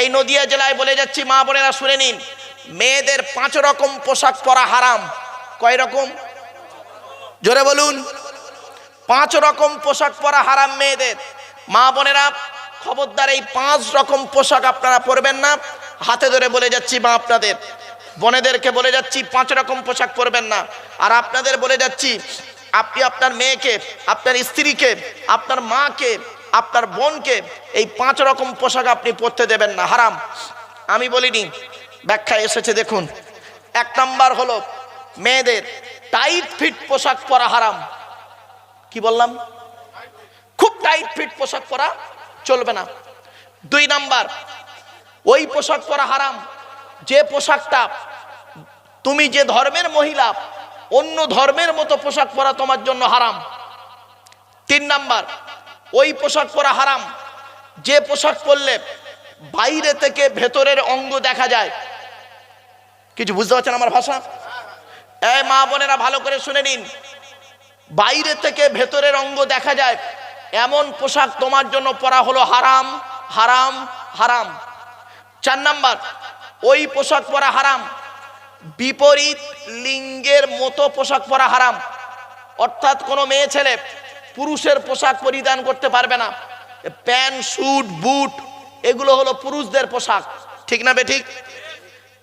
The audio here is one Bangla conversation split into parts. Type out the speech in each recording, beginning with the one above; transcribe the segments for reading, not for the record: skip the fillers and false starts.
এই নদিয়া জেলায় বলে যাচ্ছি, মা বোনেরা শুনে নিন, মেয়েদের 5 রকম পোশাক পরা হারাম। কয় রকম? জোরে বলুন। 5 রকম পোশাক পরা হারাম মেয়েদের। মা বোনেরা খবরদার, এই 5 রকম পোশাক আপনারা পরবেন না। হাতে ধরে বলে যাচ্ছি, মা আপনাদের বোনেদেরকে বলে যাচ্ছি, 5 রকম পোশাক পরবেন না। আর আপনাদের বলে যাচ্ছি, আপনি আপনার মেয়েকে, আপনার স্ত্রীকে, আপনার মাকে, আপনার বোনকে এই 5 রকম পোশাক আপনি পরতে দেবেন না, হারাম। আমি বলিনি, ব্যাখ্যা এসেছে দেখুন। 1 নাম্বার হলো মেয়েদের টাইট ফিট পোশাক পরা হারাম। কি বললাম? খুব টাইট ফিট পোশাক পরা চলবে না। 2 নাম্বার, ওই পোশাক পরা হারাম যে পোশাকটা তুমি যে ধর্মের মহিলা, অন্য ধর্মের মতো পোশাক পরা তোমার জন্য হারাম। 3 নাম্বার, ওই পোশাক পরা হারাম যে পোশাক পরলে বাইরে থেকে ভেতরের অঙ্গ দেখা যায়। কিছু বুঝতে পারছেন আমার ভাষা? এই মা বোনেরা ভালো করে শুনে নিন, বাইরে থেকে ভেতরের অঙ্গ দেখা যায় এমন পোশাক তোমার জন্য পরা হলো হারাম, হারাম, হারাম। 4 নাম্বার, ওই পোশাক পরা হারাম বিপরীত লিঙ্গের মতো পোশাক পরা হারাম। অর্থাৎ কোনো মেয়ে ছেলে পুরুষের পোশাক পরিধান করতে পারবে না। প্যান্ট, স্যুট, বুট এগুলো হলো পুরুষদের পোশাক, ঠিক না বেঠিক?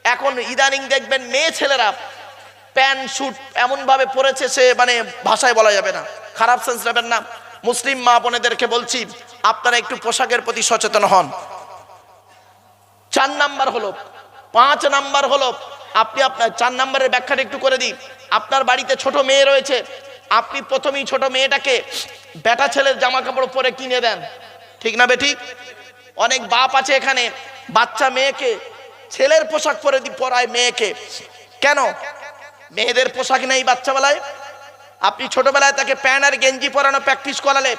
এখন ইদানিং দেখবেন মেয়ে ছেলেরা প্যান্ট স্যুট এমন ভাবে পরেছে, সে মানে ভাষায় বলা যাবে না, খারাপ সেন্স নেবেন না। মুসলিম মা বোনেদেরকে বলছি, আপনারা একটু পোশাকের প্রতি সচেতন হন। 4 নাম্বার হলো, 5 নাম্বার হলো, আপনি আপনার 4 নাম্বারের ব্যাখ্যাটা একটু করে দিই। আপনার বাড়িতে ছোট মেয়ে রয়েছে, আপনি প্রথমেই ছোট মেয়েটাকে বেটা ছেলের জামা কাপড় পরে কিনে দেন, ঠিক না বেঠিক? অনেক বাপ আছে এখানে বাচ্চা মেয়েকে ছেলের পোশাক পরে পরায় মেয়েকে। কেন? মেয়েদের পোশাক নেই বাচ্চাবেলায়। আপনি ছোটবেলায় তাকে প্যান্ট আর গেঞ্জি পরানো প্র্যাকটিস করালে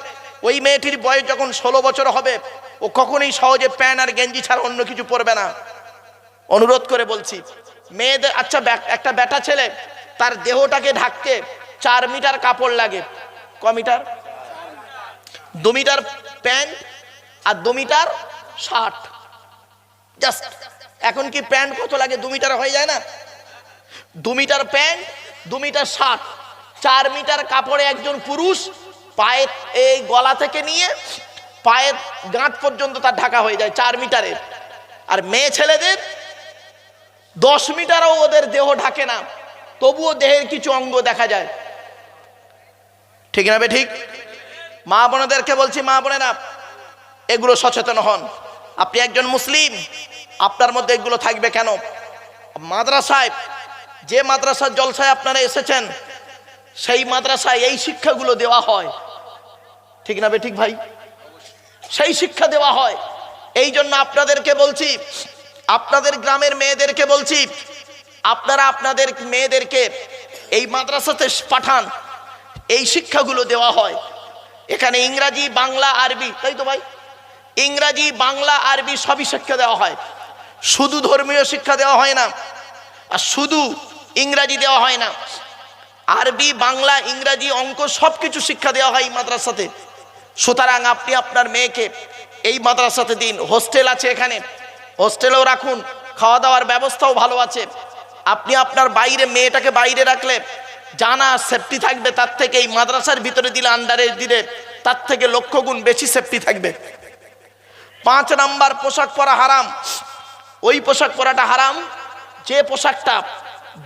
ওই মেয়েটির বয়স যখন 16 বছর হবে, ও কখনোই সহজে প্যান্ট আর গেঞ্জি ছাড়া অন্য কিছু পরবে না। অনুরোধ করে বলছি মেয়েদের, আচ্ছা একটা বেটা ছেলে তার দেহটাকে ঢাকতে 4 মিটার কাপড় লাগে। ক মিটার? 2 মিটার প্যান্ট আর 2 মিটার শার্ট। জাস্ট এখন কি প্যান্ট কত লাগে? 2 মিটার হয়ে যায় না? 2 metre pant, 2 metre shirt, 4 metre কাপড়ে একজন পুরুষ পায়ের এই গলা থেকে নিয়ে পায়ের গাঁট পর্যন্ত তার ঢাকা হয়ে যায় 4 মিটারে। আর মেয়ে ছেলেদের 10 মিটারও ওদের দেহ ঢাকে না, তবুও দেহের কিছু অঙ্গ দেখা যায়, ঠিক না বেঠিক? মা বোনেদেরকে বলছি, মা বোনেরা এগুলো সচেতন হন। আপনি একজন মুসলিম, আপনার মধ্যে এগুলো থাকবে কেন? মাদ্রাসায়, যে মাদ্রাসার জলসায় আপনারা এসেছেন, সেই মাদ্রাসায় এই শিক্ষাগুলো দেওয়া হয়, ঠিক না বেঠিক ভাই? সেই শিক্ষা দেওয়া হয়। এই জন্য আপনাদেরকে বলছি, আপনাদের গ্রামের মেয়েদেরকে বলছি, আপনারা আপনাদের মেয়েদেরকে এই মাদ্রাসাতে পাঠান। এই শিক্ষাগুলো দেওয়া হয় এখানে, ইংরাজি, বাংলা, আরবি, তাই তো ভাই? ইংরাজি, বাংলা, আরবি সবই শিক্ষা দেওয়া হয়। শুধু ধর্মীয় শিক্ষা দেওয়া হয় না, আর শুধু ইংরাজি দেওয়া হয় না, আরবি, বাংলা, ইংরাজি, অঙ্ক সবকিছু শিক্ষা দেওয়া হয় এই মাদ্রাসাতে। সুতরাং আপনি আপনার মেয়েকে এই মাদ্রাসাতে দিন। হোস্টেল আছে এখানে, হোস্টেলেও রাখুন, খাওয়া দাওয়ার ব্যবস্থাও ভালো আছে। আপনি আপনার বাইরে মেয়েটাকে বাইরে রাখলে জানা সেফটি থাকবে, তার থেকে এই মাদ্রাসার ভিতরে দিলে, আন্ডারে দিলে তার থেকে লক্ষ গুণ বেশি সেফটি থাকবে। 5 নাম্বার, পোশাক পরা হারাম। ওই পোশাক পরাটা হারাম যে পোশাকটা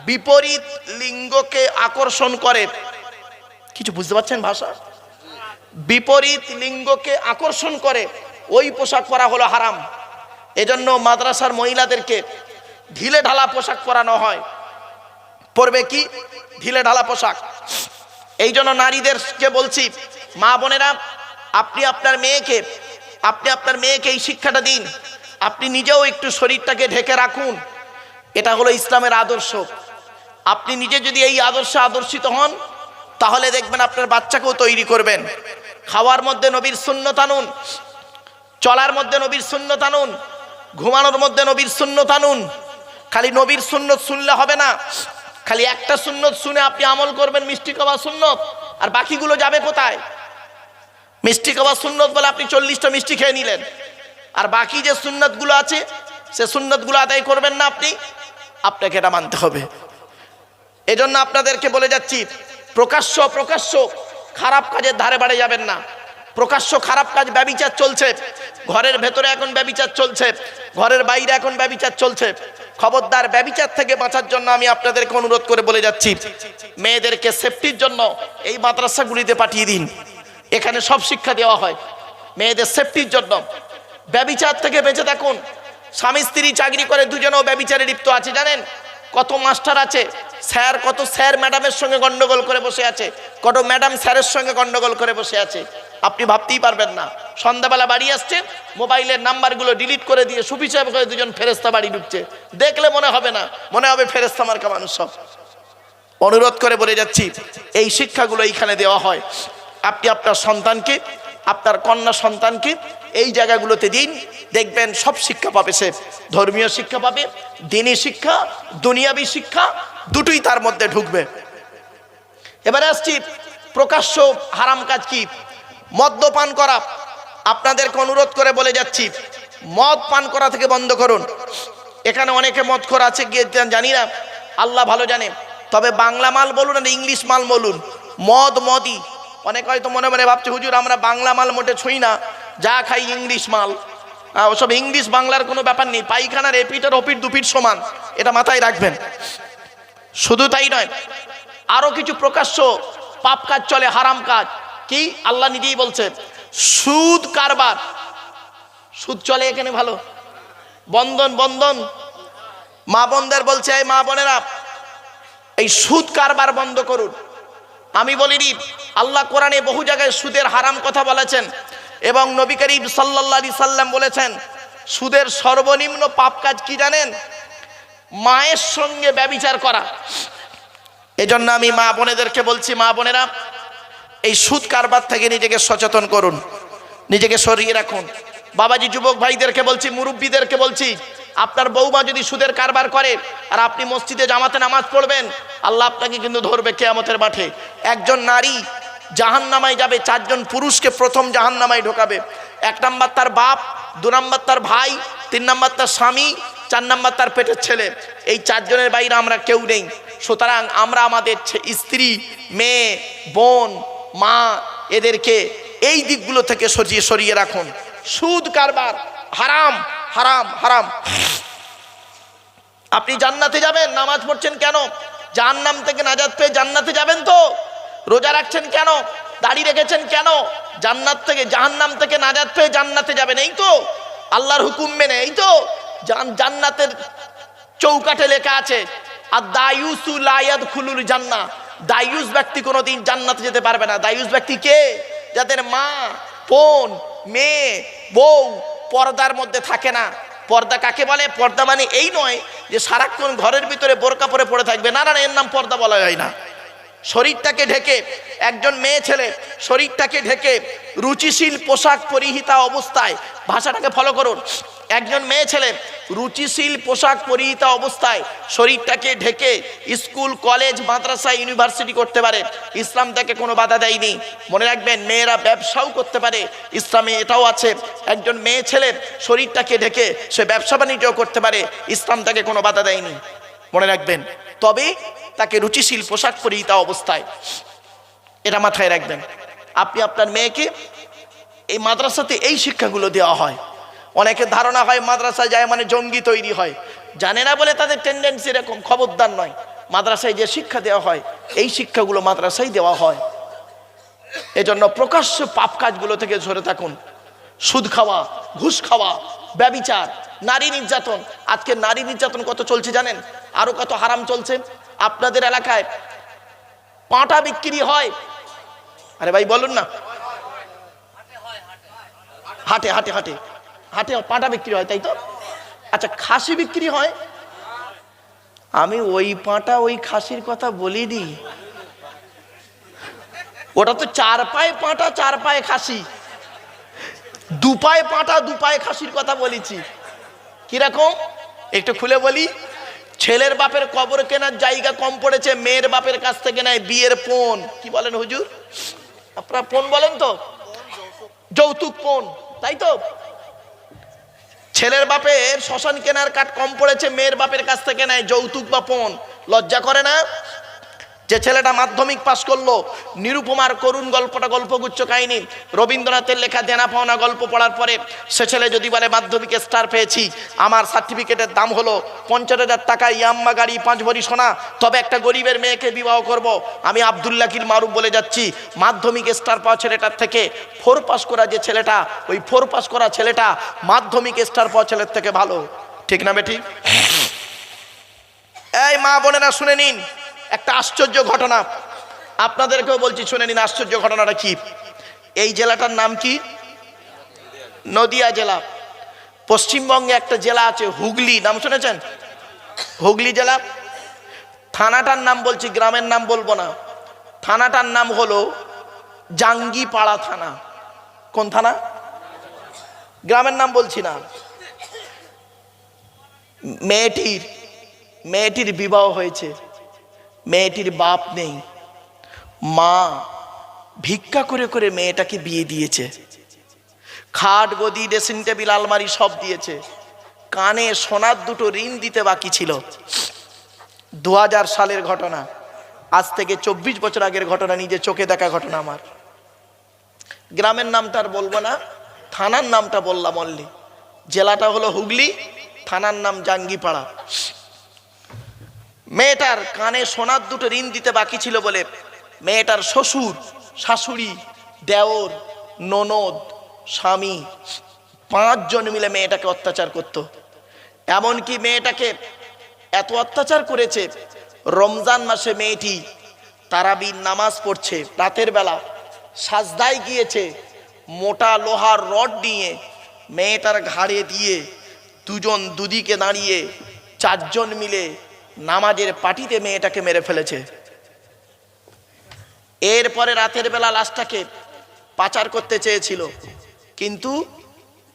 বিপরীত লিঙ্গকে আকর্ষণ করে। কিছু বুঝতে পারছেন ভাষা? বিপরীত লিঙ্গকে আকর্ষণ করে ওই পোশাক পরা হলো হারাম। এজন্য মাদ্রাসার মহিলাদেরকে ঢিলে ঢালা পোশাক পরানো হয়। পরবে কি? ঢিলে ঢালা পোশাক। এই জন্য নারীদেরকে বলছি, মা বোনেরা, আপনি আপনার মেয়েকে এই শিক্ষাটা দিন। আপনি নিজেও একটু শরীরটাকে ঢেকে রাখুন। এটা হলো ইসলামের আদর্শ। আপনি নিজে যদি এই আদর্শে আদর্শিত হন, তাহলে দেখবেন আপনার বাচ্চাকেও তৈরি করবেন। খাওয়ার মধ্যে নবীর সুন্নত আনুন, চলার মধ্যে নবীর সুন্নত আনুন, ঘুমানোর মধ্যে নবীর সুন্নত আনুন। খালি নবীর সুন্নত শুনলে হবে না। খালি একটা সুন্নত শুনে আপনি আমল করবেন, মিষ্টি খাওয়া সুন্নত, আর বাকিগুলো যাবে কোথায়? মিষ্টি খাওয়া সুন্নত বলে আপনি 40টা মিষ্টি খেয়ে নিলেন, আর বাকি যে সুন্নতগুলো আছে সে সুন্নতগুলো আদায় করবেন না আপনি, আপনাকে এটা মানতে হবে। এজন্য আপনাদেরকে বলে যাচ্ছি, প্রকাশ্য প্রকাশ্য খারাপ কাজের ধারে বাড়ে যাবেন না। প্রকাশ্য খারাপ কাজ, ব্যভিচার চলছে, ঘরের ভেতরে এখন ব্যভিচার চলছে, ঘরের বাইরে এখন ব্যভিচার চলছে। খবরদার, ব্যভিচার থেকে বাঁচার জন্য আমি আপনাদেরকে অনুরোধ করে বলে যাচ্ছি, মেয়েদেরকে সেফটির জন্য এই মাদ্রাসাগুলিতে পাঠিয়ে দিন। এখানে সব শিক্ষা দেওয়া হয় মেয়েদের সেফটির জন্য। ব্যভিচার থেকে বেঁচে থাকুন। স্বামী স্ত্রী চাকরি করে, দুজনেও ব্যভিচারে লিপ্ত আছে। জানেন কত মাস্টার আছে, স্যার, কত স্যার ম্যাডামের সঙ্গে গন্ডগোল করে বসে আছে, কত ম্যাডাম স্যারের সঙ্গে গন্ডগোল করে বসে আছে। আপনি ভাবতেই পারবেন না, সন্ধ্যাবেলা বাড়ি আসছে, মোবাইলের নাম্বারগুলো ডিলিট করে দিয়ে সুফি সাহেব করে দুজন ফেরেস্তা বাড়ি ঢুকছে। দেখলে মনে হবে না, মনে হবে ফেরেস্তা মার্কা মানুষ সব। অনুরোধ করে বলে যাচ্ছি, এই শিক্ষাগুলো এইখানে দেওয়া হয়। আপনি আপনার সন্তানকে, আপনার কন্যা সন্তানকে এই জায়গাগুলোতে দিন, দেখবেন সব শিক্ষা পাবে সে। ধর্মীয় শিক্ষা পাবে, দ্বীনি শিক্ষা, দুনিয়াবী শিক্ষা, দুটোই তার মধ্যে ঢুকবে। এবারে আসছি প্রকাশ্য হারাম কাজ কি, মদ্যপান করা। আপনাদেরকে অনুরোধ করে বলে যাচ্ছি, মদ পান করা থেকে বন্ধ করুন। এখানে অনেকে মদখোর আছে, গিয়ে জানি না, আল্লাহ ভালো জানে। তবে বাংলা মাল বলুন আর ইংলিশ মাল বলুন, মদ মদই। অনেক হয়তো মনে মনে ভাবছে, হুজুর আমরা বাংলা মাল মোটে ছুঁই না, যা খাই ইংলিশ মাল। ওসব ইংলিশ বাংলার কোনো ব্যাপার নেই, পায়খানার এপিট আর ওপিট দুপিট সমান, এটা মাথায় রাখবেন। শুধু তাই নয়, আরো কিছু প্রকাশ্য পাপ কাজ চলে, হারাম কাজ। কি আল্লাহ নিজেই বলছে, সুদ কারবার। সুদ চলে এখানে ভালো, বন্ধন বন্ধন। মা বোনদের বলছে, এই মা বোনেরা, এই সুদ কারবার বন্ধ করুন। আমি বলিনি, আল্লাহ কোরআনে বহু জায়গায় সুদের হারাম কথা বলেছেন, এবং নবী করিম সাল্লাল্লাহু আলাইহি সাল্লাম বলেছেন, সুদের সর্বনিম্ন পাপ কাজ কি জানেন? মায়ের সঙ্গে ব্যভিচার করা। এজন্য আমি মা বোনেদেরকে বলছি, মা বোনেরা, এই সুদ কারবার থেকে নিজেকে সচেতন করুন, নিজেকে সরিয়ে রাখুন। বাবাজি যুবক ভাইদেরকে বলছি, মুরব্বীদেরকে বলছি, আপনার বৌমা যদি সুদের কারবার করে আর আপনি মসজিদে জামাতে নামাজ পড়বেন, আল্লাহ আপনাকে কিন্তু ধরবে কিয়ামতের মাঠে। একজন নারী জাহান্নামায় যাবে, 4 জন পুরুষকে প্রথম জাহান্নামায় ঢোকাবে। 1 নাম্বার তার বাপ, 2 নাম্বার তার ভাই, 3 নাম্বার তার স্বামী, 4 নাম্বার তার পেটের ছেলে। এই 4 জনের বাইরে আমরা কেউ নেই। সুতরাং আমরা আমাদের স্ত্রী, মেয়ে, বোন, মা, এদেরকে এই দিকগুলো থেকে সরিয়ে রাখুন। সুদ কারবার হারাম, হারাম, হারাম। আপনি জান্নাতে যাবেন, নামাজ পড়ছেন কেন? জাহান্নাম থেকে নাজাত পেয়ে জান্নাতে যাবেন তো? রোজা রাখছেন কেন? দাড়ি রেখেছেন কেন? জান্নাত থেকে, জাহান্নাম থেকে নাজাত পেয়ে জান্নাতে যাবেন, এই তো? আল্লাহর হুকুম মেনে, এই তো? জান্নাতের চৌকাঠে লেখা আছে, আর দায়ুসু লা ইয়াদখুলুল জান্নাহ। দায়ুস ব্যক্তি কোনোদিন জান্নাতে যেতে পারবে না। দায়ুস ব্যক্তি কে? যাদের মা, বোন, মেয়ে, বউ পর্দার মধ্যে থাকে না। পর্দা কাকে বলে? পর্দা মানে এই নয় যে সারাক্ষণ ঘরের ভিতরে বোরকা পরে পড়ে থাকবে, না না, এর নাম পর্দা বলা যায় না। শরীরটাকে ঢেকে, একজন মেয়ে ছেলে শরীরটাকে ঢেকে রুচিশীল পোশাক পরিহিতা অবস্থায়, ভাষাটাকে ফলো করুন, একজন মেয়ে ছেলে রুচিশীল পোশাক পরিহিতা অবস্থায় শরীরটাকে ঢেকে স্কুল, কলেজ, মাদ্রাসা, ইউনিভার্সিটি করতে পারে, ইসলাম তাকে কোনো বাধা দেয়নি। মনে রাখবেন, মেয়েরা ব্যবসাও করতে পারে, ইসলামে এটাও আছে। একজন মেয়ে ছেলে শরীরটাকে ঢেকে সে ব্যবসা বাণিজ্য করতে পারে, ইসলাম তাকে কোনো বাধা দেয়নি, মনে রাখবেন। তবে তাকে রুচিশীল পোশাক পরিহিতা অবস্থায়, এটা মাথায় রাখবেন। আপনি আপনার মেয়েকে এই মাদ্রাসাতে এই শিক্ষাগুলো দেওয়া হয়। অনেকের ধারণা হয় মাদ্রাসায় যায় মানে জঙ্গি তৈরি হয়, জানে না বলে তাদের টেন্ডেন্সি এরকম। খবরদার নয়, মাদ্রাসায় যে শিক্ষা দেওয়া হয় এই শিক্ষাগুলো মাদ্রাসায় দেওয়া হয়। এজন্য প্রকাশ্য পাপ কাজগুলো থেকে সরে থাকুন। সুদ খাওয়া, ঘুষ খাওয়া, ব্যভিচার, নারী নির্যাতন। আজকে নারী নির্যাতন কত চলছে জানেন? আরো কত হারাম চলছে। আপনাদের এলাকায় পাঁটা বিক্রি হয়? আরে ভাই বলুন না। হাটে হাটে হাটে হাটে পাঁটা বিক্রি হয়, তাই তো? আচ্ছা, খাসি বিক্রি হয়? আমি ওই পাঁটা ওই খাসির কথা বলিনি, ওটা তো 4 পায়ে পাঁটা 4 পায়ে খাসি, 2 পায়ে পাঁটা 2 পায়ে খাসির কথা বলেছি। কিরকম একটু খুলে বলি। ছেলের বাপের কবর কেনার জায়গা কম পড়েছে, মেয়ের বাপের কাছ থেকে নেয় বিয়ের পণ। কি বলেন হুজুর? আপনারা পণ বলেন তো? যৌতুক পণ, তাই তো? ছেলের বাপের শ্মশান কেনার কাঠ কম পড়েছে, মেয়ের বাপের কাছ থেকে নেয় যৌতুক বা পণ। লজ্জা করে না? যে ছেলেটা মাধ্যমিক পাশ করলো, নিরুপমার করুণ গল্পটা গল্পগুচ্ছ কাহিনী, রবীন্দ্রনাথের লেখা দেনা পাওনা গল্প পড়ার পরে সে ছেলে যদি বলে মাধ্যমিকে স্টার পেয়েছি, আমার সার্টিফিকেটের দাম হলো 50,000 টাকা, ইয়াম্মা গাড়ি, 5 ভরি সোনা, তবে একটা গরিবের মেয়েকে বিবাহ করব, আমি আব্দুল্লাহিল মারুফ বলে যাচ্ছি, মাধ্যমিক স্টার পাওয়া ছেলেটার থেকে 4 পাস করা যে ছেলেটা, ওই 4 পাস করা ছেলেটা মাধ্যমিক স্টার পাওয়া ছেলের থেকে ভালো। ঠিক না বেটি? এই মা বোনেরা শুনে নিন একটা আশ্চর্য ঘটনা, আপনাদেরকেও বলছি শুনে নিন আশ্চর্য ঘটনাটা কি। এই জেলাটার নাম কি? নদিয়া জেলা। পশ্চিমবঙ্গে একটা জেলা আছে হুগলি, নাম শুনেছেন? হুগলি জেলা। থানাটার নাম বলছি, গ্রামের নাম বলবো না। থানাটার নাম হলো জাঙ্গিপাড়া থানা। কোন থানা? গ্রামের নাম বলছি না। মেয়েটির বিবাহ হয়েছে, মেয়েটির বাপ নেই, মা ভিক্ষা করে করে মেয়েটাকে বিয়ে দিয়েছে। খাট গদি ড্রেসিং টেবিল আলমারি সব দিয়েছে, কানে সোনার 2টো রিং দিতে বাকি ছিল। 2000 সালের ঘটনা, আজ থেকে 24 বছর আগের ঘটনা, নিজে চোখে দেখা ঘটনা আমার। গ্রামের নামটা আর বলবো না, থানার নামটা বললাম অনলি। জেলাটা হলো হুগলি, থানার নাম জাঙ্গিপাড়া। মেয়েটার কানে সোনার 2টো রিং দিতে বাকি ছিল বলে মেয়েটার শ্বশুর, শাশুড়ি, দেওর, ননদ, স্বামী 5 জন মিলে মেয়েটাকে অত্যাচার করত। এমনকি মেয়েটাকে এত অত্যাচার করেছে, রমজান মাসে মেয়েটি তারাবির নামাজ পড়ছে, রাতের বেলা সাজদায় গিয়েছে, মোটা লোহার রড নিয়ে মেয়েটার ঘাড়ে দিয়ে 2 জন দুদিকে দাঁড়িয়ে 4 জন মিলে নামাজের পাটিতে মেয়েটাকে মেরে ফেলেছে। এরপরে রাতের বেলা লাশটাকে পাচার করতে চেয়েছিল, কিন্তু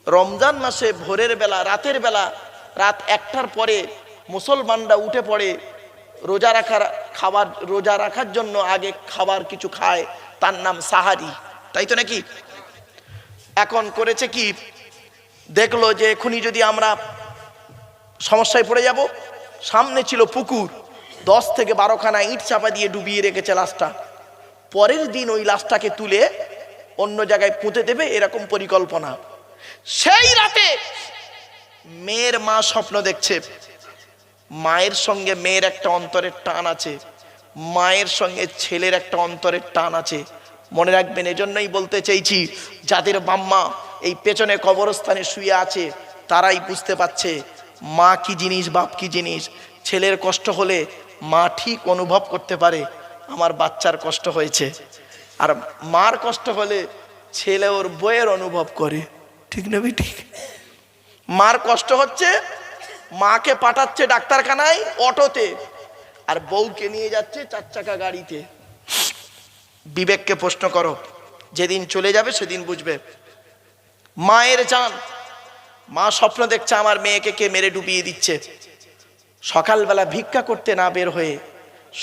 রমজান মাসে ভোরের বেলা, রাতের বেলা, রাত 1টার পরে মুসলমানরা উঠে পড়ে রোজা রাখার জন্য আগে খাবার কিছু খায়, তার নাম সাহারি, তাই তো নাকি? এখন করেছে কি, দেখলো যে এখনই যদি আমরা সমস্যায় পড়ে যাব, সামনে ছিল পুকুর, 10 থেকে 12খানা ইট চাপা দিয়ে ডুবিয়ে রেখেছে লাশটা। পরের দিন ওই লাশটাকে তুলে অন্য জায়গায় পুঁতে দেবে, এরকম পরিকল্পনা। সেই রাতে মেয়ের মা স্বপ্ন দেখছে, মায়ের সঙ্গে মেয়ের একটা অন্তরের টান আছে, মায়ের সঙ্গে ছেলের একটা অন্তরের টান আছে। মনে রাখবেন, এজন্যই বলতে চাইছি, যাদের বাম্মা এই পেছনে কবরস্থানে শুয়ে আছে তারাই বুঝতে পারছে মা কি জিনিস, বাপ কি জিনিস। ছেলের কষ্ট হলে মা ঠিক অনুভব করতে পারে আমার বাচ্চার কষ্ট হয়েছে, আর মার কষ্ট হলে ছেলে ওর বইয়ের অনুভব করে। ঠিক না ঠিক? মার কষ্ট হচ্ছে, মাকে পাঠাচ্ছে ডাক্তারখানায় অটোতে, আর বউকে নিয়ে যাচ্ছে 4 চাকা গাড়িতে। বিবেককে প্রশ্ন করো, যেদিন চলে যাবে সেদিন বুঝবে। মায়ের জান, মা স্বপ্ন দেখছে আমার মেয়েকে কে মেরে ডুবিয়ে দিচ্ছে। সকালবেলা ভিক্ষা করতে না বের হয়ে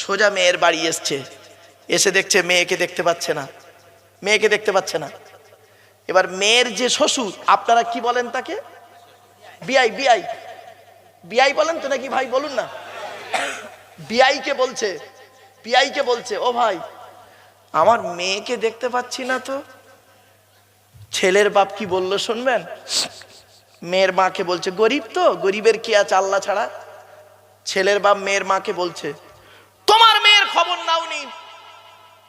সোজা মেয়ের বাড়ি এসছে, এসে দেখছে মেয়েকে দেখতে পাচ্ছে না, মেয়েকে দেখতে পাচ্ছে না। এবার মেয়ের যে শ্বশুর, আপনারা কি বলেন তাকে? বিআই, বিআই, বিআই বলেন তো নাকি ভাই? বলুন না। বিআইকে বলছে, বিআইকে বলছে, ও ভাই, আমার মেয়েকে দেখতে পাচ্ছি না তো। ছেলের বাপ কি বললো শুনবেন? মেয়ের মাকে বলছে, গরিব তো, গরিবের কি আছে আল্লাহ ছাড়া। ছেলের বাপ মেয়ের মাকে বলছে, তোমার মেয়ের খবর নাওনি?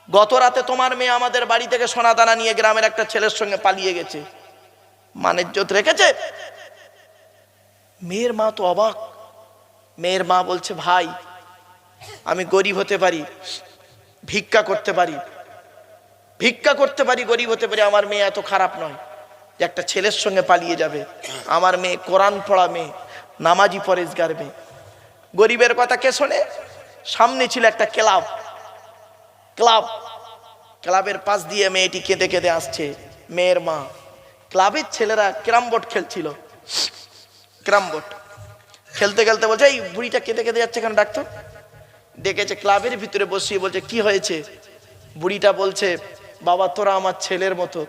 গত রাতে তোমার মেয়ে আমাদের বাড়ি থেকে সোনা দানা নিয়ে গ্রামের একটা ছেলের সঙ্গে পালিয়ে গেছে, মানের ইজ্জত রেখেছে? মেয়ের মা তো অবাক। মেয়ের মা বলছে, ভাই আমি গরিব হতে পারি, ভিক্ষা করতে পারি, ভিক্ষা করতে পারি, গরিব হতে পারি, আমার মেয়ে এত খারাপ নয় যে একটা ছেলের সঙ্গে পালিয়ে যাবে। আমার মেয়ে কোরআন পড়া মেয়ে, নামাজি পরেজগার মেয়ে। গরিবের কথা কে শোনে? সামনে ছিল একটা ক্লাব, ক্লাবের পাশ দিয়ে মেয়েটি কেঁদে কেঁদে আসছে। মেয়ের মা, ক্লাবের ছেলেরা ক্যারাম বোর্ড খেলছিল, ক্যারাম বোর্ড খেলতে খেলতে বলছে, এই বুড়িটা কেঁদে কেঁদে যাচ্ছে কেন? ডাক্তার ডেকেছে, ক্লাবের ভিতরে বসিয়ে বলছে, কি হয়েছে? বুড়িটা বলছে, বাবা তোরা আমার ছেলের মতো,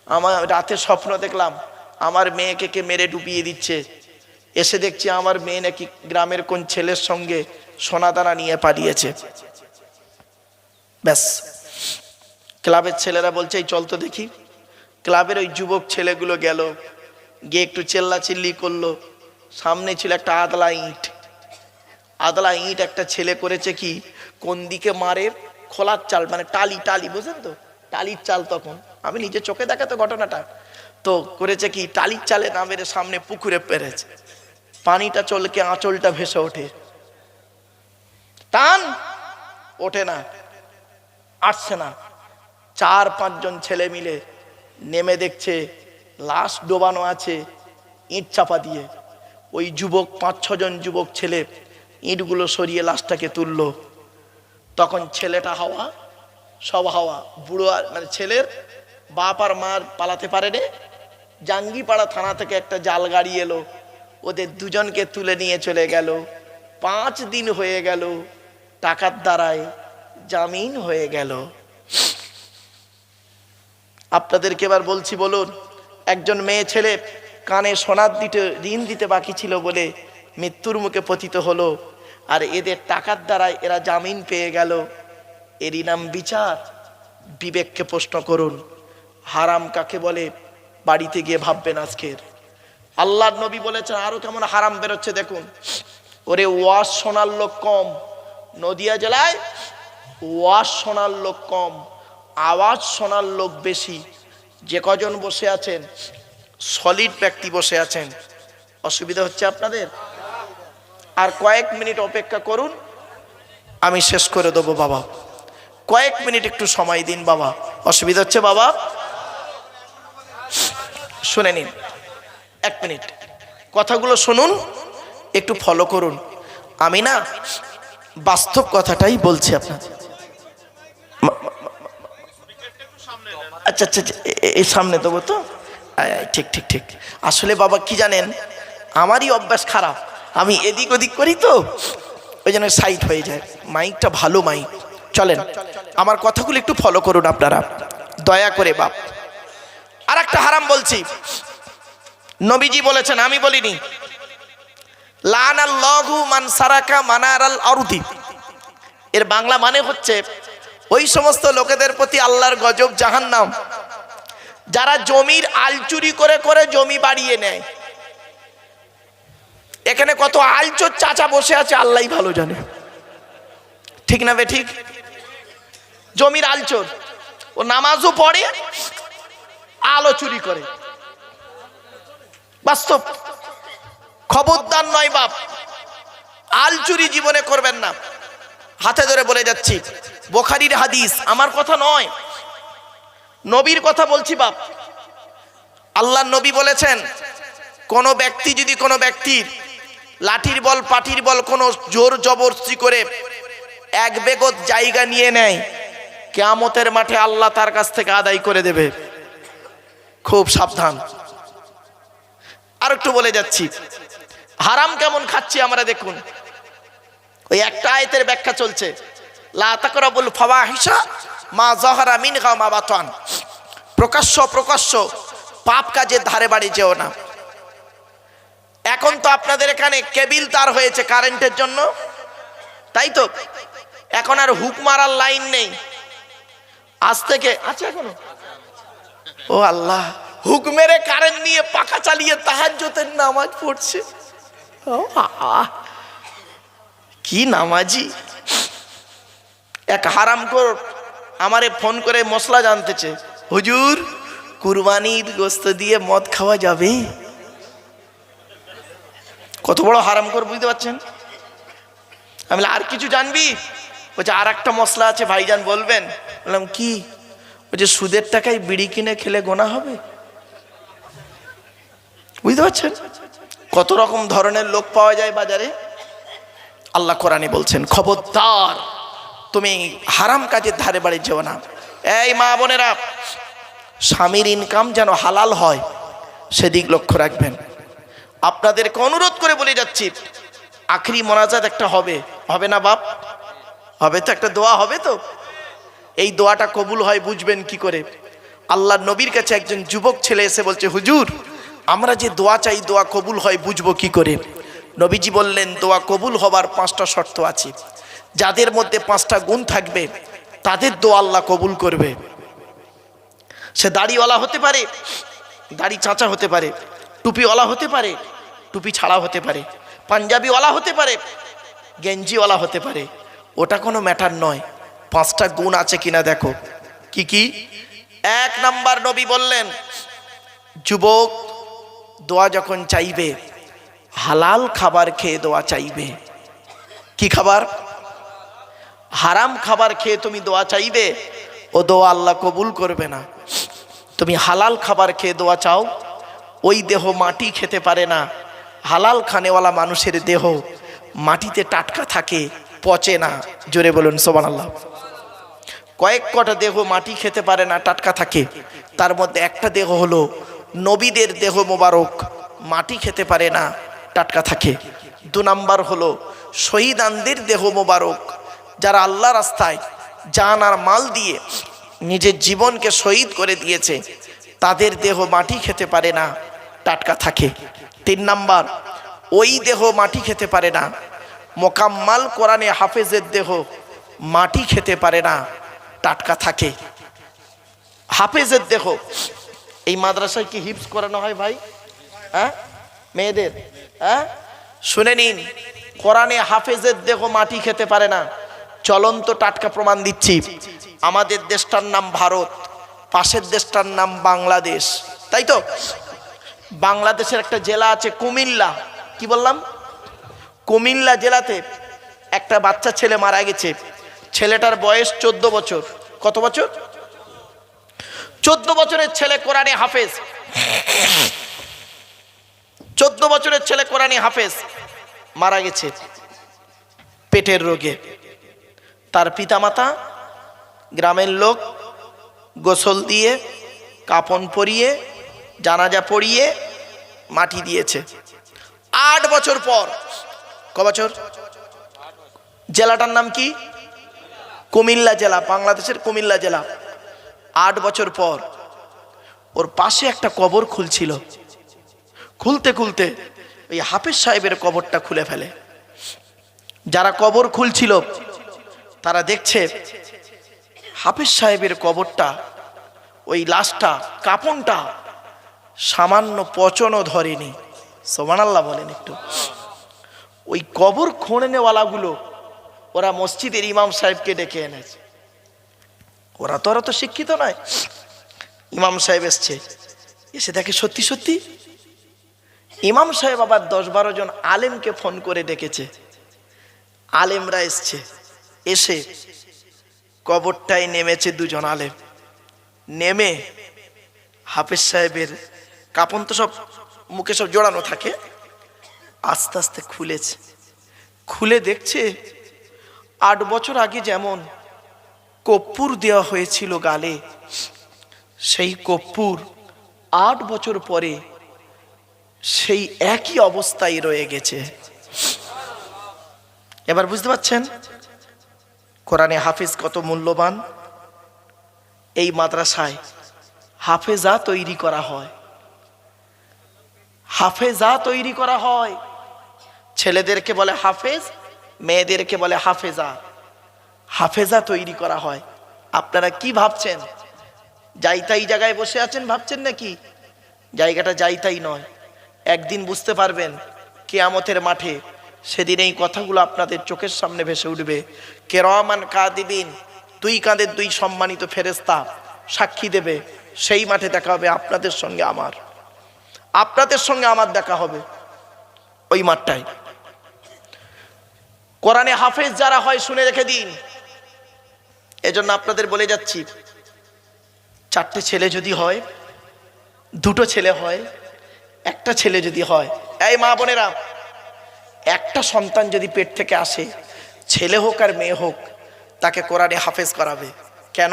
আমার রাতে স্বপ্ন দেখলাম আমার মেয়েকে কে মেরে ডুবিয়ে দিচ্ছে। এসে দেখছি আমার মেয়ে নাকি গ্রামের কোন ছেলের সঙ্গে সোনাদানা নিয়ে পালিয়েছে। ব্যাস, ক্লাবের ছেলেরা বলছে এই চল তো দেখি। ক্লাবের ওই যুবক ছেলেগুলো গেল, গিয়ে একটু চেল্লাচিল্লি করলো। সামনে ছিল একটা আদলা ইট। আদলা ইট একটা ছেলে করেছে কি, কোন দিকে মারে, খোলার চাল মানে টালি, টালি বুঝলেন তো, টালির চাল। তখন আমি নিজে চোখে দেখা তো ঘটনাটা। তো করেছে কি, টালির চালে না মেরে সামনে পুকুরে পেরেছে। পানিটা চলকে আঁচলটা ভেসে ওঠে, টান ওঠে না, আসছে না। 4-5 জন ছেলে মিলে নেমে দেখছে লাশ ডোবানো আছে ইট চাপা দিয়ে। ওই যুবক 5-6 জন যুবক ছেলে ইটগুলো সরিয়ে লাশটাকে তুললো। তখন ছেলেটা হাওয়া, সব হাওয়া। বুড়ো মানে ছেলের বাপ আর মার পালাতে পারেনি। জাঙ্গিপাড়া থানা থেকে একটা জাল গাড়ি এলো, ওদের দুজনকে তুলে নিয়ে চলে গেল। 5 দিন হয়ে গেল, টাকার দ্বারায় জামিন হয়ে গেল। আপনাদেরকে এবার বলছি, বলুন, একজন মেয়ে ছেলে কানে সোনার ঋণ দিতে বাকি ছিল বলে মৃত্যুর মুখে পতিত হলো, আর এদের টাকার দ্বারায় এরা জামিন পেয়ে গেল। এরই নাম বিচার? বিবেককে প্রশ্ন করুন, হারাম কাকে বলে বাড়িতে গিয়ে ভাববেন আজকের। আল্লাহর নবী বলেছেন আরো কেমন হারাম বেরোচ্ছে দেখুন। ওরে ওয়াজ শোনার লোক কম, নদিয়া জেলায় ওয়াজ শোনার লোক কম, আওয়াজ শোনার লোক বেশি। যে কজন বসে আছেন সলিড ব্যক্তি বসে আছেন, অসুবিধা হচ্ছে আপনাদের? আর কয়েক মিনিট অপেক্ষা করুন, আমি শেষ করে দেবো বাবা। কয়েক মিনিট একটু সময় দিন বাবা, অসুবিধা হচ্ছে বাবা? শুনে নিন, 1 মিনিট কথাগুলো শুনুন, একটু ফলো করুন। আমি না বাস্তব কথাটাই বলছি আপনার। আচ্ছা আচ্ছা, এই সামনে দেবো তো? ঠিক ঠিক ঠিক। আসলে বাবা কি জানেন, আমারই অভ্যাস খারাপ, আমি এদিক ওদিক করি তো, ওই জন্য সাইড হয়ে যায়। মাইকটা ভালো মাইক। চলেন, আমার কথাগুলো একটু ফলো করুন আপনারা দয়া করে বাপ। আর একটা হারাম বলছি, নবীজি বলেছেন, আমি বলিনি। লানাল্লাহু মান সারাকা মানারাল আরদি, এর বাংলা মানে হচ্ছে ওই সমস্ত লোকেদের প্রতি আল্লাহর গজব, জাহান্নাম, যারা জমির আল চুরি করে করে জমি বাড়িয়ে নেয়। এখানে কত আলচোর চাচা বসে আছে আল্লাহই ভালো জানে, ঠিক না বে ঠিক? জমির আলচোর, ও নামাজও পড়ে, আলো চুরি করে। বাস্তব, খবরদার নয় বাপ, আল চুরি জীবনে করবেন না। হাতে ধরে বলে যাচ্ছি, বুখারীর হাদিস, আমার কথা নয়, নবীর কথা বলছি বাপ। আল্লাহর নবী বলেছেন, কোন ব্যক্তি যদি কোনো ব্যক্তির লাঠির বল পাঠির বল কোনো জোর জবরদস্তি করে 1 বেগত জায়গা নিয়ে নেয়, কিয়ামতের মাঠে আল্লাহ তার কাছ থেকে আদায় করে দেবে। খুব সাবধান। আর একটু বলে যাচ্ছি, হারাম কেমন খাচ্ছি আমরা দেখুন। ওই একটা আয়াতের ব্যাখ্যা চলছে, লা তাকরাবুল ফাওয়াহিশা মা যাহারা মিনহা মা বাতান, প্রকাশ্য প্রকাশ্য পাপ কাজের ধারে বাড়ি যেও না। এখন তো আপনাদের এখানে কেবিল তার হয়েছে কারেন্টের জন্য, তাই তো? এখন আর হুক মারার লাইন নেই। আজ থেকে আছে এখনো? ও আল্লাহ, হুক মেরে কারেন্ট নিয়ে পাখা চালিয়ে তাহাজ্জুদের নামাজ পড়ছে। ও কি নামাজি! এক হারামখোর আমারে ফোন করে মশলা জানতেছে, হুজুর কুরবানির গোশত দিয়ে মদ খাওয়া যাবে? কত বড় হারামখোর বুঝতে পারছেন? আমি আর কিছু জানবি? বলছে আর একটা মশলা আছে ভাইজান বলবেন। বললাম কি? বলছে সুদের টাকায় বিড়ি কিনে খেলে গোনা হবে। বুঝতে পারছেন কত রকম ধরনের লোক পাওয়া যায় বাজারে? আল্লাহ কোরআনে বলছেন, খবরদার তুমি হারাম কাজের ধারে বাড়ি যেও না। এই মা বোনেরা, স্বামীর ইনকাম যেন হালাল হয় সেদিক লক্ষ্য রাখবেন। আপনাদেরকে অনুরোধ করে বলে যাচ্ছি, আখরি মোনাজাত একটা হবে, হবে না বাপ? হবে তো, একটা দোয়া হবে তো। এই দোয়াটা কবুল হয় বুঝবেন কি করে? আল্লাহর নবীর কাছে একজন যুবক ছেলে এসে বলছে, হুজুর আমরা যে দোয়া চাই দোয়া কবুল হয় বুঝবো কি করে? নবীজি বললেন দোয়া কবুল হবার 5টা শর্ত আছে। যাদের মধ্যে 5টা গুণ থাকবে তাদের দোয়া আল্লাহ কবুল করবে। সে দাড়িওয়ালা হতে পারে, দাড়ি চাচা হতে পারে, টুপিওয়ালা হতে পারে, টুপি ছাড়া হতে পারে, পাঞ্জাবিওয়ালা হতে পারে, গেঞ্জিওয়ালা হতে পারে, ওটা কোনো ম্যাটার নয়। 5টা গুণ আছে কিনা দেখো। কি কি? 1 নাম্বার নবী বললেন যুবক দোয়া যখন চাইবে হালাল খাবার খেয়ে দোয়া চাইবে। কি খাবার? হারাম খাবার খেয়ে তুমি দোয়া চাইবে, ও দোয়া আল্লাহ কবুল করবে না। তুমি হালাল খাবার খেয়ে দোয়া চাও, ওই দেহ মাটি খেতে পারে না। হালাল খানেওয়ালা মানুষের দেহ মাটিতে টাটকা থাকে, পচে না। জোরে বলুন সুবহানাল্লাহ। কয়েকটা দেহ মাটি খেতে পারে না, টাটকা থাকে। তার মধ্যে একটা দেহ হলো নবীদের দেহ মোবারক, মাটি খেতে পারে না, টাটকা থাকে। 2 নাম্বার হলো শহীদানদের দেহ মোবারক, যারা আল্লাহ রাস্তায় জান আর মাল দিয়ে নিজের জীবনকে শহীদ করে দিয়েছে, তাদের দেহ মাটি খেতে পারে না, টাটকা থাকে। 3 নাম্বার ওই দেহ মাটি খেতে পারে না, মোকাম্মাল কোরআনে হাফেজের দেহ মাটি খেতে পারে না, টাটকা থাকে। হাফেজের দেহ, এই মাদ্রাসায় কি হিফজ করানো হয় ভাই? হ্যাঁ মেয়েদের? হ্যাঁ শুনে নিন, কোরআনে হাফেজের দেহ মাটি খেতে পারে না। চলন্ত টাটকা প্রমাণ দিচ্ছি। আমাদের দেশটার নাম ভারত, পাশের দেশটার নাম বাংলাদেশ, তাই তো? বাংলাদেশের একটা জেলা আছে কুমিল্লা। কি বললাম? কুমিল্লা জেলাতে একটা বাচ্চা ছেলে মারা গেছে। ছেলেটার বয়স 14 বছর। কত বছর? 14 বছরের ছেলে কোরআনে হাফেজ। 14 বছরের ছেলে কোরআনে হাফেজ মারা গেছে পেটের রোগে। তার পিতামাতা, গ্রামের লোক গোসল দিয়ে, কাফন পরিয়ে, জানাজা পড়িয়ে মাটি দিয়েছে। 8 বছর পর, ক বছর? জেলাটার নাম কি? কুমিল্লা জেলা, বাংলাদেশের কুমিল্লা জেলা। 8 বছর পর ওর পাশে একটা কবর খুলছিল। খুলতে খুলতে ওই হাফেজ সাহেবের কবরটা খুলে ফেলে। যারা কবর খুলছিল তারা দেখছে হাফেজ সাহেবের কবরটা, ওই লাশটা, কাফনটা সামান্য পচনও ধরেনি। সুবহানাল্লাহ বলেন একটু। ওই কবর খোঁড়নেওয়ালাগুলো ওরা মসজিদের ইমাম সাহেবকে ডেকে এনেছে। ওরা তো শিক্ষিত নয়। ইমাম সাহেব এসছে, এসে দেখে সত্যি সত্যি। ইমাম সাহেব আবার 10-12 জন আলেমকে ফোন করে ডেকেছে। আলেমরা এসছে, এসে কবরটায় নেমেছে 2 জন আলেম। নেমে হাফেজ সাহেবের কাপন তো সব মুখে সব জড়ানো থাকে, আস্তে আস্তে খুলেছে। খুলে দেখছে 8 বছর আগে যেমন কর্পূর দেওয়া হয়েছিল গালে, সেই কর্পূর 8 বছর পরে সেই একই অবস্থায় রয়ে গেছে। এবার বুঝতে পারছেন কোরআনে হাফেজ কত মূল্যবান। এই মাদ্রাসায় হাফেজা তৈরি করা হয়, হাফেজা তৈরি করা হয়। ছেলেদেরকে বলে হাফেজ, মেয়েদেরকে বলে হাফেজা। হাফেজা তৈরি করা হয়। আপনারা কি ভাবছেন? যাইতাই জায়গায় বসে আছেন ভাবছেন নাকি? জায়গাটা যাইতাই নয়। একদিন বুঝতে পারবেন কিয়ামতের মাঠে, সেদিন এই কথাগুলো আপনাদের চোখের সামনে ভেসে উঠবে। কিরামান কাতিবিন, 2 কাঁধের 2 সম্মানিত ফেরেশতা সাক্ষী দেবে। সেই মাঠে দেখা হবে আপনাদের সঙ্গে আমার, আপনাদের সঙ্গে আমার দেখা হবে ওই মাঠটায়। কোরআনে হাফেজ যারা হয় শুনে রেখে দিন। এজন্য আপনাদের বলে যাচ্ছি, 4টে ছেলে যদি হয়, 2টো ছেলে হয়, 1টা ছেলে যদি হয়, এই মা বোনেরা, একটা সন্তান যদি পেট থেকে আসে, ছেলে হোক আর মেয়ে হোক, তাকে কোরআনে হাফেজ করাবে। কেন?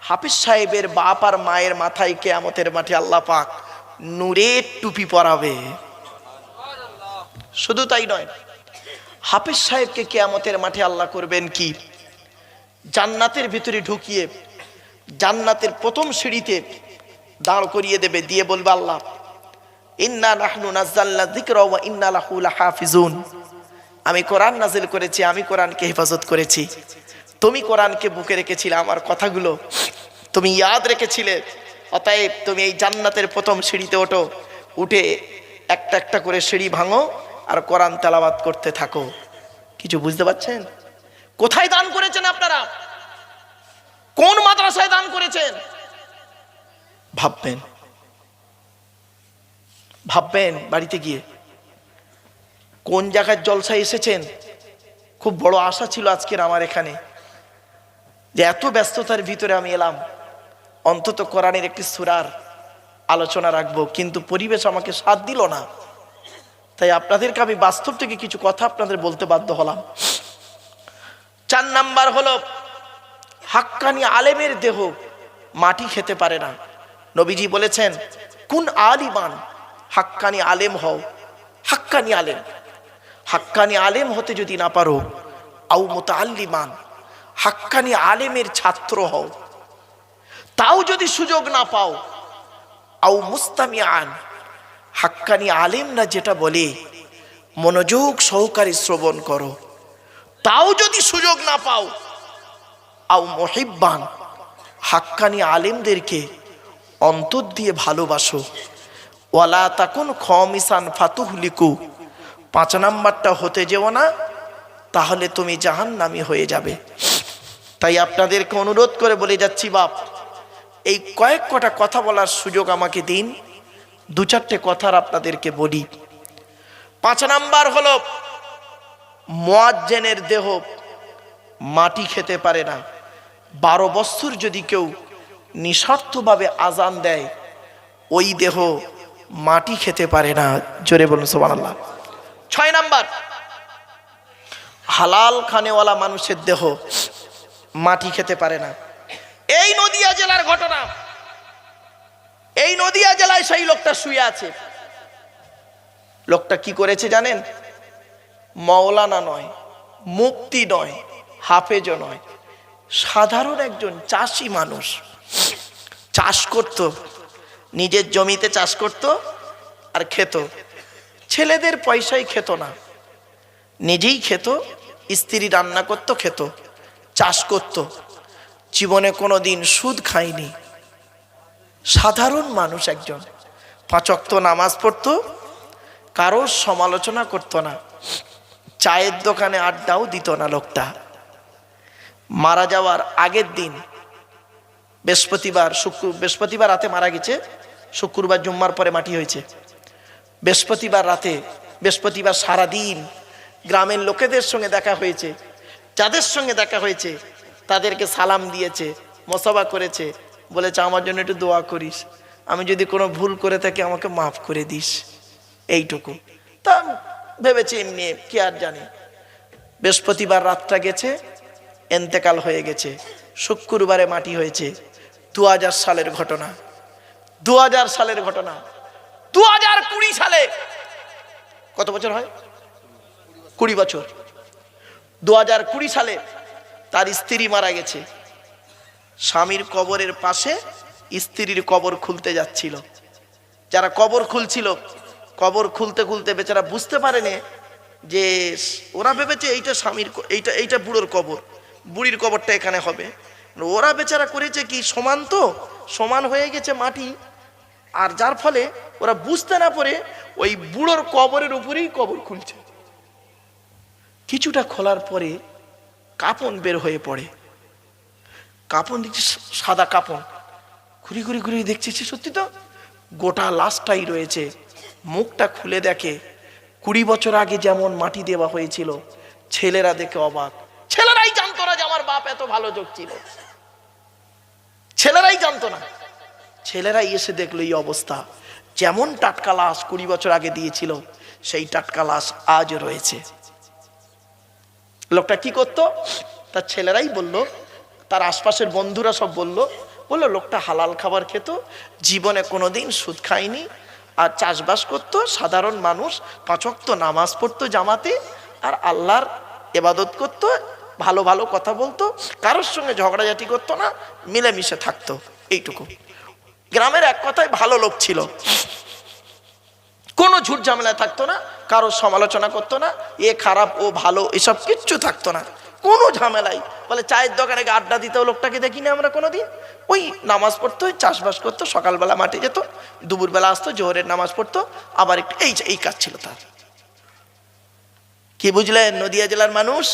হাফেজ সাহেবের বাপ আর মায়ের মাথায় কিয়ামতের মাঠে আল্লাহ পাক নূরের টুপি পরাবে। শুধু তাই নয়, হাফেজ সাহেবকে কিয়ামতের মাঠে আল্লাহ করবেন কি, জান্নাতের ভিতরে ঢুকিয়ে জান্নাতের প্রথম সিঁড়িতে দাঁড় করিয়ে দেবে, দিয়ে বলবে আল্লাহ ইন্না নাহনু নাযালনা যিকরা ওয়া ইন্না লাহু লাহাফিজুন। আমি কোরআন নাজিল করেছি, আমি কোরআনকে হেফাজত করেছি। তুমি কোরআনকে বুকে রেখেছিলে, আমার কথাগুলো তুমি ইয়াদ রেখেছিলে। অতএব তুমি এই জান্নাতের প্রথম সিঁড়িতে ওঠো, উঠে একটা একটা করে সিঁড়ি ভাঙো আর কোরআন তেলাওয়াত করতে থাকো। কিছু বুঝতে পারছেন? কোথায় দান করেছেন আপনারা? কোন মাদ্রাসায় দান করেছেন? ভাববেন, ভাববেন বাড়িতে গিয়ে কোন জায়গায় জলসায় এসেছেন। খুব বড় আশা ছিল আজকের আমার এখানে, যে এত ব্যস্ততার ভিতরে আমি এলাম, অন্তত কোরআনের একটি সূরার আলোচনা রাখবো, কিন্তু পরিবেশ আমাকে সাথ দিল না। তাই আপনাদেরকে আমি বাস্তব থেকে কিছু কথা আপনাদের বলতে বাধ্য হলাম। 4 নাম্বার হলো, হাক্কানি আলেমের দেহ মাটি খেতে পারে না। নবীজি বলেছেন, কুন আলিমান, হাক্কানি আলেম হও। হাক্কানি আলেম, হাক্কানি আলেম হতে যদি না পারো, আও মুতাআল্লিমান, হাক্কানি আলেমের ছাত্র হও। তাও যদি সুযোগ না পাও, আও মুস্তামিআন, হাক্কানি আলেমরা যেটা বলে মনোযোগ সহকারে শ্রবণ করো। তাও যদি সুযোগ না পাও, আও মুহিব্বান, হাক্কানি আলেমদেরকে অন্তর দিয়ে ভালোবাসো। ওয়ালা তাকুন খামিসান ফাতুহলিকু, 5 নাম্বারটা হতে যেও না, তাহলে তুমি জাহান্নামী হয়ে যাবে। তাই আপনাদেরকে অনুরোধ করে বলে যাচ্ছি, বাপ, এই কয়েক কটা কথা বলার সুযোগ আমাকে দিন, 2-4টে কথা আপনাদেরকে বলি। 5 নাম্বার হলো, মুয়াজ্জিনের দেহ মাটি খেতে পারে না। 12 বছর যদি কেউ নিঃস্বার্থভাবে আজান দেয়, ওই দেহ মাটি খেতে পারে না। জোরে বলুন সুবহানাল্লাহ। 6 নাম্বার, হালাল খানেওয়ালা মানুষের দেহ মাটি খেতে পারে না। এই নদিয়া জেলার ঘটনা, এই নদিয়া জেলায় সেই লোকটা শুয়ে আছে। লোকটা কি করেছে জানেন? মাওলানা নয়, মুফতি নয়, হাফেজও নয়, সাধারণ একজন চাষি মানুষ। চাষ করত, নিজের জমিতে চাষ করত আর খেত। ছেলেদের পয়সায় খেত না, নিজেই খেত, স্ত্রী রান্না করত, খেত, চাষ করত। জীবনে কোনো দিন সুদ খায়নি। সাধারণ মানুষ একজন, 5 ওয়াক্ত নামাজ পড়তো, কারোর সমালোচনা করত না, চায়ের দোকানে আড্ডাও দিত না। লোকটা মারা যাওয়ার আগের দিন, বৃহস্পতিবার রাতে মারা গেছে, শুক্রবার জুম্মার পরে মাটি হয়েছে। বৃহস্পতিবার রাতে, বৃহস্পতিবার সারাদিন গ্রামের লোকেদের সঙ্গে দেখা হয়েছে। যাদের সঙ্গে দেখা হয়েছে তাদেরকে সালাম দিয়েছে, মোসাফা করেছে, বলেছে আমার জন্য একটু দোয়া করিস, আমি যদি কোনো ভুল করে থাকি আমাকে মাফ করে দিস, এইটুকু। তা ভেবেছে এমনি, কি আর জানি। বৃহস্পতিবার রাতটা গেছে, এন্তেকাল হয়ে গেছে, শুক্রবারে মাটি হয়েছে। 2000 সালের ঘটনা, 2000 সালের ঘটনা। 2020 সালে কত বছর হয়? 20 বছর। 2020 সালে তার স্ত্রী মারা গেছে। স্বামীর কবরের পাশে স্ত্রীর কবর খুলতে যাচ্ছিল। যারা কবর খুলছিল, কবর খুলতে খুলতে বেচারা বুঝতে পারেনি যে, ওরা ভেবেছে এইটা স্বামীর, এইটা বুড়োর কবর, বুড়ির কবরটা এখানে হবে। ওরা বেচারা করেছে কি, সমান তো, সমান হয়ে গেছে মাটি, আর যার ফলে ওরা বুঝতে না পারে ওই বুড়োর কবরের উপরেই কবর খুলছে। কিছুটা খোলার পরে কাপন বের হয়ে পড়ে। কাপন দেখছি, সাদা কাপন। ঘুরি ঘুরি ঘুরি দেখছি, সত্যি তো গোটা লাশটাই রয়েছে। মুখটা খুলে দেখে 20 বছর আগে যেমন মাটি দেওয়া হয়েছিল। ছেলেরা দেখে অবাক। ছেলেরাই জানতো না যে আমার বাপ এত ভালো যোগ ছিল, ছেলেরাই জানতো না। ছেলেরাই এসে দেখলো এই অবস্থা। যেমন টাটকা লাশ 20 বছর আগে দিয়েছিল, সেই টাটকা লাশ আজ রয়েছে। লোকটা কি করতো? তার ছেলেরাই বলল, তার আশপাশের বন্ধুরা সব বলল, লোকটা হালাল খাবার খেত, জীবনে কোনোদিন সুদ খায়নি, আর চাষবাস করতো, সাধারণ মানুষ, 5 ওয়াক্ত নামাজ পড়তো জামাতে, আর আল্লাহর ইবাদত করতো, ভালো ভালো কথা বলতো, কারোর সঙ্গে ঝগড়াঝাটি করতো না, মিলেমিশে থাকতো, এইটুকু। গ্রামের এক কথায় ভালো লোক ছিল। কোনো ঝুট ঝামেলায় থাকতো না, কারো সমালোচনা করতো না, এ খারাপ ও ভালো এসব কিচ্ছু থাকতো না, কোনো ঝামেলাই। বলে চায়ের দোকানে গিয়ে আড্ডা দিতে লোকটাকে দেখিনি আমরা কোনোদিন। ওই নামাজ পড়তো, চাষবাস করতো, সকালবেলা মাঠে যেত, দুপুরবেলা আসতো, জোহরের নামাজ পড়তো, আবার একটু এই কাজ ছিল তার। কি বুঝলেন নদিয়া জেলার মানুষ?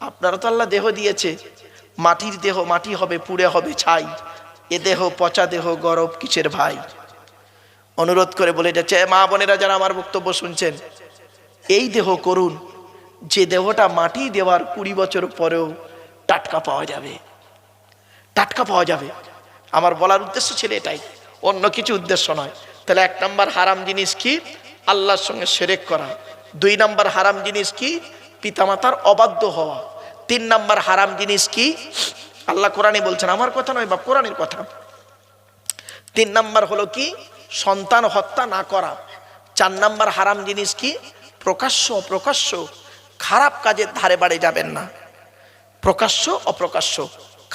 আপনারা তো আল্লাহ দেহ দিয়েছে, মাটির দেহ মাটি হবে, পুড়ে হবে ছাই। এ দেহ পচা দেহ, গরব কিসের ভাই? অনুরোধ করে বলে যাচ্ছে মা বোনেরা যারা আমার বক্তব্য শুনছেন, এই দেহ করুন যে দেহটা মাটি দেওয়ার 20 বছর পরেও টাটকা পাওয়া যাবে, টাটকা পাওয়া যাবে। আমার বলার উদ্দেশ্য ছিল এটাই, অন্য কিছু উদ্দেশ্য নয়। তাহলে 1 নম্বর হারাম জিনিস কি? আল্লাহর সঙ্গে শিরক করা। 2 নম্বর হারাম জিনিস কি? পিতামাতার অবাধ্য হওয়া। 3 নম্বর হারাম জিনিস কি? আল্লাহ কোরআনে বলছেন, আমার কথা নয় বাপ, কোরআনের কথা। 3 নম্বর হলো কি? সন্তান হত্যা না করা। 4 নম্বর হারাম জিনিস কি? প্রকাশ্য খারাপ কাজের ধারে বাড়ে যাবেন না। প্রকাশ্য অপ্রকাশ্য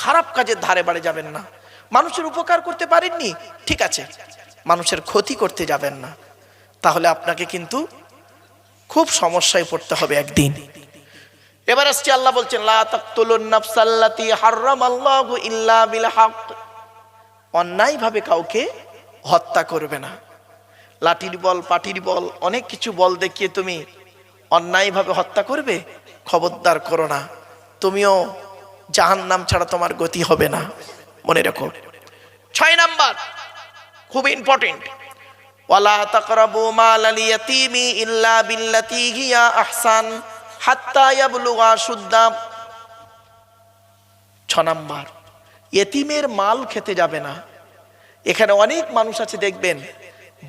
খারাপ কাজের ধারে বাড়ে যাবেন না। মানুষের উপকার করতে পারেননি, ঠিক আছে, মানুষের ক্ষতি করতে যাবেন না, তাহলে আপনাকে কিন্তু খুব সমস্যায় পড়তে হবে একদিন। এবার আসছে আল্লাহ বলছেন লা তাকতুলুন নাফসাল্লাতী হারামাল্লাহু ইল্লা বিল হক। অন্যায়ভাবে কাউকে হত্যা করবে না। লাঠির বল, পাটির বল, অনেক কিছু বল দেখিয়ে তুমি অন্যায়ভাবে হত্যা করবে, খবরদার করো না, তুমিও জাহান্নাম ছাড়া তোমার গতি হবে না, মনে রাখো। 6 নাম্বার খুব ইম্পর্টেন্ট, ওয়ালা তাকরাবু মালাল ইয়াতীমি ইল্লা বিল্লাতী হিয়া আহসান হাত্তা ইয়াবলুগা শুদ্দা। 6 নাম্বার, ইয়েতিমের মাল খেতে যাবে না। এখানে অনেক মানুষ আছে দেখবেন,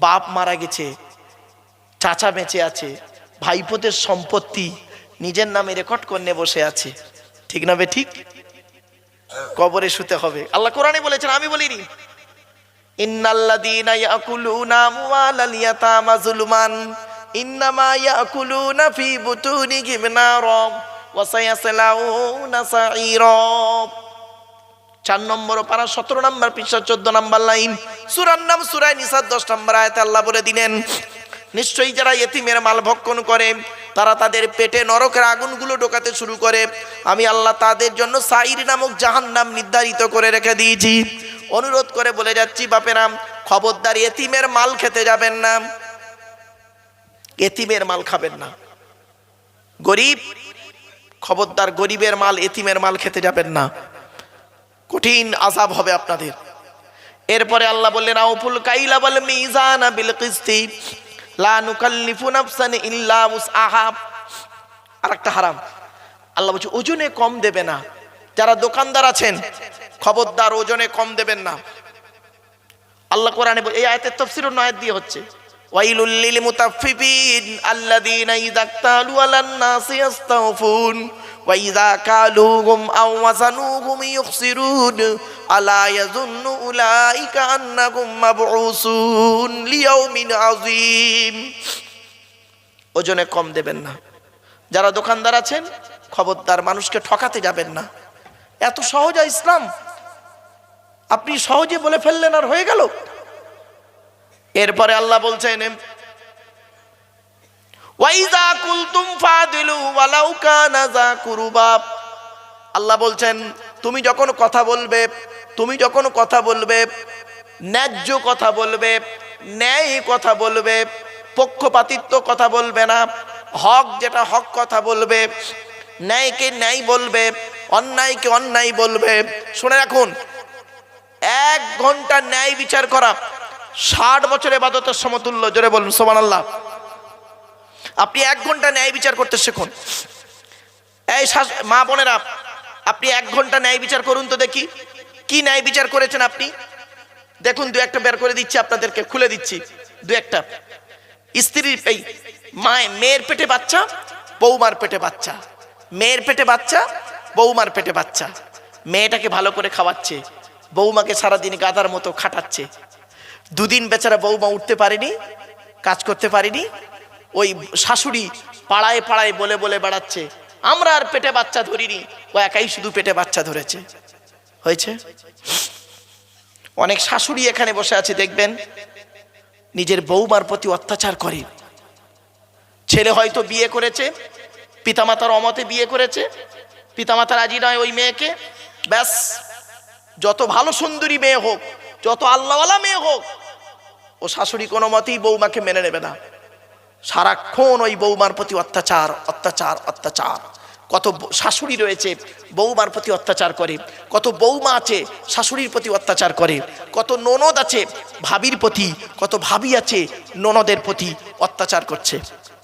বাপ মারা গেছে, চাচা বেঁচে আছে, ভাইপোদের সম্পত্তি নিজের নামে রেকর্ড করে বসে আছে, ঠিক না বে ঠিক? কবরে শুতে হবে। আল্লাহ কোরআনে বলেছেন, আমি বলিনি, ইন্নাল্লাযীনা ইয়াকুলুনা আমওয়ালাল ইয়াতামা যুলমান ইন্নামা ইয়াকুলুনা ফি বুতুনিহিম নারা ওয়া সায়াসলাউনা সাঈরা। 4 নম্বর পারা 17 নম্বর পৃষ্ঠা 14 নম্বর লাইন, সূরার নাম সূরা নিসা 10 নম্বর আয়াতে আল্লাহ বলে দিলেন, নিশ্চয়ই যারা ইয়েতিমের মাল ভক্ষণ করে তারা তাদের পেটে নরকের আগুনগুলো ঢোকাতে শুরু করে, আমি আল্লাহ তাদের জন্য সাঈর নামক জাহান্নাম নির্ধারিত করে রেখে দিয়েছি। অনুরোধ করে বলে যাচ্ছি বাপেরা, খবরদার ইয়েতিমের মাল খেতে যাবেন না, ইয়েতিমের মাল খাবেন না। গরিব, খবরদার গরিবের মাল, ইয়েতিমের মাল খেতে যাবেন না, কঠিন আযাব হবে আপনাদের। এরপরে আল্লাহ বললেন আউফুল কাইলা ওয়াল মিজানা বিল কিসতি লা নুকাল্লিফু নাফসান ইল্লা উসআহা। আরেকটা হারাম, আল্লাহ বলছে ওজনে কম দেবে না। যারা দোকানদার আছেন খবরদার ওজনে কম দেবেন না। আল্লাহ কোরআনে এই আয়াতের তাফসীর অন্য আয়াত দিয়ে হচ্ছে, ওয়াইলুল লিল মুতাফফিফিন আল্লাযীনা ইযা ক্তালু আলান নাসি ইস্তাওফুন ওয়া ইযা কালুহুম আও ওয়াজানুহুম ইখসিরুন আলা ইয়াযুন্নু উলাইকা আন্নাহুম মাবউসুন লিয়াউমিন আযীম। ওজনে কম দেবেন না। যারা দোকানদার আছেন খবরদার মানুষকে ঠকাতে যাবেন না। এত সহজ ইসলাম, আপনি সহজে বলে ফেললেন আর হয়ে গেল। এরপরে আল্লাহ বলছেন ওয়াইযা কুলতুম ফাদিলু ওয়ালাউ কানা যা কুরবা। আল্লাহ বলছেন তুমি যখন কথা বলবে ন্যায্য কথা বলবে, ন্যায় কথা বলবে, পক্ষপাতিত্ব কথা বলবে না, হক যেটা হক কথা বলবে, ন্যায়কে ন্যায় বলবে, অন্যায়কে অন্যায় বলবে। শুনে রাখুন, 1 ঘন্টা ন্যায় বিচার করা 60 বছর ইবাদতের সমতুল্য। জোরে বলুন সুবহানাল্লাহ। আপনি 1 ঘন্টা ন্যায় বিচার করতে শিখুন। এই মা বোনেরা, আপনি 1 ঘন্টা ন্যায় বিচার করুন তো দেখি, কি ন্যায় বিচার করেছেন আপনি। দেখুন 2-1টা বের করে দিচ্ছি আপনাদেরকে, খুলে দিচ্ছি 2-1টা। স্ত্রীর এই মেয়ের পেটে বাচ্চা, বৌমার পেটে বাচ্চা, মেয়ের পেটে বাচ্চা, বৌমার পেটে বাচ্চা। মেয়েটাকে ভালো করে খাওয়াচ্ছে, বৌমাকে সারাদিন গাদার মতো খাটাচ্ছে। 2 দিন বেচারা বৌমা উঠতে পারেনি, কাজ করতে পারেনি। ওই শাশুড়ি পাড়ায় পাড়ায় বলে বলে বেড়াচ্ছে আমরা আর পেটে বাচ্চা ধরিনি, ও একাই শুধু পেটে বাচ্চা ধরেছে। হয়েছে? অনেক শাশুড়ি এখানে বসে আছে দেখবেন, নিজের বৌমার প্রতি অত্যাচার করে। ছেলে হয়তো বিয়ে করেছে, পিতামাতার অমতে বিয়ে করেছে, পিতামাতা রাজি নয় ওই মেয়েকে, ব্যাস যত ভালো সুন্দরী মেয়ে হোক, যত আল্লাহওয়ালা মেয়ে হোক, ও শাশুড়ি কোনো মতেই বৌমাকে মেনে নেবে না। সারাক্ষণ ওই বৌমার প্রতি অত্যাচার অত্যাচার অত্যাচার। কত শাশুড়ি রয়েছে বৌমার প্রতি অত্যাচার করে, কত বৌমা আছে শাশুড়ির প্রতি অত্যাচার করে, কত ননদ আছে ভাবির প্রতি, কত ভাবি আছে ননদের প্রতি অত্যাচার করছে।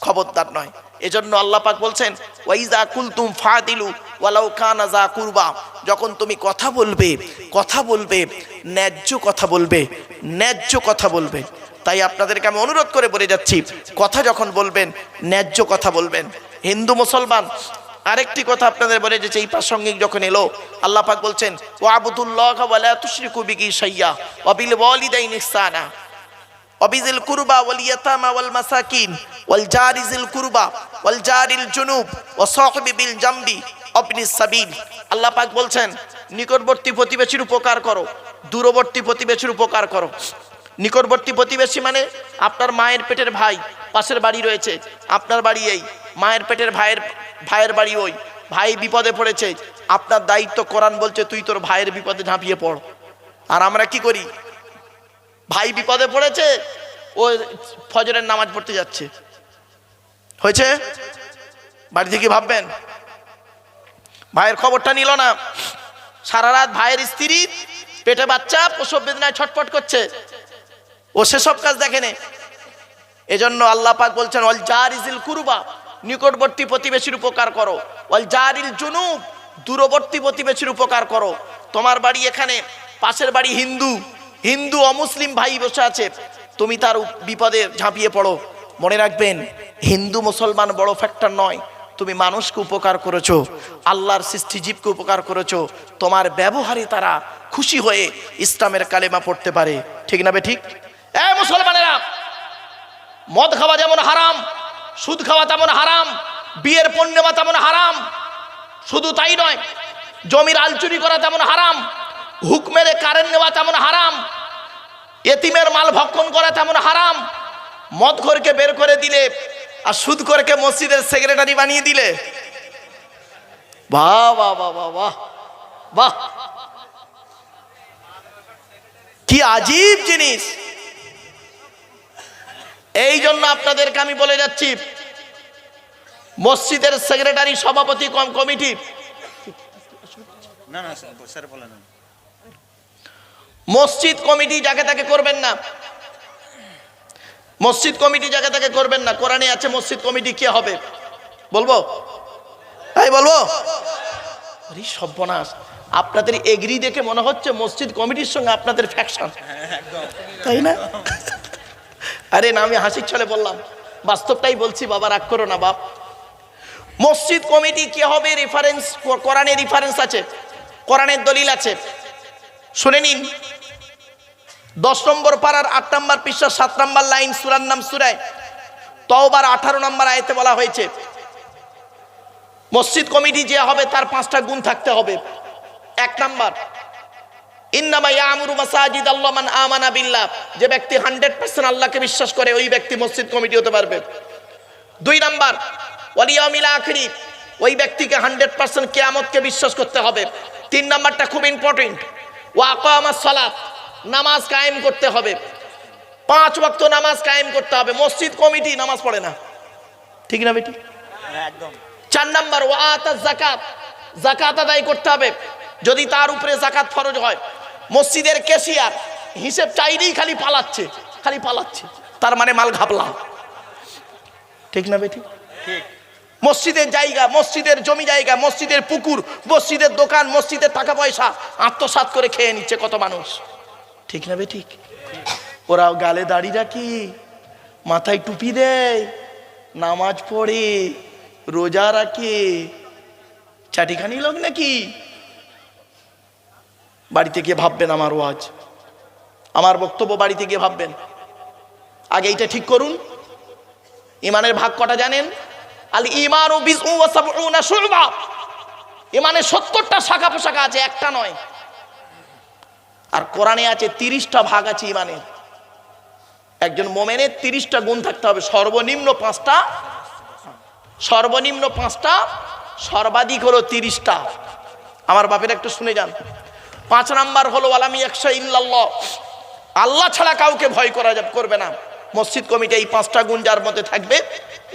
খবরদার নয়। এজন্য আল্লাহ পাক বলছেন ওয়াইজা কুলতুম ফাদিলু ওয়ালাউ কানা যা কুরবা, যখন তুমি কথা বলবে, কথা বলবে ন্যায্য কথা বলবে, ন্যায্য কথা বলবে। তাই আপনাদেরকে আমি অনুরোধ করে বলে যাচ্ছি, কথা যখন বলবেন ন্যায্য কথা বলবেন। হিন্দু মুসলমান আরেকটি কথা আপনাদের বলে যে এই প্রাসঙ্গিক যখন এলো, আল্লাহ পাক বলছেন ওয়াবুদুল্লাহ ওয়া লা তুশরিকু বিহি শাইয়্যা ওয়া বিল ওয়ালিদাইনি ইহসানা ওয়াবিজিল কুরবা ওয়াল ইয়াতামা ওয়াল মাসাকিন ওয়াল জারিজিল কুরবা ওয়াল জারিল জুনুব ওয়া সাহিবি বিল জামবি ওয়াবনিস সাবিল। আল্লাহ পাক বলছেন নিকটবর্তী প্রতিবেশীর উপকার করো, দূরবর্তী প্রতিবেশীর উপকার করো। নিকটবর্তী প্রতিবেশী মানে আপনার মায়ের পেটের ভাই, পাশের বাড়ি রয়েছে, আপনার বাড়ি এই, মায়ের পেটের ভাইয়ের বাড়ি ওই, ভাই বিপদে পড়েছে, আপনার দায়িত্ব, কোরআন বলছে তুই তোর ভাইয়ের বিপদে ঝাঁপিয়ে পড়। আর আমরা কি করি? ভাই বিপদে পড়েছে, ও ফজরের নামাজ পড়তে যাচ্ছে, হয়েছে বাড়ি থেকে ভাববেন ভাইয়ের খবরটা নিল না, সারা রাত ভাইয়ের স্ত্রী পেটে বাচ্চা প্রসব বেদনায় ছটফট করছে, ও সেসব কাজ দেখেনে। এজন্য আল্লাহ পাক বলছেন ওয়াল জারিজিল কুরবা, নিকটবর্তী প্রতিবেশীর উপকার করো, ওয়াল জারিল জুনুব, দূরবর্তী প্রতিবেশীর উপকার করো। তোমার বাড়ি এখানে, পাশের বাড়ি হিন্দু, হিন্দু অমুসলিম ভাই বসে আছে, তুমি তার বিপদে ঝাঁপিয়ে পড়ো। মনে রাখবেন হিন্দু মুসলমান বড় ফ্যাক্টর নয়, তুমি মানুষকে উপকার করেছো, আল্লাহর সৃষ্টিজীবকে উপকার করেছো, তোমার ব্যবহারে তারা খুশি হয়ে ইসলামের কালেমা পড়তে পারে। ঠিক না বে ঠিক? এই মুসলমানেরা, মদ খাওয়া যেমন হারাম, সুদ খাওয়া তেমন হারাম, বিয়ের পণ নেওয়া তেমন হারাম, শুধু তাই নয় জমির আল চুরি করা তেমন হারাম, হুকমের কারেন্ট নেওয়া তেমন হারাম, এতিমের মাল ভক্ষণ করা তেমন হারাম। মদখোরকে বের করে দিলে আর সুদখোরকে মসজিদের সেক্রেটারি বানিয়ে দিলে, বাহ বাহ বাহ বাহ বাহ বাহ, কি আজীব জিনিস। এই জন্য আপনাদেরকে আমি বলে যাচ্ছি, মসজিদের সেক্রেটারি, সভাপতি, কমিটি, না না স্যার বলেন, মসজিদ কমিটি যাকে তাকে করবেন না, মসজিদ কমিটি যাকে তাকে করবেন না। কোরআনে আছে মসজিদ কমিটি কে হবে, বলবো? তাই বলবো? আরে সর্বনাশ, আপনাদের এগ্রি দেখে মনে হচ্ছে মসজিদ কমিটির সঙ্গে আপনাদের ফ্যাকশন, তাই না? আরে না, আমি হাসির ছলে বললাম, বাস্তবটাই বলছি বাবা, রাগ করো না বাপ। মসজিদ কমিটি কে হবে রেফারেন্স, কোরআনে রেফারেন্স আছে, কোরআনের দলিল আছে, শুনে নিন। 10 নম্বর পারার 8 নম্বর পৃষ্ঠা 7 নম্বর লাইন, সূরার নাম সূরা তাওবার 18 নম্বর আয়াতে বলা হয়েছে মসজিদ কমিটি যে হবে তার 5টা গুণ থাকতে হবে। 1 নাম্বার, ইন্নামা ইয়ামুরু মাসাজিদ আল্লাহ মান আমানা বিল্লাহ, যে ব্যক্তি 100% আল্লাহকে বিশ্বাস করে ওই ব্যক্তি মসজিদ কমিটি হতে পারবে। 2 নাম্বার, ওয়াল ইয়াউমিল আখির, ওই ব্যক্তিকে 100% কিয়ামতকে বিশ্বাস করতে হবে। 3 নাম্বারটা খুব ইম্পর্টেন্ট, ওয়া আকামাস সালাত, নামাজ কায়েম করতে হবে, 5 ওয়াক্ত নামাজ কায়েম করতে হবে। মসজিদ কমিটি নামাজ পড়ে না, ঠিক না বেটি? একদম। 4 নাম্বার, ওয়া আতাজ যাকাত, যাকাত আদায় করতে হবে যদি তার উপরে যাকাত ফরজ হয়। মসজিদের ক্যাশিয়ার হিসাব চাইলেই খালি পালাচ্ছে, খালি পালাচ্ছে, তার মানে মাল ঘাপলা, ঠিক না বেটি? ঠিক। মসজিদের জায়গা, মসজিদের জমি জায়গা, মসজিদের পুকুর, মসজিদের দোকান, মসজিদের টাকা পয়সা আত্মসাৎ করে খেয়ে নিচ্ছে কত মানুষ, ঠিক না বে ঠিক? ওরাও গালে দাড়ি রাখি, মাথায় টুপি দেয়, নামাজ পড়ে, রোজা রাখে, চাটিখানি লোক নাকি? বাড়িতে গিয়ে ভাববেন আমার ওয়াজ, আমার বক্তব্য বাড়িতে গিয়ে ভাববেন। আগে এইটা ঠিক করুন, ইমানের ভাগ কটা জানেন? আল ঈমানু বিজউ ওয়া সাবউনা শুবা, ইমানের 70টা শাখা পোশাখা আছে, একটা নয়। আর কোরআনে আছে 30টা ভাগ আছে ইমানের। একজন মোমেনের 30টা গুণ থাকতে হবে, সর্বনিম্ন 5টা, সর্বনিম্ন 5টা, সর্বাধিক হলো 30টা। আমার বাপের একটু শুনে যান। 5 নাম্বার হলো ওয়ালামি ইয়াখশা ইল্লাল্লাহ, আল্লাহ ছাড়া কাউকে ভয় করা করবে না। মসজিদ কমিটি এই 5টা গুণ যার মধ্যে থাকবে,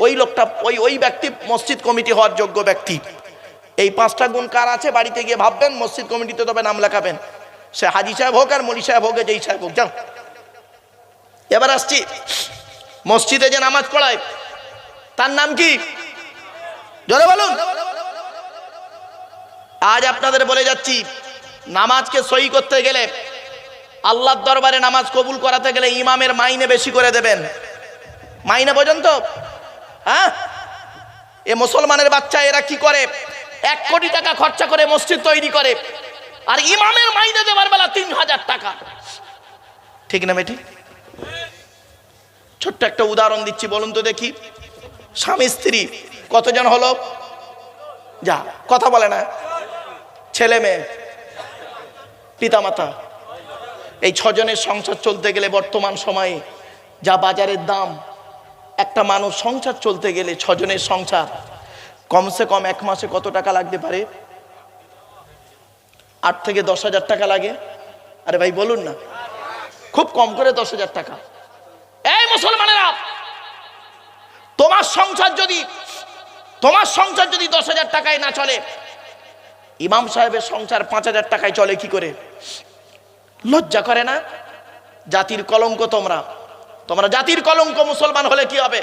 ওই লোকটা ওই ব্যক্তি মসজিদ কমিটি হওয়ার যোগ্য ব্যক্তি। এই 5টা গুণ কার আছে বাড়িতে গিয়ে ভাববেন, মসজিদ কমিটিতে তবে নাম লেখাবেন। সে হাজি সাহেব হোক আর মলি সাহেব হোক, যেই সাহেব হোক, যাও। এবার আসছি, মসজিদে যে নামাজ পড়ায় তার নাম কি? জোরে বলুন। আজ আপনাদের বলে যাচ্ছি, নামাজকে সহি করতে গেলে, আল্লাহর দরবারে নামাজ কবুল করাতে গেলে ইমামের মাইনে বেশি করে দেবেন। মাইনে পর্যন্ত, হ্যাঁ, এ মুসলমানের বাচ্চা এরা কি করে, 1 কোটি টাকা খরচা করে মসজিদ তৈরি করে, আর ইমামের মাইনে দেওয়ার বেলা 3000 টাকা। ঠিক না বেটি? ছোট্ট একটা উদাহরণ দিচ্ছি, বলুন তো দেখি। স্বামী স্ত্রী কতজন হলো? যা কথা বলে না, ছেলে মেয়ে, পিতামাতা, এই 6 জনের সংসার চলতে গেলে বর্তমান সময়ে যা বাজারের দাম, একটা মানুষ সংসার চলতে গেলে 6 জনের সংসার কমসে কম 1 মাসে কত টাকা লাগতে পারে? 8 থেকে 10,000 টাকা লাগে। আরে ভাই বলুন না, খুব কম করে 10,000 টাকা। এই মুসলমানেরা, তোমার সংসার যদি 10,000 টাকায় না চলে, ইমাম সাহেবের সংসার 5,000 টাকায় চলে কি করে? লজ্জা করে না? জাতির কলঙ্ক তোমরা জাতির কলঙ্ক। মুসলমান হলে কি হবে?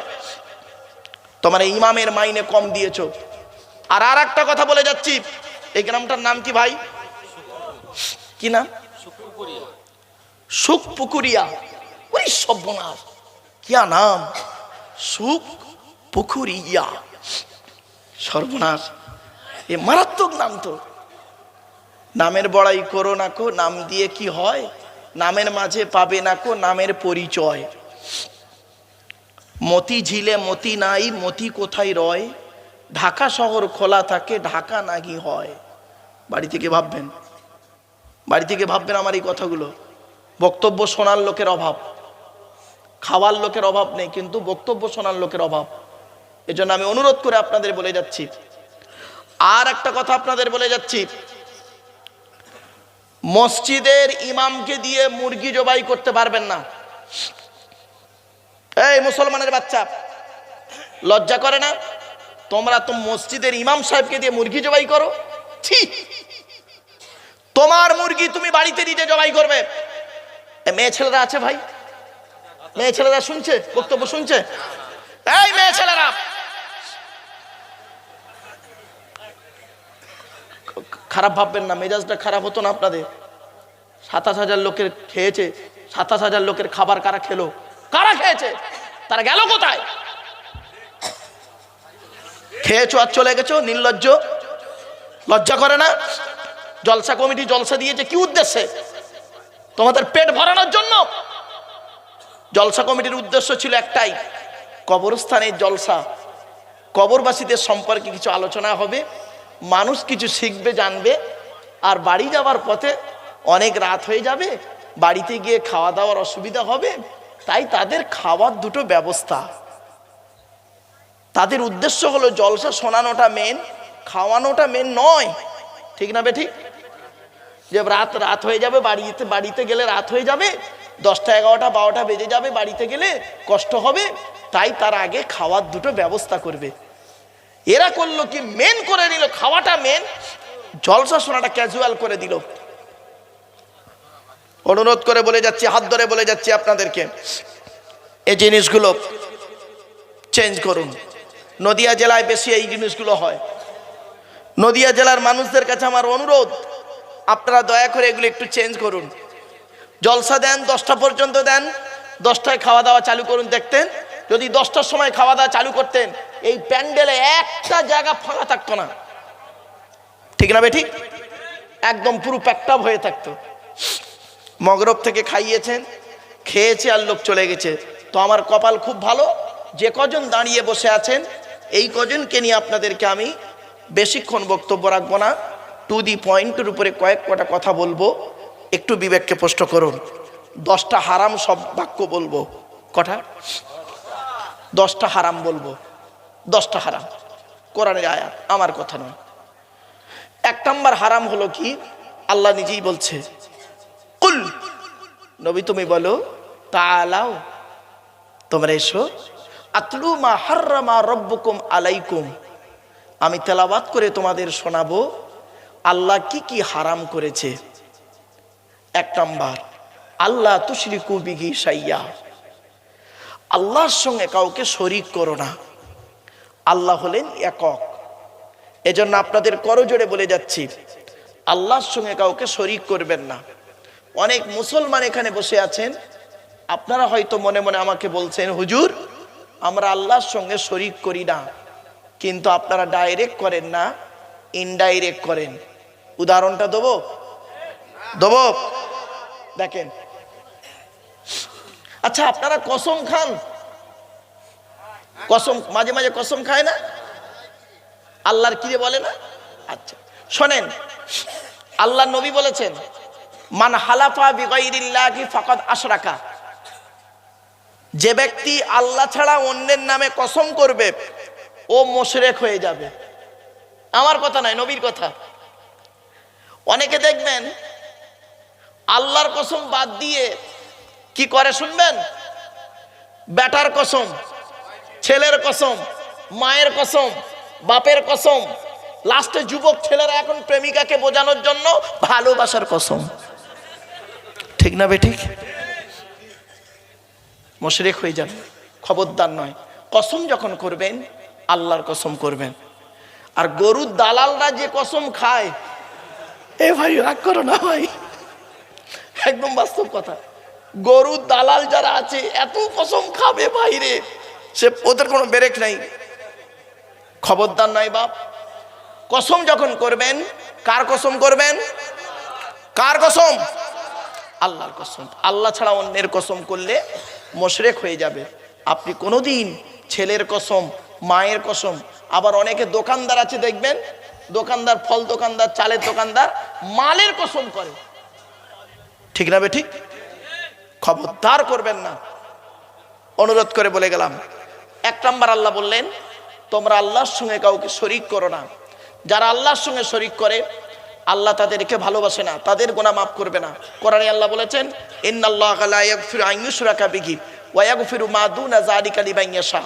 তোমরা ইমামের মাইনে কম দিয়েছো। আর একটা কথা বলে যাচ্ছি, এই গ্রামটার নাম কি ভাই? কি নাম? সুখপুকুরিয়া। ওই সর্বনাশ, কিয়া নাম, সুখপুকুরিয়া, সর্বনাশ, এ মারাত্মক নাম তো। নামের বড়াই করো না কো, নাম দিয়ে কি হয়? নামের মাঝে পাবে না কো নামের পরিচয়। মতি ঝিলে মতি নাই, মতি কোথায় রয়? ঢাকা শহর খোলা থাকে, ঢাকা নাকি হয়। বাড়ি থেকে ভাববেন আমার এই কথাগুলো। বক্তব্য শোনার লোকের অভাব, খাওয়ার লোকের অভাব নেই, কিন্তু বক্তব্য শোনার লোকের অভাব। এজন্য আমি অনুরোধ করে আপনাদের বলে যাচ্ছি। আর একটা কথা আপনাদের বলে যাচ্ছি, মসজিদের ইমামকে দিয়ে মুরগি জবাই করতে পারবেন না। এই মুসলমানের বাচ্চা, লজ্জা করে না? তোমরা তো মসজিদের ইমাম সাহেবকে দিয়ে মুরগি জবাই করো। ঠিক, তোমার মুরগি তুমি বাড়িতে নিজে জবাই করবে। মেয়ে ছেলেরা আছে ভাই? মেয়ে ছেলেরা শুনছে বক্তব্য? শুনছে? এই মেয়ে ছেলেরা, খারাপ ভাববেন না, মেজাজটা খারাপ হতো না আপনাদের। 27,000 লোকের খেয়েছে, 27,000 লোকের খাবার কারা খেলো? কারা খেয়েছে? তারা গেল কোথায়? খেয়েছো আর চলে গেছো, নির্লজ্জ। লজ্জা করে না? জলসা কমিটি জলসা দিয়েছে কি উদ্দেশ্যে? তোমাদের পেট ভরানোর জন্য। জলসা কমিটির উদ্দেশ্য ছিল একটাই, কবরস্থানের জলসা, কবরবাসীদের সম্পর্কে কিছু আলোচনা হবে, মানুষ কিছু শিখবে, জানবে। আর বাড়ি যাওয়ার পথে অনেক রাত হয়ে যাবে, বাড়িতে গিয়ে খাওয়া দাওয়ার অসুবিধা হবে, তাই তাদের খাওয়ার দুটো ব্যবস্থা। তাদের উদ্দেশ্য হলো জলসা শোনানোটা মেন, খাওয়ানোটা মেন নয়। ঠিক না বেঠিক? যে রাত হয়ে যাবে, বাড়িতে গেলে রাত হয়ে যাবে, 10টা 11টা 12টা বেজে যাবে, বাড়িতে গেলে কষ্ট হবে, তাই তার আগে খাওয়ার দুটো ব্যবস্থা করবে। এরা করলো কি, মেন করে নিল খাওয়াটা মেন, জলসা শোনাটা ক্যাজুয়াল করে দিল। অনুরোধ করে বলে যাচ্ছি, হাত ধরে বলে যাচ্ছি আপনাদেরকে, এই জিনিসগুলো চেঞ্জ করুন। নদিয়া জেলায় বেশি এই জিনিসগুলো হয়। নদিয়া জেলার মানুষদের কাছে আমার অনুরোধ, আপনারা দয়া করে এগুলো একটু চেঞ্জ করুন। জলসা দেন 10টা পর্যন্ত দেন, 10টায় খাওয়া দাওয়া চালু করুন। দেখতেন যদি 10টার সময় খাওয়া দাওয়া চালু করতেন, এই প্যান্ডেলে একটা জায়গা ফাঁকা থাকতো না। ঠিক না বেঠিক? একদম পুরো প্যাকটাপ হয়ে থাকতো। মগরব থেকে খাইয়েছেন, খেয়েছে আর লোক চলে গেছে। তো আমার কপাল খুব ভালো, যে কজন দাঁড়িয়ে বসে আছেন এই কজনকে নিয়ে আপনাদেরকে আমি বেশিক্ষণ বক্তব্য রাখবো না, টু দি পয়েন্টের উপরে কয়েকটা কথা বলবো। একটু বিবেককে প্রশ্ন করুন। 10টা হারাম সব বাক্য বলবো, কটা? 10টা হারাম বলবো, 10টা হারাম, কোরআনের আয়াত, আমার কথা নয়। 1 নাম্বার হারাম হলো কি? আল্লাহ নিজেই বলছে, কুল, নবী তুমি বলো, তাআলাও, তোমরা এসো, আতলু মা হাররামা রব্বুকুম আলাইকুম, আমি তেলাওয়াত করে তোমাদের শোনাবো আল্লাহ কি কি হারাম করেছে। 1 নাম্বার, আল্লাহ তুশরিকু বিহি শাইয়া, আল্লাহর সঙ্গে কাউকে শরীক করো না। আল্লাহ হলেন একক, এজন্য আপনাদের করজোড়ে বলে যাচ্ছি, আল্লাহর সঙ্গে কাউকে শরীক করবেন না। অনেক মুসলমান এখানে বসে আছেন, আপনারা হয়তো মনে মনে আমাকে বলছেন, হুজুর আমরা আল্লাহর সঙ্গে শরীক করি না, কিন্তু আপনারা ডাইরেক্ট করেন না, ইনডাইরেক্ট করেন। উদাহরণটা দেবো? দেখেন, আচ্ছা আপনারা কসম খান? কসম মাঝে মাঝে কসম খায় না? আল্লাহর কিরে বলে না? আচ্ছা শোনেন, আল্লাহ নবী বলেছেন, মান হালাফা বিগাইরিল্লাহি ফাকাদ আশরাকা, যে ব্যক্তি আল্লাহ ছাড়া অন্যের নামে কসম করবে ও মুশরিক হয়ে যাবে। আমার কথা নয়, নবীর কথা। অনেকে দেখবেন আল্লাহর কসম বাদ দিয়ে কি করে শুনবেন? বেটার কসম, ছেলের কসম, মায়ের কসম, বাপের কসম, লাস্টে যুবক ছেলেরা এখন প্রেমিকাকে বোঝানোর জন্য ভালোবাসার কসম। ঠিক না বেঠিক? মুশরিক হয়ে যাবে, খবরদার নয়। কসম যখন করবেন আল্লাহর কসম করবেন। আর গরুর দালালরা যে কসম খায়, এ ভাই রাগ করো না ভাই, একদম বাস্তব কথা। গরুর দালাল যারা আছে এত কসম খাবে ভাইরে, সে ওদের কোনো ব্রেক নাই। খবরদার নয় বাপ, কসম যখন করবেন কার কসম করবেন? কার কসম? আল্লাহর কসম। আল্লাহ ছাড়া অন্যের কসম করলে মুশরিক হয়ে যাবে। আপনি কোনোদিন ছেলের কসম, মায়ের কসম, আবার অনেকে দোকানদার আছে দেখবেন, দোকানদার, ফল দোকানদার, চালের দোকানদার, মালের কসম করে। ঠিক না বেঠিক? খবরদার করবেন না, অনুরোধ করে বলে গেলাম। 1 নাম্বার আল্লাহ বললেন, তোমরা আল্লাহর সঙ্গে কাউকে শরীক করো না। যারা আল্লাহর সঙ্গে শরীক করে আল্লাহ তাদেরকে ভালোবাসে না, তাদের গুনাহ মাফ করবে না। কোরআনে আল্লাহ বলেছেন, ইন্নাল্লাহা লা ইয়াগফিরু আন ইউশরাকা বিহি ওয়া ইয়াগফিরু মা দুনা যালিকা লিমান ইয়াশা।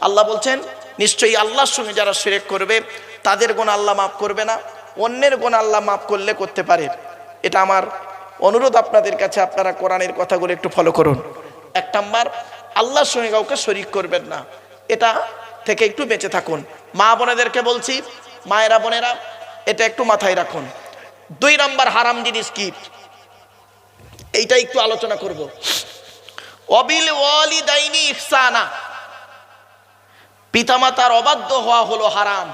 আল্লাহ বলছেন, নিশ্চয়ই আল্লাহর সঙ্গে যারা শিরক করবে তাদের গুনাহ আল্লাহ মাফ করবে না, অন্যের গুনাহ আল্লাহ মাফ করলে করতে পারে। এটা আমার অনুরোধ আপনাদের কাছে, আপনারা কোরআনের কথাগুলো একটু ফলো করুন। 1 নাম্বার, আল্লাহর সঙ্গে কাউকে শরীক করবেন না, এটা থেকে একটু বেঁচে থাকুন। মা বোনেদেরকে বলছি, মায়েরা বোনেরা এটা একটু মাথায় রাখুন। 2 নাম্বার হারাম জিনিস কি, এইটা একটু আলোচনা করব। অবিল ওয়ালিদাইনি ইহসানা, পিতামাতার অবাধ্য হওয়া হলো হারাম।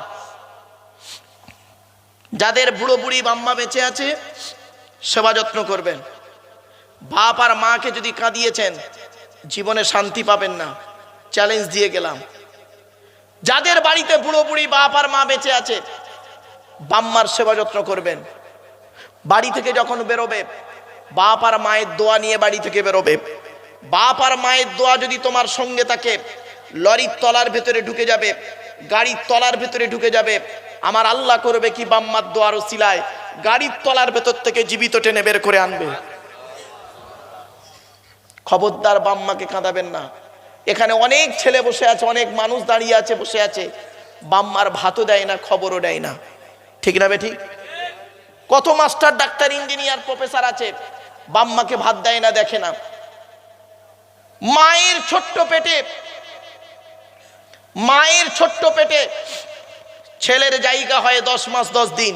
যাদের বুড়ো বুড়ি বাম্মা বেঁচে আছে সেবা যত্ন করবেন। বাপ আর মাকে যদি কাঁদিয়েছেন জীবনে শান্তি পাবেন না, চ্যালেঞ্জ দিয়ে গেলাম। যাদের বাড়িতে বুড়ো বুড়ি বাপ আর মা বেঁচে আছে বাম্মার সেবা যত্ন করবেন। বাড়ি থেকে যখন বেরোবে বাপ আর মায়ের দোয়া নিয়ে বাড়ি থেকে বেরোবে। বাপ আর মায়ের দোয়া যদি তোমার সঙ্গে থাকে, লরির তলার ভেতরে ঢুকে যাবে, গাড়ির তলার ভেতরে ঢুকে যাবে। আমার আল্লাহ করবে কি, বাম্মার দোয়ার ওসিলায় গাড়ির তলার ভেতর থেকে জীবিত টেনে বের করে আনবে। খবরদার বাম্মাকে কাঁদাবেন না। এখানে অনেক ছেলে বসে আছে, অনেক মানুষ দাঁড়িয়ে আছে, বসে আছে, বাম্মার ভাতও দেয় না, খবরও দেয় না। ঠিক না বেঠিক? কত মাস্টার, ডাক্তার, ইঞ্জিনিয়ার, প্রফেসর আছে, বাম্মাকে ভাত দেয় না, দেখে না। মায়ের ছোট্ট পেটে ছেলের জায়গা হয় 10 মাস 10 দিন।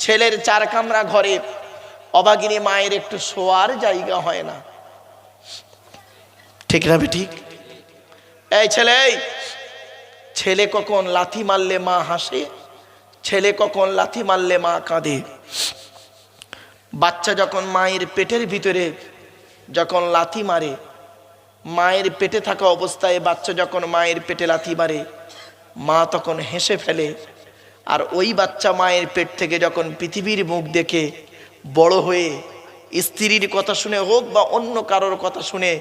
ছেলের 4 কামরা ঘরে অভাগিনী মায়ের একটু শোয়ার জায়গা হয় না। ঠিক না বেঠিক? এই ছেলে কখন লাথি মারলে মা হাসে, ছেলে কখন লাথি মারলে মা কাঁদে। বাচ্চা যখন মায়ের পেটের ভিতরে যখন লাথি মারে, মায়ের পেটে থাকা অবস্থায় বাচ্চা যখন মায়ের পেটে লাথি মারে, মা তখন হেসে ফেলে। আর ওই বাচ্চা মায়ের পেট থেকে যখন পৃথিবীর মুখ দেখে বড় হয়ে স্ত্রীর কথা শুনে হোক বা অন্য কারোর কথা শুনে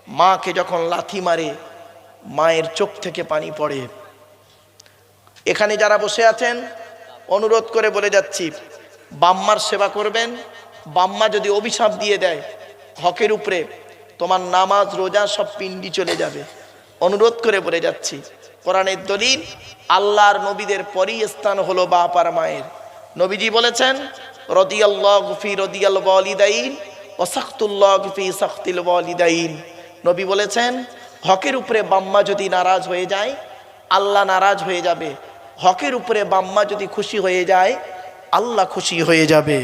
মাকে যখন লাথি মারে মায়ের চোখ থেকে পানি পড়ে। এখানে যারা বসে আছেন অনুরোধ করে বলে যাচ্ছি, বাম্মার সেবা করবেন। বাম্মা যদি অভিশাপ দিয়ে দেয় হকের উপরে, তোমার নামাজ রোজা সব পিণ্ডি চলে যাবে। অনুরোধ করে বলে যাচ্ছি, কোরআনের দলিল, আল্লাহর নবীদের পরই স্থান হলো বাপ আর মায়ের। নবীজি বলেছেন, রাদিয়াল্লাহু ফি রাদিয়াল ওয়ালিদাইন ওয়া সাখতুল্লাহু ফি সাখতিল ওয়ালিদাইন। নবী বলেছেন, হকের উপরে বাম্মা যদি নারাজ হয়ে যায় আল্লাহ নারাজ হয়ে যাবে, হকের উপরে বাম্মা যদি খুশি হয়ে যায় আল্লাহ খুশি হয়ে যাবে।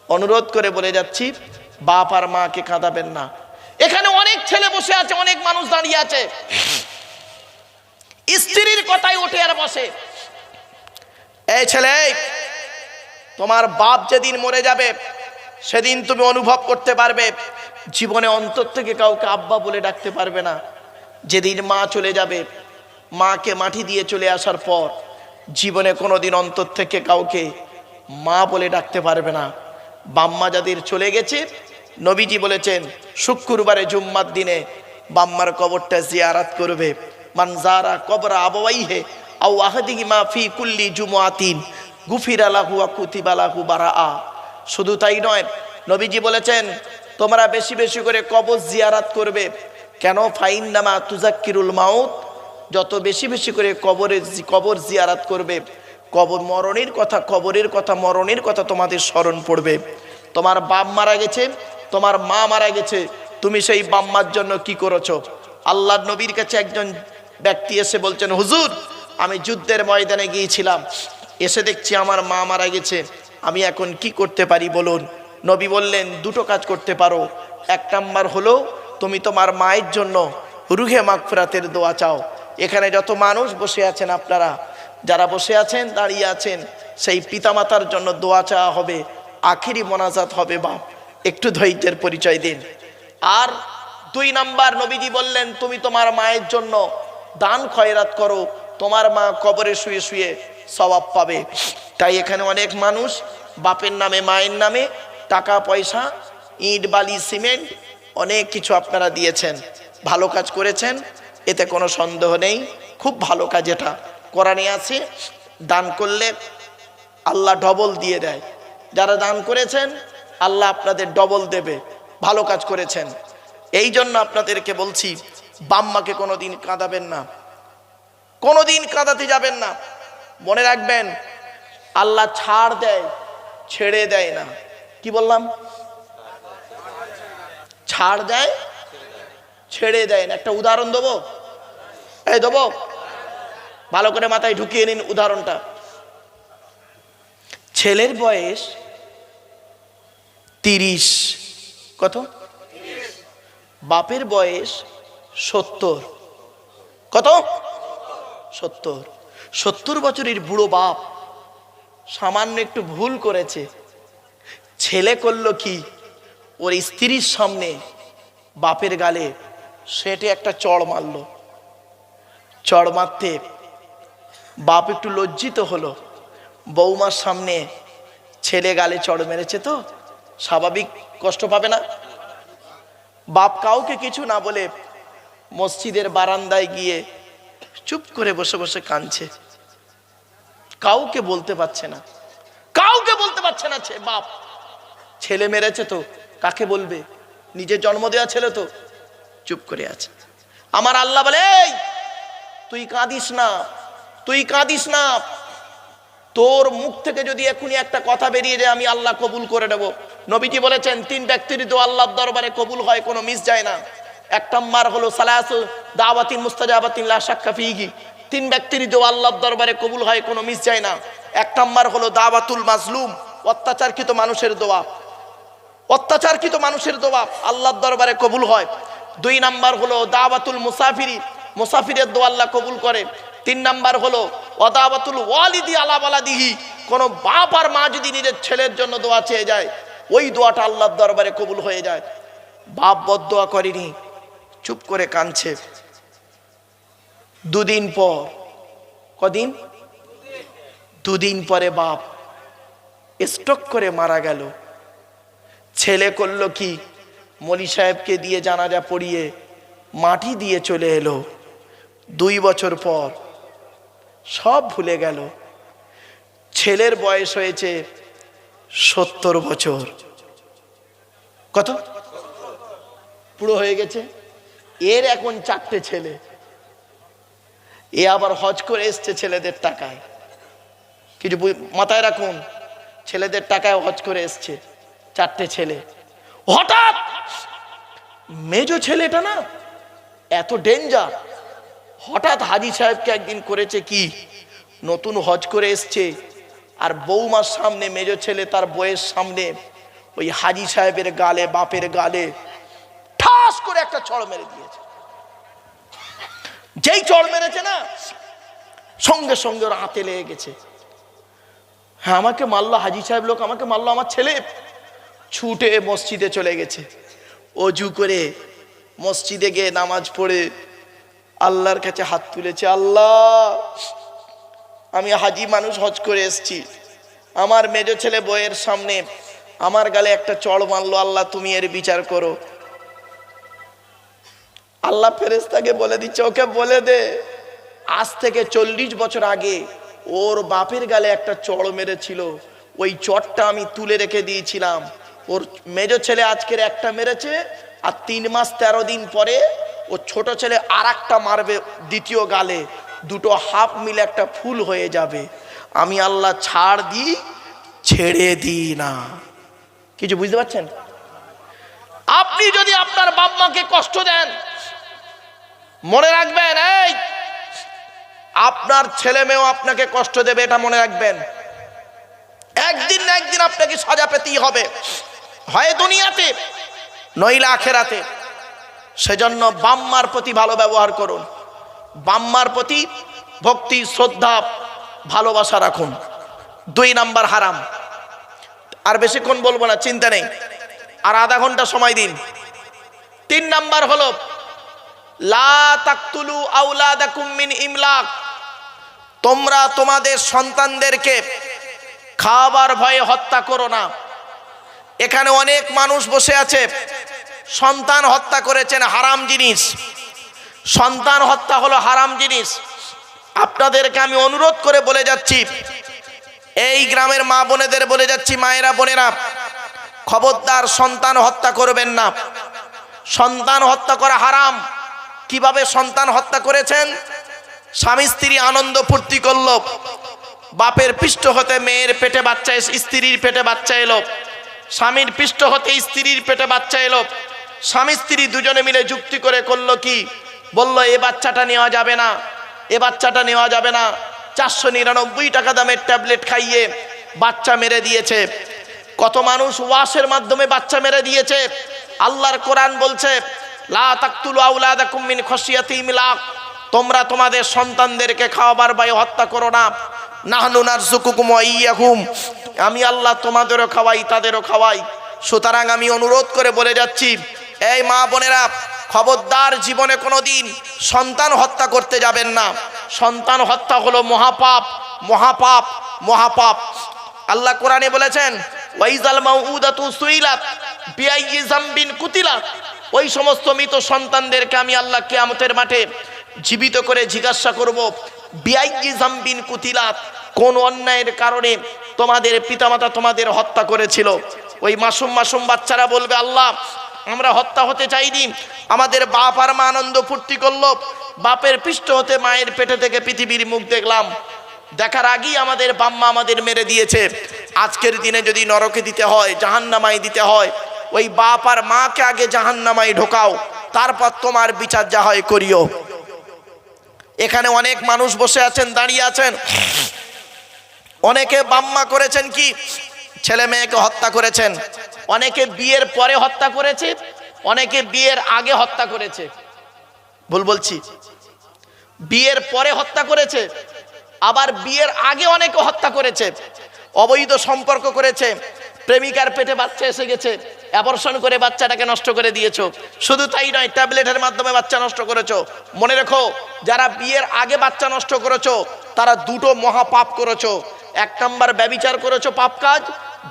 অনুরোধ করে বলে যাচ্ছি, বাপ আর মাকে কাঁদাবেন না। এখানে অনেক ছেলে বসে আছে, অনেক মানুষ দাঁড়িয়ে আছে, স্ত্রীর কথাই উঠে আর বসে। এই ছেলে, তোমার বাপ যেদিন মরে যাবে সেদিন তুমি অনুভব করতে পারবে জীবনে অন্তর থেকে কাউকে আব্বা বলে ডাকতে পারবে না। যেদিন মা চলে যাবে, মাকে মাটি দিয়ে চলে আসার পর জীবনে কোনোদিন অন্তর থেকে কাউকে মা বলে ডাকতে পারবে না। বাম্মা যাদের চলে গেছে, নবীজি বলেছেন শুক্রবারে জুম্মার দিনে বাম্মার কবরটা জিয়ারাত করবে। মান যারা কবরা আবাওয়াইহি আও আহাদিহিমা ফি কুল্লি জুমআতিন গুফিরা লাহু ওয়া কুতিবা লাহু বারাআ। শুধু তাই নয়, নবীজি বলেছেন তোমরা বেশি বেশি করে কবর জিয়ারাত করবে। কেন? ফাইন্নামা তুজাক্কিরুল মাউত। যত বেশি বেশি করে কবর জিয়ারাত করবে, কবর মরণের কথা, কবরের কথা, মরণের কথা তোমাদের স্মরণ পড়বে। তোমার বাপ মারা গেছে, তোমার মা মারা গেছে, তুমি সেই বাম্মার জন্য কি করেছো? আল্লাহর নবীর কাছে একজন ব্যক্তি এসে বলছেন, হুজুর আমি যুদ্ধের ময়দানে গিয়েছিলাম, এসে দেখছি আমার মা মারা গেছে, আমি এখন কি করতে পারি বলুন? নবী বললেন দুটো কাজ করতে পারো। এক নাম্বার হলো তুমি তোমার মায়ের জন্য রুহে মাগফিরাতের দোয়া চাও। এখানে যত মানুষ বসে আছেন, আপনারা যারা বসে আছেন দাঁড়িয়ে আছেন, সেই পিতামাতার জন্য দোয়া চাওয়া হবে, আখিরি মোনাজাত হবে। বাপ একটু ধৈর্যের পরিচয় দিন। আর দুই নাম্বার, নবীজি বললেন তুমি তোমার মায়ের জন্য দান খয়রাত করো, তোমার মা কবরে শুয়ে শুয়ে সওয়াব পাবে। তাই এখানে অনেক মানুষ বাপের নামে মায়ের নামে টাকা পয়সা, ইট বালি সিমেন্ট অনেক কিছু আপনারা দিয়েছেন, ভালো কাজ করেছেন, এতে কোনো সন্দেহ নেই। খুব ভালো কাজ, এটা কোরআনে আছে, দান করলে আল্লাহ ডবল দিয়ে দেয়। যারা দান করেছেন আল্লাহ আপনাদের ডবল দেবে, ভালো কাজ করেছেন। এই জন্য আপনাদেরকে বলছি, বাম্মাকে কোনোদিন কাঁদাবেন না, কোনোদিন কাঁদাতে যাবেন না। মনে রাখবেন, আল্লাহ ছাড় দেয়, ছেড়ে দেয় না। কি বললাম? ছাড় দেয়, ছেড়ে দেয় না। একটা উদাহরণ দেবো, এই দেবো, ভালো করে মাথায় ঢুকিয়ে নিন উদাহরণটা। ছেলের বয়স 30, কত? বাপের বয়স 70, কত? 70। 70 বছরের বুড়ো বাপ সামান্য একটু ভুল করেছে। ছেলে করলো কি, ওর স্ত্রীর সামনে বাপের গালে সেটে একটা চড় মারলো। চড় মারতে বাপ একটু লজ্জিত হলো। বৌমার সামনে ছেলে গালে চড় মেরেছে, তো স্বাভাবিক কষ্ট পাবে না? বাপ কাউকে কিছু না বলে মসজিদের বারান্দায় গিয়ে চুপ করে বসে বসে কাঁদছে। কাউকে বলতে পারছে না, কাউকে বলতে পারছে না। বাপ ছেলে মেরেছে তো কাকে বলবে? নিজের জন্ম দেওয়া ছেলে তো চুপ করে আছে। আমার আল্লাহ বলে, তুই কাঁদিস না, তুই কাঁদিস না। তোর মুখ থেকে যদি এখনই একটা কথা বেরিয়ে যায়, আমি আল্লাহ কবুল করে নেব। নবীজি বলেছেন 3 ব্যক্তির দোয়া আল্লাহর দরবারে কবুল হয়, কোনো মিস যায় না। এক নাম্বার হলো সালাসু দাওয়াতিন মুস্তাজাবাতিন লা শাক্কা ফিহি। 3 ব্যক্তির দোয়া আল্লাহর দরবারে কবুল হয়, কোনো মিস যায় না। এক নাম্বার হলো দাওয়াতুল মাজলুম, অত্যাচারকৃত মানুষের দোয়া। অত্যাচারকৃত মানুষের দোয়া আল্লাহর দরবারে কবুল হয়। 2 নাম্বার হলো দাওয়াতুল মুসাফিরি, মুসাফিরের দোয়া আল্লাহ কবুল করে। 3 নাম্বার হলো ওয়াদাওয়াতুল ওয়ালিদি আলা ওয়ালাদিহি। কোন বাপ আর মা যদি নিজের ছেলের জন্য দোয়া চেয়ে যায়, ওই দোয়াটা আল্লাহর দরবারে কবুল হয়ে যায়। বাপ বদদোয়া করেনি, চুপ করে কাঁদছে। 2 দিন পর, কদিন? 2 দিন পরে বাপ স্ট্রোক করে মারা গেল। ছেলে করলো কি, মলি সাহেবকে দিয়ে জানাজা পড়িয়ে মাটি দিয়ে চলে এলো। 2 বছর পর সব ভুলে গেল। ছেলের বয়স হয়েছে 70 বছর। কত পুরো হয়ে গেছে। এর এখন 4টে ছেলে। এ আবার হজ করে এসছে ছেলেদের টাকায়। কিছু মাথায় রাখুন, ছেলেদের টাকায় হজ করে এসছে, 4টে ছেলে। হঠাৎ মেজো ছেলেটা না এত ডেঞ্জার, হঠাৎ হাজি সাহেবকে একদিন করেছে কি, নতুন হজ করে এসছে আর বৌমার সামনে মেজো ছেলে তার বউয়ের সামনে ওই হাজি সাহেবের গালে, বাপের গালে ঠাস করে একটা চড় মেরে দিয়েছে। যেই চড় মেরেছে না, সঙ্গে সঙ্গে ওর হাতে লেগে গেছে। হ্যাঁ, আমাকে মারলো হাজি সাহেব, লোক আমাকে মারলো, আমার ছেলে। ছুটে মসজিদে চলে গেছে, অজু করে মসজিদে গিয়ে নামাজ পড়ে আল্লাহর কাছে হাত তুলেছে, আল্লাহ আমি হাজি মানুষ, হজ করে এসছি, আমার মেজো ছেলে বউয়ের সামনে আমার গালে একটা চড় মারলো, আল্লাহ তুমি এর বিচার করো। আল্লাহ ফেরেশতাকে বলে দিচ্ছে, ওকে বলে দে আজ থেকে 40 বছর আগে ওর বাপের গালে একটা চড় মেরেছিল, ওই চড়টা আমি তুলে রেখে দিয়েছিলাম। ওর মেজো ছেলে আজকের একটা মেরেছে, আর 3 মাস 13 দিন পরে ও ছোট ছেলে আর একটা মারবে দ্বিতীয় গালে, দুটো হাফ মিলে একটা ফুল হয়ে যাবে। আমি আল্লাহ ছাড় দিই, ছেড়ে দিই না। কিছু বুঝতে পারছেন? আপনি যদি আপনার বাপ মাকে কষ্ট দেন, মনে রাখবেন এই আপনার ছেলে মেয়েও আপনাকে কষ্ট দেবে, এটা মনে রাখবেন। একদিন না একদিন আপনাকে সাজা পেতেই হবে, হয় দুনিয়াতে নইলে আখেরাতে। সেজন্য বাম্মার প্রতি ভালো ব্যবহার করুন, বাম্মার প্রতি ভক্তি, শ্রদ্ধা, ভালোবাসা রাখুন। 2 নাম্বার হারাম। আর বেশিক্ষণ বলবো না, চিন্তা নেই, আর আধা ঘন্টা সময় দিন। 3 নাম্বার হলো লা তাকতুলু আওলাদাকুম মিন ইমলাক। তোমরা তোমাদের সন্তানদেরকে খাবার ভয়ে হত্যা করো না। এখানে অনেক মানুষ বসে আছে, সন্তান হত্যা করেছেন, হারাম জিনিস। সন্তান হত্যা হলো হারাম জিনিস। আপনাদেরকে আমি অনুরোধ করে বলে যাচ্ছি, এই গ্রামের মা বোনেদের বলে যাচ্ছি, মায়েরা বোনেরা, খবরদার সন্তান হত্যা করবেন না। সন্তান হত্যা করা হারাম। কিভাবে সন্তান হত্যা করেছেন? স্বামী স্ত্রী আনন্দ ফুর্তি করলো, বাপের পৃষ্ঠ হতে মেয়ের পেটে বাচ্চা, স্ত্রীর পেটে বাচ্চা এলো, স্বামীর পৃষ্ঠ হতে স্ত্রীর পেটে বাচ্চা এলো। স্বামী স্ত্রী দুজনে মিলে যুক্তি করে করলো কি, বলল এ বাচ্চাটা নেওয়া যাবে না, এ বাচ্চাটা নেওয়া যাবে না। 499 টাকা দামের ট্যাবলেট খাইয়ে বাচ্চা মেরে দিয়েছে। কত মানুষ ওয়াশের মাধ্যমে বাচ্চা মেরে দিয়েছে। আল্লাহর কোরআন বলছে লা তাকতুলু আওলাদাকুম মিন খাশিয়াতি ইমলাক। তোমরা তোমাদের সন্তানদেরকে খাওয়াবার ভয়ে হত্যা করো না। নাহনু নারযুকুকুম ওয়া ইয়্যাহুম। আমি আল্লাহ তোমাদেরও খাওয়াই, তাদেরও খাওয়াই। সুতরাং আমি অনুরোধ করে বলে যাচ্ছি, এই মা বোনেরা, খবরদার জীবনে কোনোদিন সন্তান হত্যা করতে যাবেন না। সন্তান হত্যা হলো মহাপাপ, মহাপাপ, মহাপাপ। আল্লাহ কোরআনে বলেছেন ওয়াইজাল মাউউদাতু সুইলাত বিআইয়ি যামবিন কুতিলাত। ওই সমস্ত মৃত সন্তানদেরকে আমি আল্লাহ কিয়ামতের মাঠে জীবিত করে জিজ্ঞাসা করব, বিআইয়ি যামবিন কুতিলাত, কোন অন্যায়ের কারণে তোমাদের পিতামাতা তোমাদের হত্যা করেছিল। ওই মাসুম মাসুম বাচ্চারা বলবে, আল্লাহ আমরা হত্যা হতে চাইনি, আমাদের বাপ আর মা আনন্দ ফুর্তি করলো, বাপের পৃষ্ঠ হতে মায়ের পেটে থেকে পৃথিবীর মুখ দেখলাম, দেখার আগেই আমাদের বাম্মা আমাদের মেরে দিয়েছে। আজকের দিনে যদি নরকে দিতে হয়, জাহান্নামায় দিতে হয়, ওই বাপ আর মাকে আগে জাহান্নামায় ঢোকাও, তারপর তোমার বিচার যা হয় করিও। এখানে অনেক মানুষ বসে আছেন, দাঁড়িয়ে আছেন, অনেকে বাম্মা করেছেন কি, ছেলে মেয়েকে হত্যা করেছেন। অনেকে বিয়ের পরে হত্যা করেছে, অনেকে বিয়ের আগে হত্যা করেছে। ভুল বলছি? বিয়ের পরে হত্যা করেছে, আবার বিয়ের আগে অনেকে হত্যা করেছে। অবৈধ সম্পর্ক করেছে, প্রেমিকার পেটে বাচ্চা এসে গেছে, অ্যাবর্শন করে বাচ্চাটাকে নষ্ট করে দিয়েছো। শুধু তাই নয়, ট্যাবলেটের মাধ্যমে বাচ্চা নষ্ট করেছো। মনে রেখো, যারা বিয়ের আগে বাচ্চা নষ্ট করেছো তারা দুটো মহাপাপ করেছো। 1 নাম্বার ব্যভিচার করেছো, পাপ কাজ।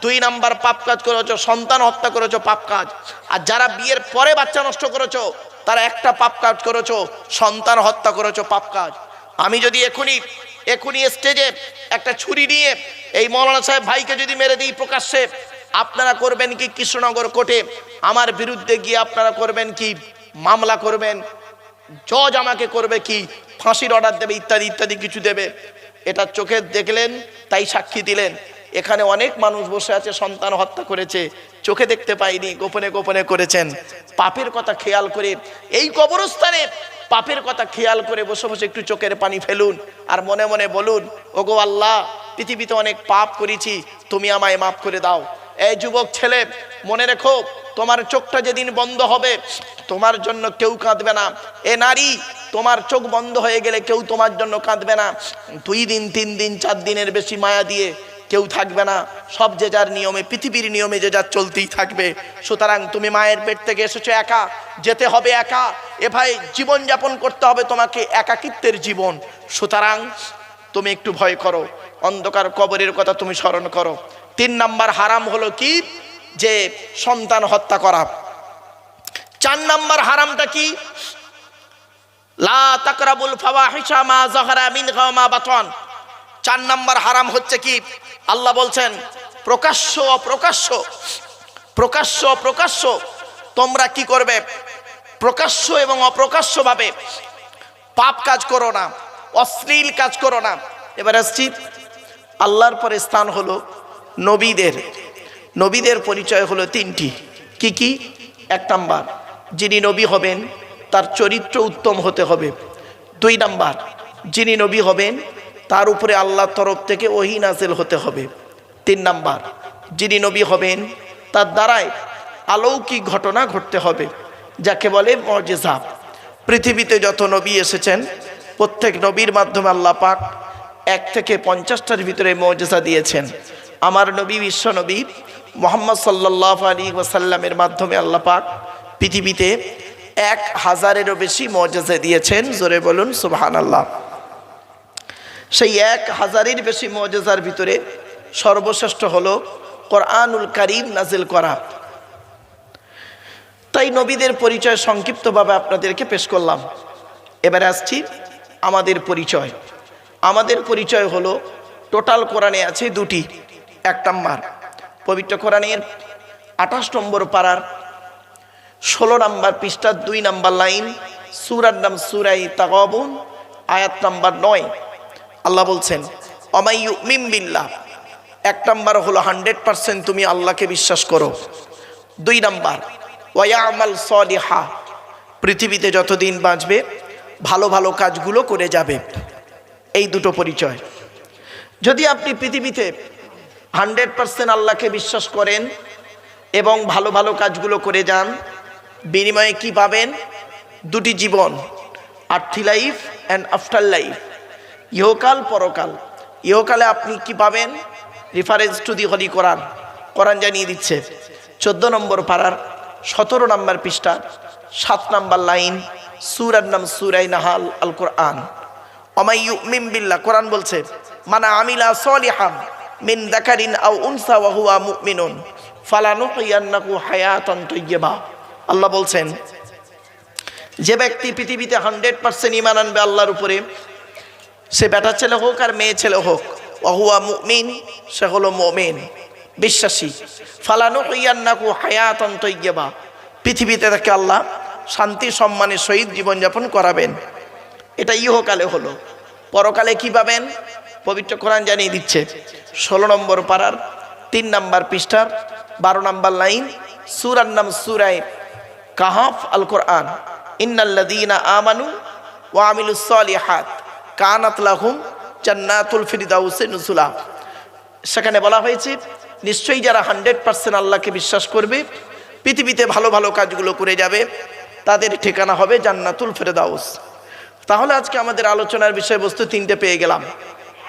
2 নাম্বার পাপ কাজ করেছো, সন্তান হত্যা করেছো, পাপ কাজ। আর যারা বিয়ের পরে বাচ্চা নষ্ট করেছো তারা একটা পাপ কাজ করেছো, সন্তান হত্যা করেছো, পাপ কাজ। আমি যদি এখনই স্টেজে একটা ছুরি নিয়ে এই মৌলানা সাহেব ভাইকে যদি মেরে দিই প্রকাশ্যে, আপনারা করবেন কি কৃষ্ণনগর কোর্টে আমার বিরুদ্ধে গিয়ে আপনারা করবেন কি মামলা করবেন, জজ আমাকে করবে কি ফাঁসির অর্ডার দেবে, ইত্যাদি ইত্যাদি কিছু দেবে। এটা চোখে দেখলেন তাই সাক্ষী দিলেন। এখানে অনেক মানুষ বসে আছে সন্তান হত্যা করেছে, চোখে দেখতে পাইনি, গোপনে গোপনে করেছেন। পাপের কথা খেয়াল করে এই কবরস্থানে পাপের কথা খেয়াল করে বসে বসে একটু চোখের পানি ফেলুন আর মনে মনে বলুন, ওগো আল্লাহ, পৃথিবীতে অনেক পাপ করেছি, তুমি আমায় মাফ করে দাও। এই যুবক ছেলে মনে রেখো, তোমার চোখটা যেদিন বন্ধ হবে তোমার জন্য কেউ কাঁদবে না। এ নারী, তোমার চোখ বন্ধ হয়ে গেলে কেউ তোমার জন্য কাঁদবে না। 2 দিন 3 দিন 4 দিনের বেশি মায়া দিয়ে কেউ থাকবে না। সব যে যার নিয়মে, পৃথিবীর নিয়মে যে যার চলতেই থাকবে। সুতরাং তুমি মায়ের পেট থেকে এসেছো একা, যেতে হবে একা। এ ভাই, জীবনযাপন করতে হবে তোমাকে একাকিত্বের জীবন। সুতরাং তুমি একটু ভয় করো, অন্ধকার কবরের কথা তুমি স্মরণ করো। 3 নাম্বার হারাম হলো কি, যে সন্তান হত্যা করা। 4 নাম্বার হারামটা কি, লা তাকরাবুল ফাওয়াহিশা মা যাহারা মিনহা মা বাতান। 4 নাম্বার হারাম হচ্ছে কি, আল্লাহ বলছেন প্রকাশ্য অপ্রকাশ্য, প্রকাশ্য অপ্রকাশ্য তোমরা কি করবে, প্রকাশ্য এবং অপ্রকাশ্য ভাবে পাপ কাজ করো না, অশ্লীল কাজ করো না। এবার আসছি, আল্লাহর পরে স্থান হলো নবীদের। নবীদের পরিচয় হলো 3টি। কি কি? 1 নাম্বার, যিনি নবী হবেন তার চরিত্র উত্তম হতে হবে। 2 নাম্বার, যিনি নবী হবেন তার উপরে আল্লাহর তরফ থেকে ওহী নাযিল হতে হবে। 3 নাম্বার, যিনি নবী হবেন তার দ্বারাই অলৌকিক ঘটনা ঘটতে হবে, যাকে বলে মুজিজা। পৃথিবীতে যত নবী এসেছেন প্রত্যেক নবীর মাধ্যমে আল্লাহ পাক 1 থেকে 50টার ভিতরে মুজিজা দিয়েছেন। আমার নবী, বিশ্ব নবী মুহাম্মদ সাল্লাল্লাহু আলাইহি ওয়াসাল্লামের মাধ্যমে আল্লাহ পাক পৃথিবীতে 1000-এরও বেশি মুজিজা দিয়েছেন। জোরে বলুন সুবহানাল্লাহ। সেই 1000-এর বেশি মুজিজার ভিতরে সর্বশ্রেষ্ঠ হলো কোরআনুল কারীম নাজিল করা। তাই নবীদের পরিচয় সংক্ষিপ্তভাবে আপনাদেরকে পেশ করলাম। এবারে আসছি আমাদের পরিচয়। আমাদের পরিচয় হলো, টোটাল কোরআনে আছে 2টি। 1 নাম্বার, পবিত্র কোরআনের 28 নম্বর পারার 16 নাম্বার পৃষ্ঠার 2 নাম্বার লাইন, সূরার নাম সূরা তাগাবুন, আয়াত নাম্বার 9। আল্লাহ বলছেন ওমাই ইউমিন বিল্লাহ। 1 নাম্বার হলো 100% তুমি আল্লাহকে বিশ্বাস করো। 2 নাম্বার ওয়া ইয়ামাল সালিহা, পৃথিবীতে যতদিন বাঁচবে ভালো ভালো কাজগুলো করে যাবে। এই 2টো পরিচয়। যদি আপনি পৃথিবীতে 100% আল্লাহকে বিশ্বাস করেন এবং ভালো ভালো কাজগুলো করে যান, বিনিময়ে কি পাবেন? 2টি জীবন, আর্থি লাইফ অ্যান্ড আফটার লাইফ, ইহকাল পরকাল। ইহকালে আপনি কি পাবেন? রেফারেন্স টু দি হলি কোরআন। কোরআন জানিয়ে দিচ্ছে 14 নম্বর পারার 17 নম্বর পৃষ্ঠা 7 নম্বর লাইন, সূরার নাম সূরা নাহাল, আল কোরআন। ওমাই ইউমিন বিল্লাহ, কোরআন বলছে মান আমিলা সালিহান মিন যাকারিন আও উনসা ওয়া হুয়া মুমিনুন ফালানুহইয়ান্নাহু হায়াতান তাইয়্যিবা। আল্লাহ বলছেন, যে ব্যক্তি পৃথিবীতে 100% ঈমান আনবে আল্লাহর উপরে, সে বেটা ছেলে হোক আর মেয়ে ছেলে হোক, ওয়া হুয়া মুমিন, সে হলো মুমিন, বিশ্বাসী। ফালানুহইয়ান্নাহু হায়াতান তাইয়্যিবা, পৃথিবীতে তাকে আল্লাহ শান্তি সম্মানের সহিত জীবনযাপন করাবেন। এটা ইহকালে হলো। পরকালে কি পাবেন? পবিত্র কোরআন জানিয়ে দিচ্ছে 16 নম্বর পারার 3 নম্বর পৃষ্ঠার 12 নম্বর লাইন, সূরার নাম সূরা কাহাফ, আল কোরআন। ইন্নাল্লাযীনা আমানু ওয়া আমিলুস সালিহাত কানাত লাহুম জান্নাতুল ফিরদাউসি নুজুলা। সেখানে বলা হয়েছে, নিশ্চয়ই যারা 100% আল্লাহকে বিশ্বাস করবে, পৃথিবীতে ভালো ভালো কাজগুলো করে যাবে, তাদের ঠিকানা হবে জান্নাতুল ফিরদাউস। তাহলে আজকে আমাদের আলোচনার বিষয়বস্তু 3টে পেয়ে গেলাম।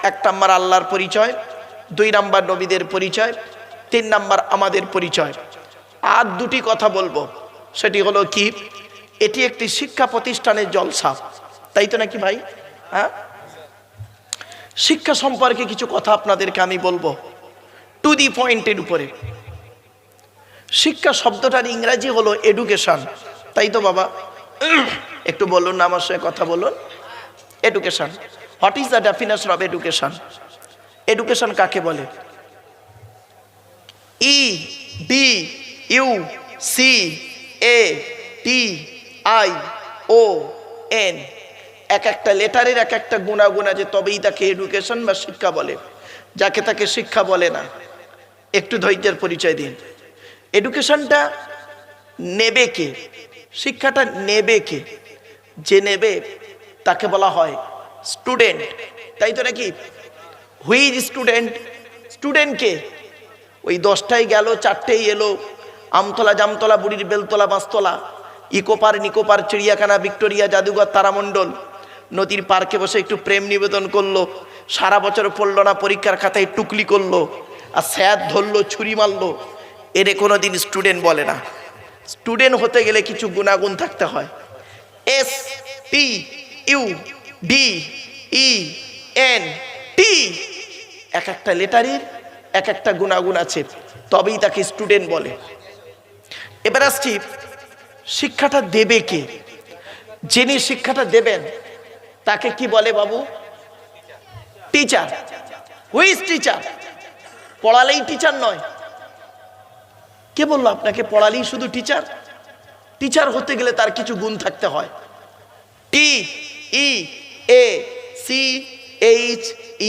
1 নাম্বার আল্লাহর পরিচয়, 2 নাম্বার নবীদের পরিচয়, 3 নাম্বার আমাদের পরিচয়। আর 2টি কথা বলবো, সেটি হলো কি, এটি একটি শিক্ষা প্রতিষ্ঠানের জলসা, তাই তো নাকি ভাই? হ্যাঁ, শিক্ষা সম্পর্কে কিছু কথা আপনাদেরকে আমি বলবো। টু দি পয়েন্টের উপরে। শিক্ষা শব্দটার ইংরাজি হলো এডুকেশন, তাই তো বাবা? একটু বলুন না, আমার সঙ্গে কথা বলুন। Education, what is the definition of education? Education কাকে বলে? E D U C A T I O N, এক একটা লেটারের এক একটা গুণাগুণ আছে, তবেই তাকে এডুকেশন বা শিক্ষা বলে। যাকে তাকে শিক্ষা বলে না। একটু ধৈর্যের পরিচয় দিন। এডুকেশনটা নেবে কে? শিক্ষাটা নেবে কে? যে নেবে তাকে বলা হয় স্টুডেন্ট, তাই তো নাকি? Whose student? স্টুডেন্ট কে? ওই 10টায় গেল, 4টেই এলো, আমতলা জামতলা বুড়ির বেলতলা বাঁশতলা, ইকোপার নিকোপার, চিড়িয়াখানা, ভিক্টোরিয়া, জাদুঘর, তারামণ্ডল, নদীর পার্কে বসে একটু প্রেম নিবেদন করলো, সারা বছর পড়লো না, পরীক্ষার খাতায় টুকলি করলো, আর স্যার ধরলো, ছুরি মারলো, এর কোনো দিন স্টুডেন্ট বলে না। স্টুডেন্ট হতে গেলে কিছু গুণাগুণ থাকতে হয়। S T U D E N T, এক একটা লেটারের এক একটা গুণাগুণ আছে, তবেই তাকে স্টুডেন্ট বলে। এবার আসছি, শিক্ষাটা দেবে কে? যিনি শিক্ষাটা দেবেন তাকে কি বলে বাবু? টিচার। Who's teacher? পড়ালেই টিচার নয়। কে বললো আপনাকে পড়ালেই শুধু টিচার? টিচার হতে গেলে তার কিছু গুণ থাকতে হয়। টি ই এ সি এইচ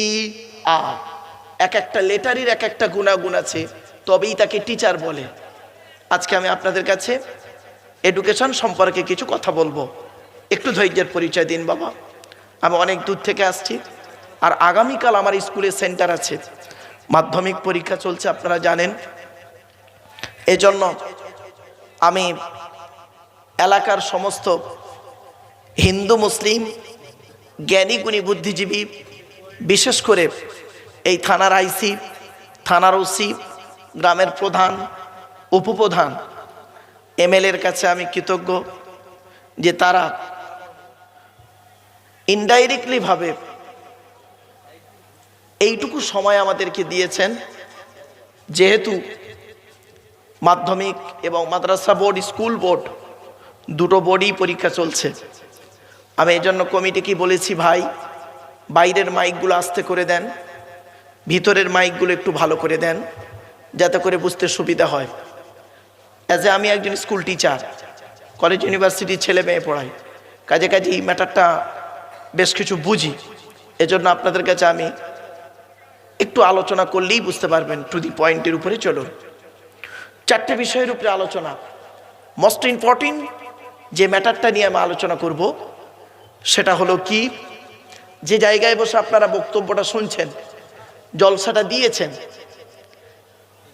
ই আর, এক একটা লেটারের এক একটা গুণাগুণ আছে, তবেই তাকে টিচার বলে। আজকে আমি আপনাদের কাছে এডুকেশন সম্পর্কে কিছু কথা বলবো। একটু ধৈর্যের পরিচয় দিন বাবা। আমি অনেক দূর থেকে আসছি, আর আগামীকাল আমার স্কুলে সেন্টার আছে, মাধ্যমিক পরীক্ষা চলছে আপনারা জানেন। এজন্য আমি এলাকার সমস্ত হিন্দু মুসলিম জ্ঞানী গুণী বুদ্ধিজীবী, বিশেষ করে এই থানার আইসি, থানার ওসি, গ্রামের প্রধান, উপপ্রধান, এমএলএর কাছে আমি কৃতজ্ঞ যে তারা ইনডাইরেক্টলি ভাবে এইটুকু সময় আমাদেরকে দিয়েছেন। যেহেতু মাধ্যমিক এবং মাদ্রাসা বোর্ড, স্কুল বোর্ড, দুটো বোর্ডই পরীক্ষা চলছে, আমি এই জন্য কমিটিকে বলেছি, ভাই বাইরের মাইকগুলো আস্তে করে দেন, ভিতরের মাইকগুলো একটু ভালো করে দেন, যাতে করে বুঝতে সুবিধা হয়। আমি একজন স্কুল টিচার, কলেজ ইউনিভার্সিটির ছেলে মেয়ে পড়াই, কাজে কাজে এই ম্যাটারটা বেশ কিছু বুঝি। এজন্য আপনাদের কাছে আমি একটু আলোচনা করলেই বুঝতে পারবেন। টু দি পয়েন্টের উপরে চলুন। 4টে বিষয়ের উপরে আলোচনা। মোস্ট ইম্পর্টেন্ট যে ম্যাটারটা নিয়ে আমি আলোচনা করব সেটা হলো কি, যে জায়গায় বসে আপনারা বক্তব্যটা শুনছেন, জলসাটা দিয়েছেন,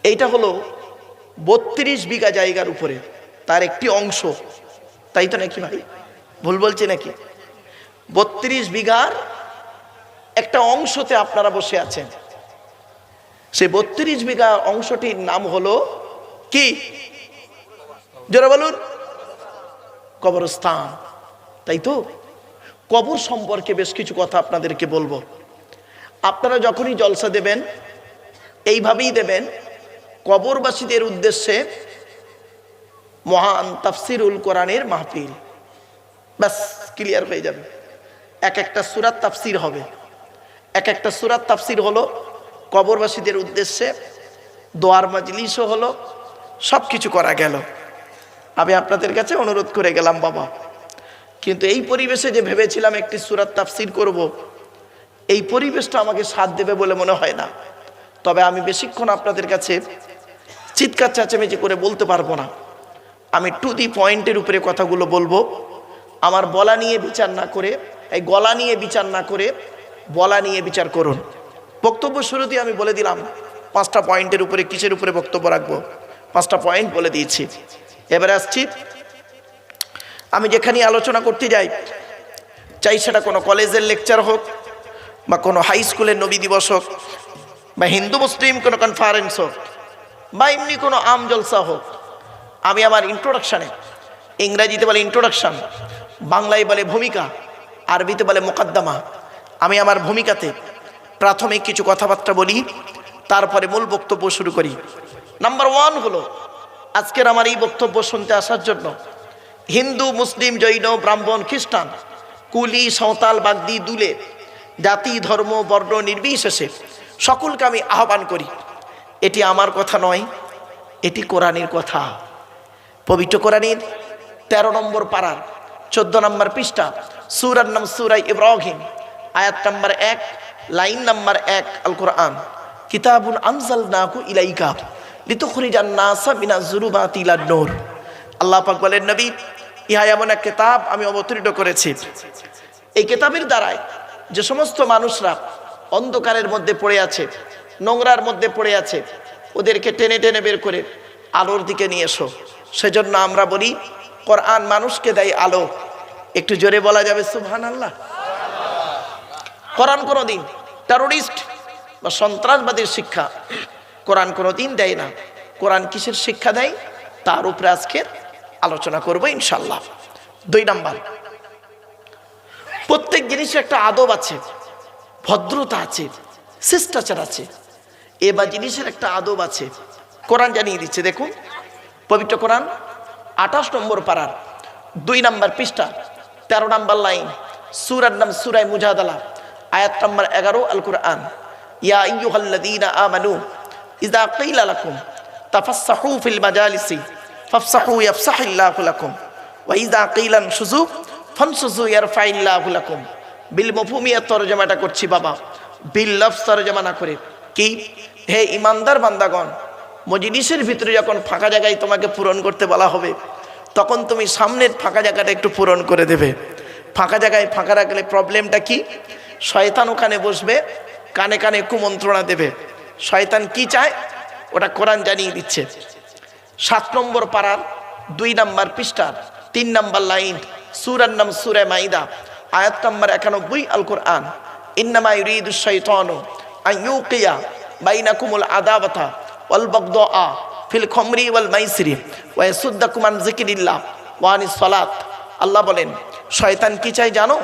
এইটা হলো 32 বিঘা জায়গার উপরে তার একটি অংশ, তাই তো নাকি ভাই? ভুল বলছি নাকি? 32 বিঘার একটা অংশতে আপনারা বসে আছেন। সেই 32 বিঘা অংশটির নাম হলো কি? জোরে বলুন। কবরস্থান, তাই তো? কবর সম্পর্কে বেশ কিছু কথা আপনাদেরকে বলবো। আপনারা যখনই জলসা দেবেন এইভাবেই দেবেন, কবরবাসীদের উদ্দেশ্যে মহান তাফসিরুল কোরআনের মাহফিল, ব্যাস ক্লিয়ার হয়ে যাবে। এক একটা সূরাত তাফসির হবে, এক একটা সূরাত তাফসির হলো, কবরবাসীদের উদ্দেশ্যে দোয়ার মাজলিসও হলো, সব কিছু করা গেল। আমি আপনাদের কাছে অনুরোধ করে গেলাম বাবা, কিন্তু এই পরিবেশে যে ভেবেছিলাম একটি সূরাত তাফসির করব, এই পরিবেশটা আমাকে সাথ দেবে বলে মনে হয় না। তবে আমি বেশিক্ষণ আপনাদের কাছে চিৎকার চেঁচামেচি করে বলতে পারবো না। আমি টু দি পয়েন্টের উপরে কথাগুলো বলবো। আমার বলা নিয়ে বিচার না করে, এই গলা নিয়ে বিচার না করে বলা নিয়ে বিচার করুন। বক্তব্য শুরুতেই আমি বলে দিলাম 5টা পয়েন্টের উপরে কিসের উপরে বক্তব্য রাখবো, 5টা পয়েন্ট বলে দিয়েছি। এবারে আসছি, আমি যেখানে আলোচনা করতে যাই, চাই সেটা কোনো কলেজের লেকচার হোক, বা কোনো হাই স্কুলের নবী দিবস হোক, বা হিন্দু মুসলিম কোনো কনফারেন্স হোক, বা এমনি কোনো আম জলসা হোক, আমি আমার ইন্ট্রোডাকশানে, ইংরাজিতে বলে ইন্ট্রোডাকশান, বাংলায় বলে ভূমিকা, আরবিতে বলে মোকদ্দমা, আমি আমার ভূমিকাতে প্রাথমিক কিছু কথাবার্তা বলি, তারপরে মূল বক্তব্য শুরু করি। নাম্বার 1 হলো আজকের আমার এই বক্তব্য শুনতে আসার জন্য হিন্দু, মুসলিম, জৈন, ব্রাহ্মণ, খ্রিস্টান, কুলি, সাঁওতাল, বাগদি, দুলে, জাতি, ধর্ম, বর্ণ নির্বিশেষে সকলকে আমি আহ্বান করি। এটি আমার কথা নয়, এটি কোরআনের কথা। পবিত্র কোরআনের 13 নম্বর পারার 14 নম্বর পৃষ্ঠা, সূরার নাম সূরা ইব্রাহিম, আয়াত নাম্বার 1, লাইন নাম্বার 1, আল কোরআন কিতাবুন আনজালনাহু ইলাইকা লিতুখরিজান নাসা মিনাজ যুলুমাতি ইলান নূর। আল্লাহ পাক বলেন, নবী, ইহা এমন এক কিতাব আমি অবতীর্ণ করেছি, এই কিতাবের দ্বারাই যে সমস্ত মানুষরা অন্ধকারের মধ্যে পড়ে আছে, নোংরার মধ্যে পড়ে আছে, ওদেরকে টেনে টেনে বের করে আলোর দিকে নিয়ে এসো। সেজন্য আমরা বলি কোরআন মানুষকে দেয় আলো। একটু জোরে বলা যাবে সুবহানাল্লাহ। কোরআন কোনোদিন টেরোরিস্ট বা সন্ত্রাসবাদের শিক্ষা কোরআন কোনোদিন দেয় না। কোরআন কিসের শিক্ষা দেয় তার উপরে আজকের আলোচনা করব ইনশাল্লাহ। 2 নাম্বার, প্রত্যেক জিনিসের একটা আদব আছে, ভদ্রতা আছে, শিষ্টাচার আছে। এবার জিনিসের একটা আদব আছে, কোরআন জানিয়ে দিচ্ছে। দেখুন পবিত্র কোরআন 28 নম্বর পারার 2 নম্বর পৃষ্ঠা 13 নম্বর লাইন, সূরার নাম সূরা মুজাদালা, আয়াত নম্বর 11, আল কোরআন ইয়া আইয়ুহাল্লাযীনা আমানু ইযা কিলা লাকুম তাফাসসাহু ফিল মাজালিসি ফাফসাহু ইয়াফসাহিল্লাহু লাকুম ওয়া ইযা কিলা শুযু ফানশুযু ইয়ারফাইল্লাহু লাকুম। বিল মফহুমিয়া তরজমাটা করছি বাবা, বিল লফজ তরজমা না করে। কি? হে ইমানদার বান্দাগণ, মজলিসের ভিতরে যখন ফাঁকা জায়গায় তোমাকে পূরণ করতে বলা হবে, তখন তুমি সামনের ফাঁকা জায়গাটা একটু পূরণ করে দেবে। ফাঁকা জায়গায় ফাঁকা রাখলে প্রবলেমটা কি? শয়তান ওখানে বসবে, কানে কানে কুমন্ত্রণা দেবে। শয়তান কি চায় ওটা কোরআন জানিয়ে দিচ্ছে। 7 নম্বর পারার 2 নম্বর পৃষ্ঠার 3 নম্বর লাইন, সূরার নাম সূরা মাইদা, আয়াত নম্বর 91, আল কোরআন ইন্নামা ইউরিদুশ শাইতানু আন ইউকিয়া বাইনাকুমুল আদাওয়াতা ওয়াল বাগদা ফিল খামরি ওয়াল মাইসিরি ওয়া ইয়াসুদ্দাকুম আন যিকরিল্লাহ ওয়া আনিস সালাত। আল্লাহ বলেন, শয়তান কি চায় জানো?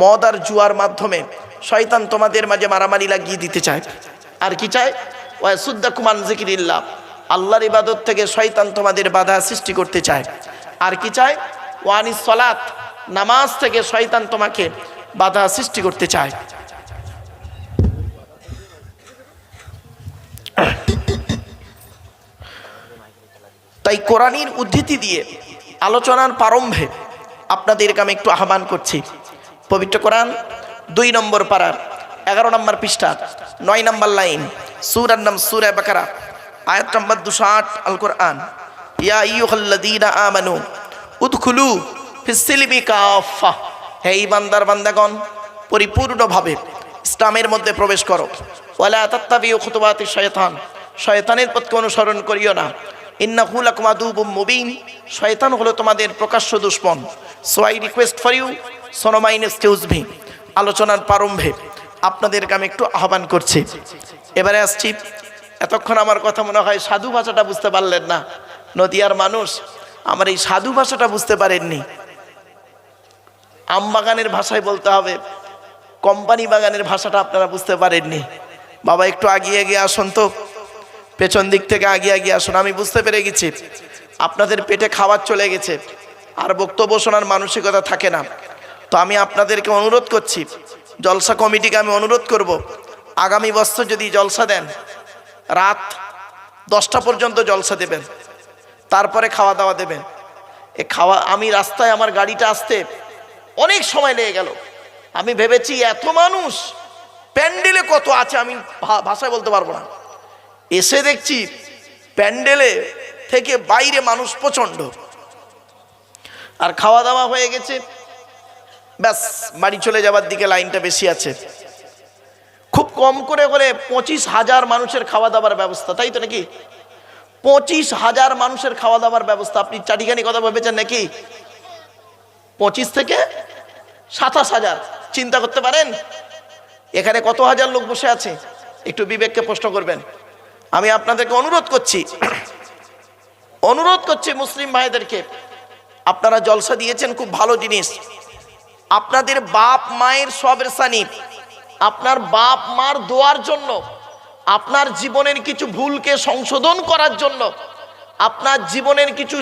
মদ আর জুয়ার মাধ্যমে শয়তান তোমাদের মাঝে মারামারি লাগিয়ে দিতে চায়। আর কি চায়? ওয়া ইয়াসুদ্দাকুম আন যিকরিল্লাহ, আল্লাহর ইবাদত থেকে শয়তান তোমাদের বাধা সৃষ্টি করতে চায়। আর কি চায়? ওয়া আনিস সালাত, নামাজ থেকে শয়তান তোমাকে বাধা সৃষ্টি করতে চায়। তাই কোরআনের উদ্ধৃতি দিয়ে আলোচনার প্রারম্ভে আপনাদেরকে আমি একটু আহ্বান করছি। পবিত্র কোরআন 2 নম্বর পারার 11 নম্বর পৃষ্ঠা 9 নম্বর লাইন, সূরার নাম সূরা বাকারা, আয়াত নম্বর 208, আল কোরআন ইয়া আইয়ুহাল্লাযীনা আমানু উদখুলু ফিস সিলমি কাফা। হে ইমানদার বান্দাগণ, পরিপূর্ণভাবে ইসলামের মধ্যে প্রবেশ করো। ওয়ালা তাত্তাবিউ খুতুওয়াতিশ শায়তান, শয়তানের পথকে অনুসরণ করিও না। ইন্নাহু লাকুম আদুউম মুবিন, শয়তান হলো তোমাদের প্রকাশ্য দুশমন। So I request for you, so no mind excuse me. আলোচনার প্রারম্ভে আপনাদেরকে আমি একটু আহ্বান করছি। এবারে আসছি, এতক্ষণ আমার কথা মনে হয় সাধু ভাষাটা বুঝতে পারলেন না। নদিয়ার মানুষ আমার এই সাধু ভাষাটা বুঝতে পারেননি। আম বাগানের ভাষায় বলতে হবে, কোম্পানি বাগানের ভাষাটা আপনারা বুঝতে পারেননি। বাবা একটু আগিয়ে এগিয়ে আসুন তো, পেছন দিক থেকে আগিয়ে এগিয়ে আসুন। আমি বুঝতে পেরে গেছি আপনাদের পেটে খাবার চলে গেছে, আর বক্তব্য শোনার মানসিকতা থাকে না। তো আমি আপনাদেরকে অনুরোধ করছি, জলসা কমিটিকে আমি অনুরোধ করব, আগামী বছর যদি জলসা দেন রাত 10টা পর্যন্ত জলসা দেবেন, তারপরে খাওয়া দাওয়া দেবেন। এ খাওয়া, আমি রাস্তায় আমার গাড়িটা আসতে অনেক সময় লেগে গেল। আমি ভেবেছি এত মানুষ প্যান্ডেলে কত আছে আমি ভাষায় বলতে পারবো না। এসে দেখছি প্যান্ডেলে থেকে বাইরে মানুষ প্রচণ্ড। আর খাওয়া দাওয়া হয়ে গেছে, ব্যাস বাড়ি চলে যাবার দিকে লাইনটা বেশি আছে। খুব কম করে হলে 25,000 মানুষের খাওয়া দাওয়ার ব্যবস্থা, তাই তো নাকি? 25,000 মানুষের খাওয়া দাওয়ার ব্যবস্থা। আপনি চাটিখানি কথা ভেবেছেন নাকি? 25 থেকে 27,000, চিন্তা করতে পারেন এখানে কত হাজার লোক বসে আছে? একটু বিবেককে প্রশ্ন করবেন। আমি আপনাদেরকে অনুরোধ করছি মুসলিম ভাইদেরকে, আপনারা জলসা দিয়েছেন, খুব ভালো জিনিস। আপনাদের বাপ মায়ের সবের সানি, আপনার বাপ মার দোয়ার জন্য আপনার জীবনের কিছু ভুলকে সংশোধন করার জন্য, আপনার জীবনের কিছু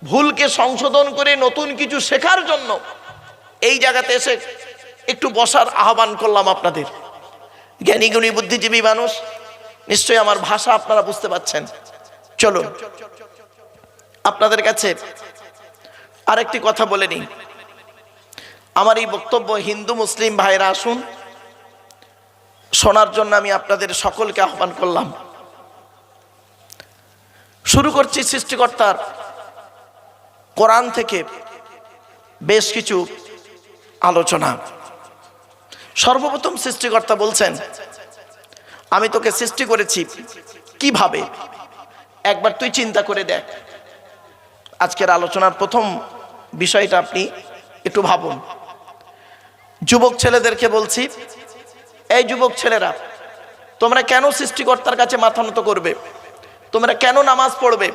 ভুলকে সংশোধন করে নতুন কিছু শেখার জন্য এই জায়গাতে এসে একটু বসার আহ্বান করলাম আপনাদের। জ্ঞানী গুণী বুদ্ধিজীবী মানুষ, নিশ্চয়ই আমার ভাষা আপনারা বুঝতে পারছেন। চলুন আপনাদের কাছে আরেকটি কথা বলে নিই। আমার এই বক্তব্য হিন্দু মুসলিম ভাইরা আসুন, শোনার জন্য আমি আপনাদের সকলকে আহ্বান করলাম। শুরু করছি সৃষ্টিকর্তার কোরআন থেকে বেশ কিছু আলোচনা। সর্বপ্রথম সৃষ্টিকর্তা বলছেন, আমি তোকে সৃষ্টি করেছি কিভাবে, একবার তুই চিন্তা করে দেখ। আজকের আলোচনার প্রথম বিষয়টা আপনি একটু ভাবুন। যুবক ছেলেদেরকে বলছি, এই যুবক ছেলেরা, তোমরা কেন সৃষ্টিকর্তার কাছে মাথা নত করবে? তোমরা কেন নামাজ পড়বে?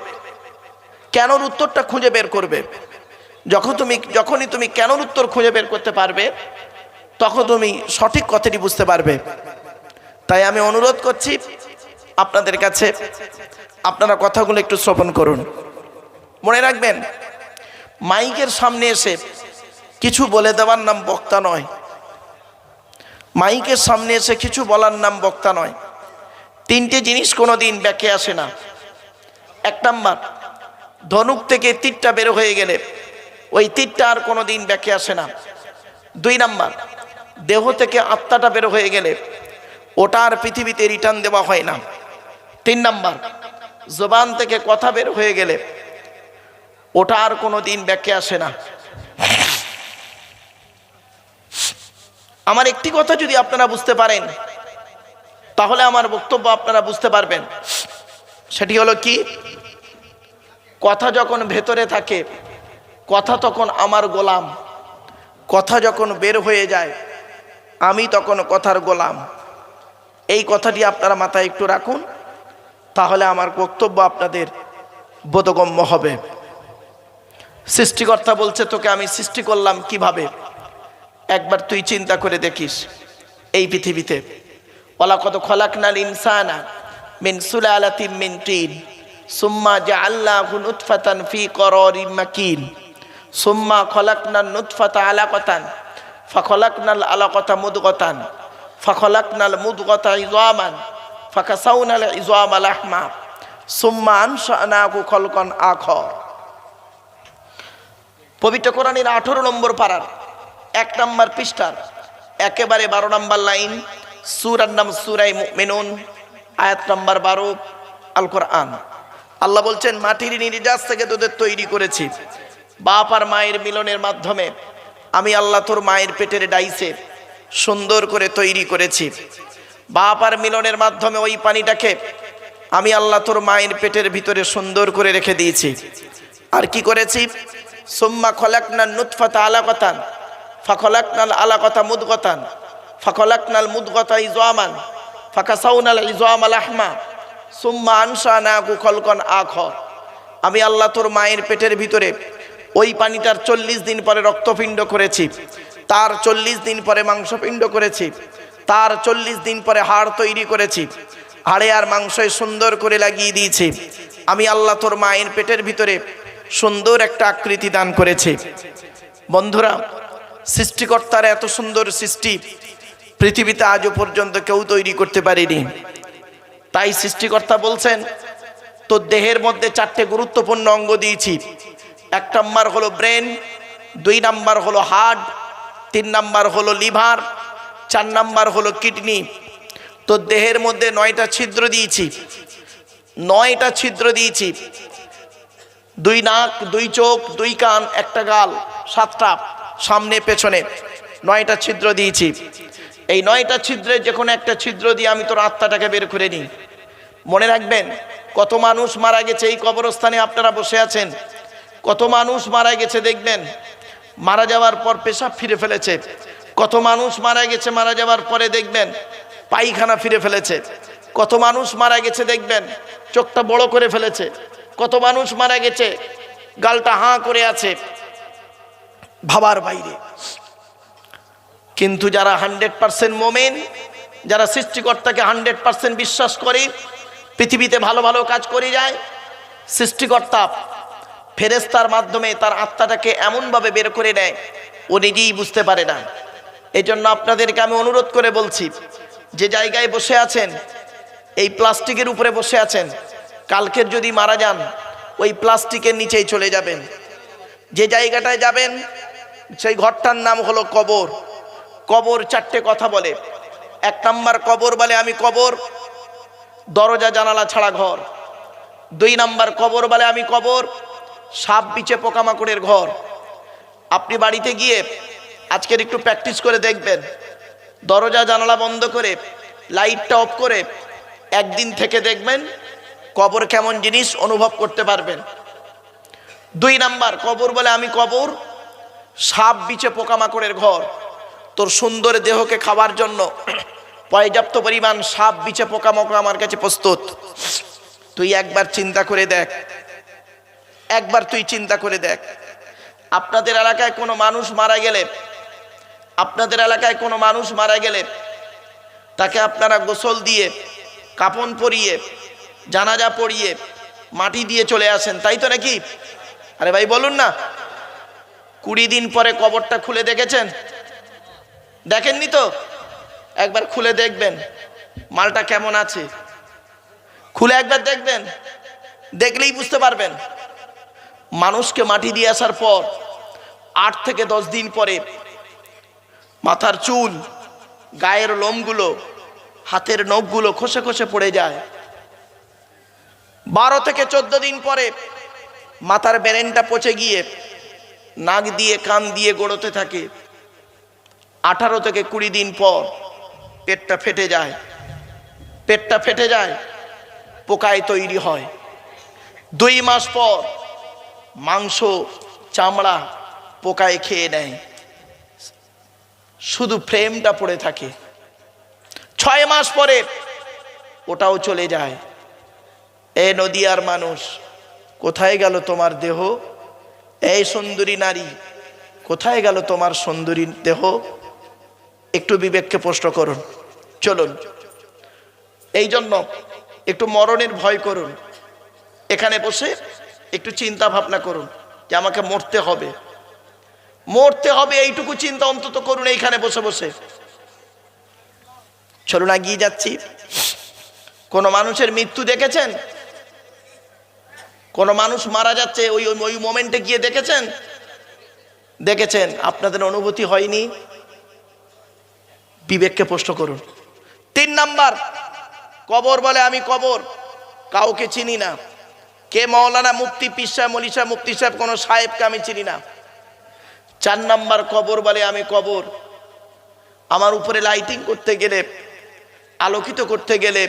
কেনর উত্তরটা খুঁজে বের করবে। যখনই তুমি কেনর উত্তর খুঁজে বের করতে পারবে, তখন তুমি সঠিক কথাটি বুঝতে পারবে। তাই আমি অনুরোধ করছি আপনাদের কাছে, আপনারা কথাগুলো একটু শ্রবণ করুন। মনে রাখবেন, মাইকের সামনে এসে কিছু বলে দেওয়ার নাম বক্তা নয়। মাইকের সামনে এসে কিছু বলার নাম বক্তা নয়। তিনটে জিনিস কোনোদিন ব্যাকে আসে না। এক নাম্বার, ধনুক থেকে তীরটা বের হয়ে গেলে ওই তীরটা আর কোনোদিন ব্যাকে আসে না। দুই নাম্বার, দেহ থেকে আত্মাটা বের হয়ে গেলে ওটা আর পৃথিবীতে রিটার্ন দেওয়া হয় না। তিন নাম্বার, জবান থেকে কথা বের হয়ে গেলে ওটা আর কোনোদিন ব্যাকে আসে না। আমার একটি কথা যদি আপনারা বুঝতে পারেন, তাহলে আমার বক্তব্য আপনারা বুঝতে পারবেন। সেটি হলো কি, কথা যখন ভেতরে থাকে, কথা তখন আমার গোলাম। কথা যখন বের হয়ে যায়, আমি তখন কথার গোলাম। এই কথাটি আপনারা মাথায় একটু রাখুন, তাহলে আমার বক্তব্য আপনাদের বোধগম্য হবে। সৃষ্টিকর্তা বলছে, তোকে আমি সৃষ্টি করলাম কিভাবে, একবার তুই চিন্তা করে দেখিস। এই পৃথিবীতে ওয়ালাকাদ খালাকনাল ইনসানা মিন সুলালাতিন মিন তিন সুম্মা জাআলনাহু নুতফাতান ফি করারিন মাকিন সুম্মা খালাকনান নুতফাতা আলাকাতান ফাখালাকনাল আলাকাতা মুদগাতান ফাখালাকনাল মুদগাতা ইযামান ফাকাসাউনাল ইযামা লাহমা সুম্মা আনশানাহু খালকান আখর। পবিত্র কোরআনের 18 নম্বর পারার 1 নম্বর পৃষ্ঠার একেবারে 12 নম্বর লাইন, সূরার নাম সূরা মুমিনুন, আয়াত নম্বর 12, আল কোরআন। আল্লাহ বলছেন, মাটির নির্যাস থেকে তোদের তৈরি করেছি, বাপ আর মায়ের মিলনের মাধ্যমে আমি আল্লাহ তোর মায়ের পেটের ডাইসে সুন্দর করে তৈরি করেছি। বাপ আর মিলনের মাধ্যমে ওই পানিটাকে আমি আল্লাহ তোর মায়ের পেটের ভিতরে সুন্দর করে রেখে দিয়েছি। আর কি করেছি, সুম্মা খলাকনান নুতফাতা আলাকাতান ফাখলাকনাল আলাকাতা মুদগাতান ফাখলাকনাল মুদগাতা ইযামান ফাকাসাউনাল ইযামা লাহমা সুম্মা আনশানাহু খালকান আখর। আমি আল্লাহ তোর মায়ের পেটের ভিতরে ওই পানিটার 40 দিন পরে রক্তপিণ্ড করেছি, তার 40 দিন পরে মাংসপিণ্ড করেছি, তার 40 দিন পরে হাড় তৈরি করেছি, হাড়ে আর মাংসে সুন্দর করে লাগিয়ে দিয়েছি। আমি আল্লাহ তোর মায়ের পেটের ভিতরে সুন্দর একটা আকৃতি দান করেছি। বন্ধুরা, সৃষ্টিকর্তার এত সুন্দর সৃষ্টি পৃথিবীতে আজও পর্যন্ত কেউ তৈরি করতে পারেনি। তাই সৃষ্টিকর্তা বলছেন, তোর দেহের মধ্যে 4টে গুরুত্বপূর্ণ অঙ্গ দিয়েছি। 1 নাম্বার হলো ব্রেন, 2 নাম্বার হলো হার্ট, 3 নাম্বার হলো লিভার, 4 নাম্বার হলো কিডনি। তোর দেহের মধ্যে 9টা ছিদ্র দিয়েছি, 9টা ছিদ্র দিয়েছি। 2 নাক, 2 চোখ, 2 কান, 1টা গাল, 7টা সামনে পেছনে 9টা ছিদ্র দিয়েছি। এই 9টা ছিদ্রে যে কোনো একটা ছিদ্র দিয়ে আমি তোর আত্মাটাকে বের করে নিই। মনে রাখবেন, কত মানুষ মারা গেছে এই কবরস্থানে আপনারা বসে আছেন, কত মানুষ মারা গেছে দেখবেন মারা যাওয়ার পর পেশাব ফিরে ফেলেছে, কত মানুষ মারা গেছে মারা যাওয়ার পরে দেখবেন পায়খানা ফিরে ফেলেছে, কত মানুষ মারা গেছে দেখবেন চোখটা বড় করে ফেলেছে, কত মানুষ মারা গেছে গালটা হাঁ করে আছে, ভাবার বাইরে। কিন্তু যারা 100% মোমেন, যারা সৃষ্টিকর্তাকে 100% বিশ্বাস করি, পৃথিবীতে ভালো ভালো কাজ করে যায়, সৃষ্টিকর্তা ফেরেশতার মাধ্যমে তার আত্মাটাকে এমনভাবে বের করে নেয় ও নিজেই বুঝতে পারে না। এই জন্য আপনাদেরকে আমি অনুরোধ করে বলছি, যে জায়গায় বসে আছেন, এই প্লাস্টিকের উপরে বসে আছেন, কালকের যদি মারা যান ওই প্লাস্টিকের নিচেই চলে যাবেন। যে জায়গাটায় যাবেন সেই ঘরটার নাম হলো কবর। কবর চারটে কথা বলে। 1 নাম্বার কবর বলে আমি কবর, দরজা জানালা ছাড়া ঘর। 2 নাম্বার কবর বলে আমি কবর, সাপ বিছে পোকামাকড়ের ঘর। আপনি বাড়িতে গিয়ে আজকের একটু প্র্যাকটিস করে দেখবেন, দরজা জানালা বন্ধ করে লাইটটা অফ করে একদিন থেকে দেখবেন কবর কেমন জিনিস অনুভব করতে পারবেন। 2 নাম্বার কবর বলে আমি কবর, সাপ বিছে পোকামাকড়ের ঘর। তোর সুন্দর দেহকে খাবার জন্য পর্যাপ্ত পরিমাণ সাপ বিছে পোকামাকড় আমার কাছে প্রস্তুত। তুই একবার চিন্তা করে দেখ, একবার তুই চিন্তা করে দেখ, আপনাদের এলাকায় কোনো মানুষ মারা গেলে, আপনাদের এলাকায় কোনো মানুষ মারা গেলে তাকে আপনারা গোসল দিয়ে, কাফন পরিয়ে, জানাজা পড়িয়ে, মাটি দিয়ে চলে আসেন, তাই তো নাকি? আরে ভাই বলুন না। 20 দিন পরে কবরটা খুলে দেখেছেন? দেখেননি তো? একবার খুলে দেখবেন মালটা কেমন আছে, খুলে একবার দেখবেন, দেখলেই বুঝতে পারবেন। মানুষকে মাটি দিয়ে আসার পর 8 থেকে 10 দিন পরে মাথার চুল, গায়ের লোমগুলো, হাতের নখগুলো খসে খসে পড়ে যায়। 12 থেকে 14 দিন পরে মাথার ব্রেনটা পচে গিয়ে নাক দিয়ে কান দিয়ে গড়োতে থাকে। 18 থেকে 20 দিন পর পেটটা ফেটে যায়, পেটটা ফেটে যায়, পোকায় তৈরি হয়। 2 মাস পর মাংস চামড়া পোকায় খেয়ে নেয়, শুধু ফ্রেমটা পড়ে থাকে। 6 মাস পরে ওটাও চলে যায়। এ নদিয়ার মানুষ, কোথায় গেল তোমার দেহ? এই সুন্দরী নারী, কোথায় গেল তোমার সুন্দরী দেহ? একটু বিবেককে প্রশ্ন করুন। চলুন, এই জন্য একটু মরণের ভয় করুন। এখানে বসে একটু চিন্তা ভাবনা করুন যে আমাকে মরতে হবে, মরতে হবে, এইটুকু চিন্তা অন্তত করুন এইখানে বসে বসে। চলুন এগিয়ে যাচ্ছি। কোন মানুষের মৃত্যু দেখেছেন? কোন মানুষ মারা যাচ্ছে ওই মোমেন্টে গিয়ে দেখেছেন? দেখেছেন? আপনাদের অনুভূতি হয়নি? বিবেককে প্রশ্ন করুন। 3 নাম্বার কবর বলে আমি কবর, কাউকে চিনি না। কে মাওলানা, মুফতি, পীর সাহেব, মৌলী সাহেব, মুফতি সাহেব, কোনো সাহেবকে আমি চিনি না। 4 নাম্বার কবর বলে আমি কবর, আমার উপরে লাইটিং করতে গেলে, আলোকিত করতে গেলে,